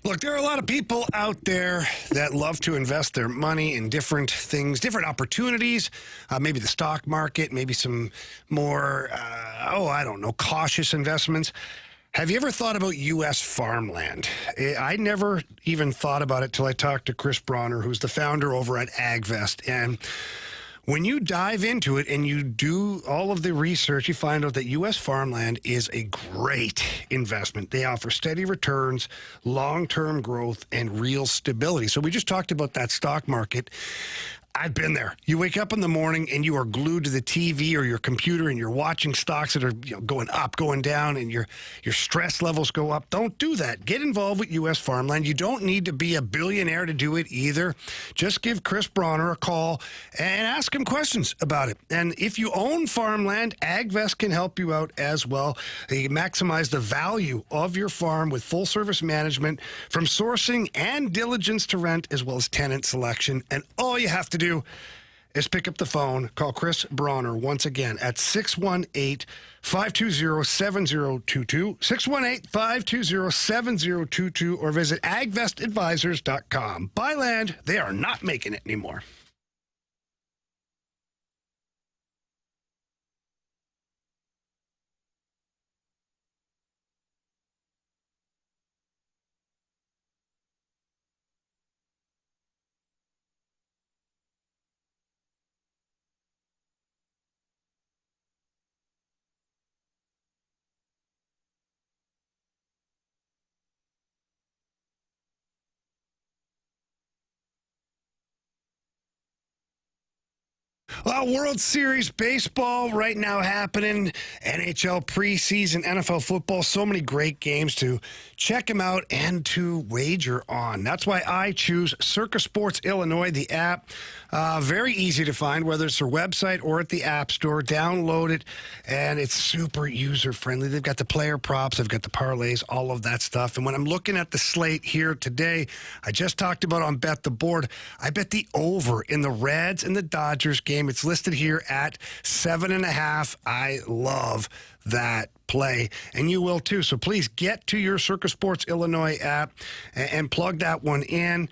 Look, there are a lot of people out there that love to invest their money in different things, different opportunities, maybe the stock market, maybe some more, cautious investments. Have you ever thought about U.S. farmland? I never even thought about it till I talked to Chris Bronner, who's the founder over at AgVest. And when you dive into it and you do all of the research, you find out that U.S. farmland is a great investment. They offer steady returns, long-term growth, and real stability. So we just talked about that stock market. I've been there. You wake up in the morning and you are glued to the TV or your computer and you're watching stocks that are going up, going down, and your stress levels go up. Don't do that. Get involved with U.S. Farmland. You don't need to be a billionaire to do it either. Just give Chris Bronner a call and ask him questions about it. And if you own farmland, AgVest can help you out as well. You maximize the value of your farm with full-service management from sourcing and diligence to rent, as well as tenant selection. And all you have to do is pick up the phone, call Chris Bronner once again at 618-520-7022, 618-520-7022, or visit agvestadvisors.com. Buy land, they are not making it anymore. Well, World Series baseball right now happening, NHL preseason, NFL football, so many great games to check them out and to wager on. That's why I choose Circus Sports Illinois, the app. Very easy to find, whether it's their website or at the App Store. Download it, and it's super user-friendly. They've got the player props, they've got the parlays, all of that stuff. And when I'm looking at the slate here today, I just talked about on Bet the Board, I bet the over in the Reds and the Dodgers game. It's listed here at 7.5. I love that play, and you will too. So please get to your Circus Sports Illinois app and plug that one in.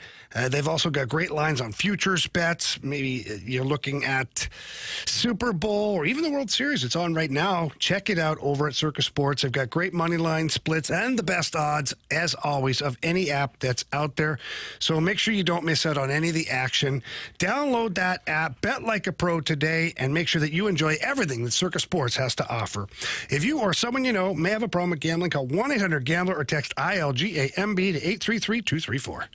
They've also got great lines on futures bets. Maybe you're looking at Super Bowl or even the World Series. It's on right now. Check it out over at Circus Sports. They've got great money line splits and the best odds, as always, of any app that's out there. So make sure you don't miss out on any of the action. Download that app, bet like a pro today, and make sure that you enjoy everything that Circus Sports has to offer. If you or someone you know may have a problem with gambling, call 1-800-GAMBLER or text ILGAMB to 833-234.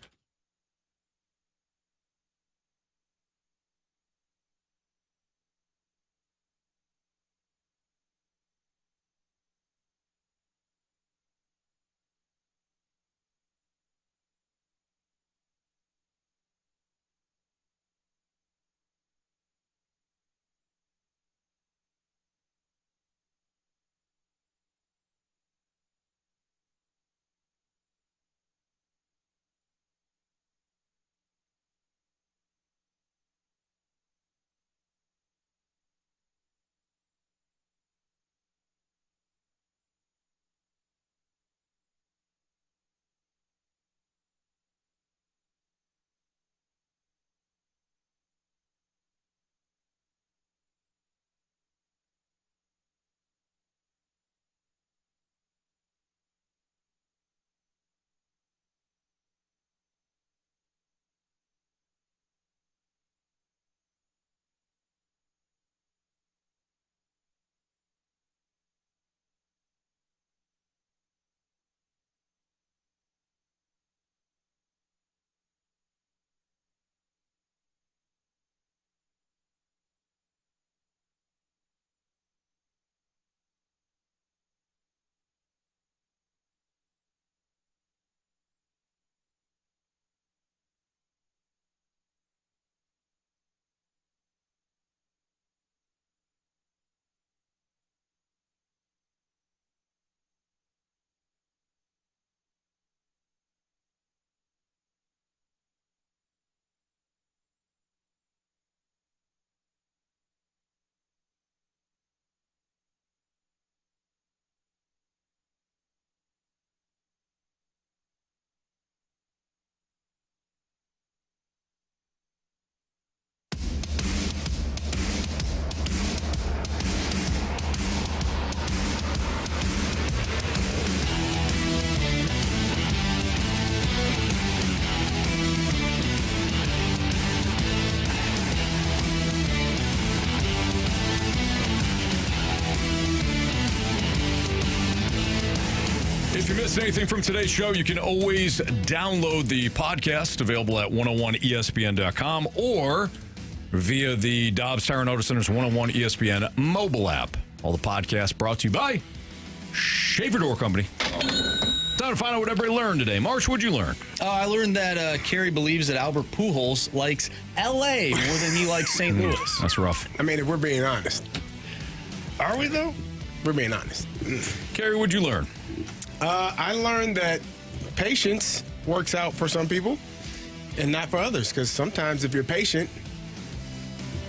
If you missed anything from today's show, you can always download the podcast available at 101ESPN.com or via the Dobbs Tire and Auto Center's 101 ESPN mobile app. All the podcasts brought to you by Shaver Door Company. Time to find out what everybody learned today. Marsh, what'd you learn? I learned that Carey believes that Albert Pujols likes L.A. more than he likes St. Louis. That's rough. I mean, if we're being honest. Are we, though? We're being honest. Carey, what'd you learn? I learned that patience works out for some people and not for others, because sometimes if you're patient,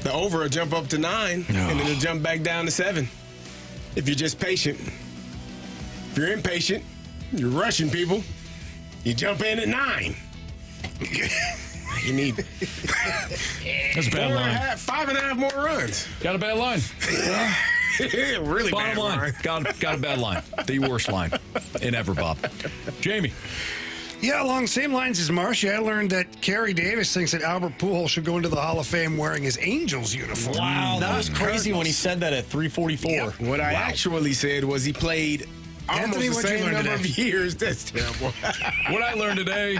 the over will jump up to 9 and then it'll jump back down to 7. If you're just patient. If you're impatient, you're rushing people, you jump in at 9. You need That's a bad line. 5.5 more runs. Got a bad line. Really Bottom bad line. Got a bad line. The worst line in ever, Bob. Jamie. Yeah, along the same lines as Marcia, I learned that Carey Davis thinks that Albert Pujols should go into the Hall of Fame wearing his Angels uniform. Wow, that was crazy when he said that at 344. Yeah. What I actually said was he played almost the same number of years. That's terrible. What I learned today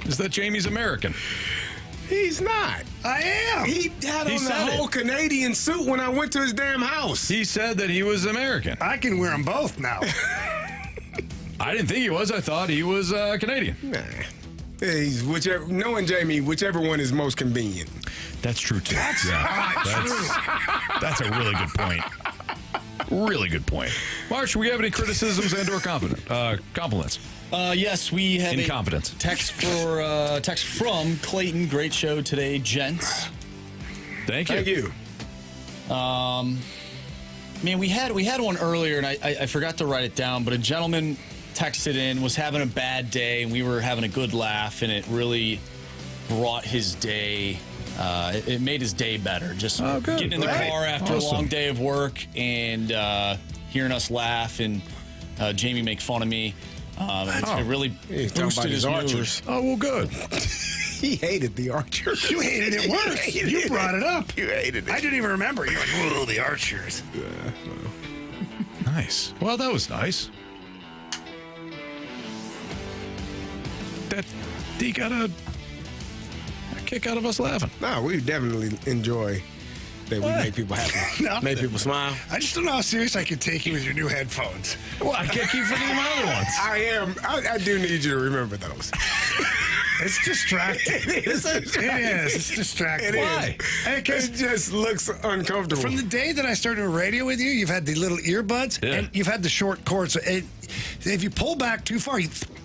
is that Jamie's American. He's not. I am. He had on the whole Canadian suit when I went to his damn house. He said that he was American. I can wear them both now. I didn't think he was. I thought he was Canadian. Nah. He's whichever. Knowing Jamie, whichever one is most convenient. That's true too. That's a really good point. Really good point. Marsh, do we have any criticisms and/or compliments? Yes, we have Incompetence. a text from Clayton. Great show today, gents. Thank you. Thank you. Man, we had one earlier, and I forgot to write it down, but a gentleman texted in, was having a bad day, and we were having a good laugh, and it really brought his day. It made his day better. Just getting in the car after a long day of work and hearing us laugh and Jamie make fun of me. It really boosted his mood. Oh, well, good. He hated the Archers. You hated it worse. You brought it up. You hated it. I didn't even remember. You're like, whoa, the Archers. Nice. Well, that was nice. He got a kick out of us laughing. No, we definitely enjoy that we make people happy. Make people smile. I just don't know how serious I can take you with your new headphones. Well, I can't keep forgetting my other ones. I do need you to remember those. It's distracting. It is. It's distracting. Why? Because it just looks uncomfortable. From the day that I started doing radio with you, you've had the little earbuds and you've had the short cord. So if you pull back too far,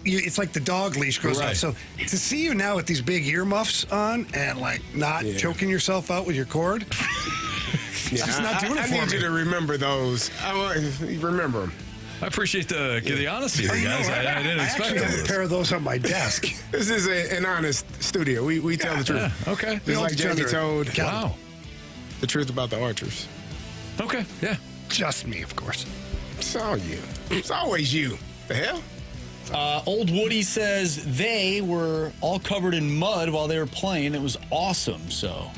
it's like the dog leash goes off. So to see you now with these big earmuffs on and like not choking yourself out with your cord, it's just not doing it for me. I need you to remember those. Remember them. I appreciate the honesty here, guys. I didn't expect I have a pair of those on my desk. This is an honest studio. We tell the truth. Yeah, okay. Just like Jamie told the truth about the Archers. Okay, yeah. Just me, of course. It's all you. It's always you. The hell? Old Woody says they were all covered in mud while they were playing. It was awesome, so.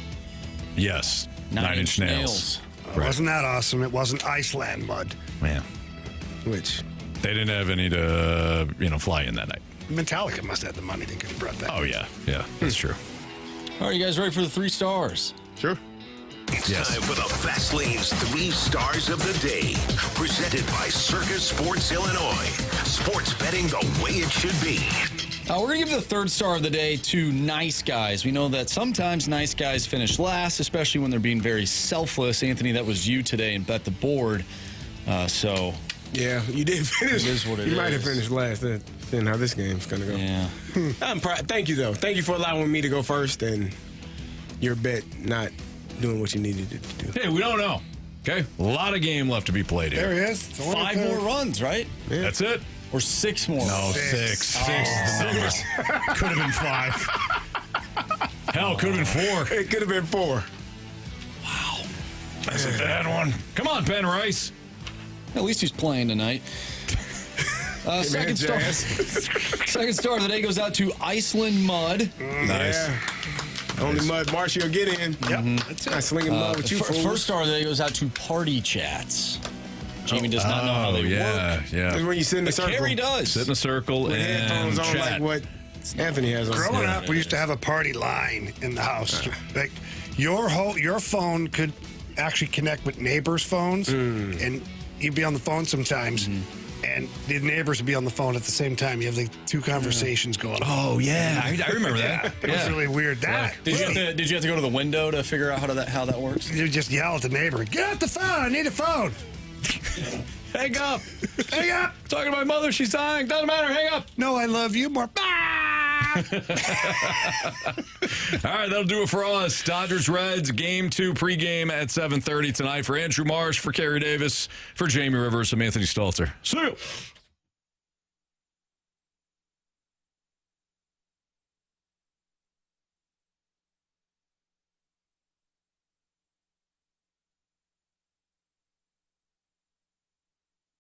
Yes. 9 Inch Nails. Wasn't that awesome? It wasn't Iceland mud. Man. Which? They didn't have any to, fly in that night. Metallica must have the money. They could have brought that. Oh, yeah. Yeah, that's true. All right, you guys ready for the 3 stars? Sure. It's time for the Fast Lane's 3 Stars of the Day. Presented by Circus Sports Illinois. Sports betting the way it should be. We're going to give the 3rd star of the day to nice guys. We know that sometimes nice guys finish last, especially when they're being very selfless. Anthony, that was you today and bet the board. Yeah, you did finish. It is what it is. You might have finished last. Seeing how this game's going to go. Yeah. I'm proud. Thank you, though. Thank you for allowing me to go first and your bet not doing what you needed it to do. Hey, we don't know. Okay? A lot of game left to be played here. There he is. 5 more runs, right? Yeah. That's it? Or 6 more? No, 6. 6 is the number. Could have been 5. Hell, could have been 4. It could have been 4. Wow. That's a bad one. Come on, Ben Rice. At least he's playing tonight. Second star of the day goes out to Iceland Mud. Nice. Yeah. Only mud Marshall will get in. Yep. That's it. Not slinging mud with you fools. First star of the day goes out to Party Chats. Jamie does not know how they work. Yeah. That's when you sit in the circle. Carey does. Sit in a circle with and headphones on chat. like what Anthony has on. Growing up, we used to have a party line in the house. Like, Your phone could actually connect with neighbors' phones, and you'd be on the phone sometimes, and the neighbors would be on the phone at the same time. You have like two conversations going on. Oh yeah, I remember that. It was really weird. Did you have to go to the window to figure out how that works? You just yell at the neighbor, "Get out the phone! I need a phone." Hang up! Hang up! Talking to my mother, she's dying. Doesn't matter. Hang up. No, I love you more. All right, that'll do it for us. Dodgers Reds Game 2 pregame at 7:30 tonight. For Andrew Marsh, for Carey Davis, for Jamie Rivers, I'm Anthony Stalter. See you.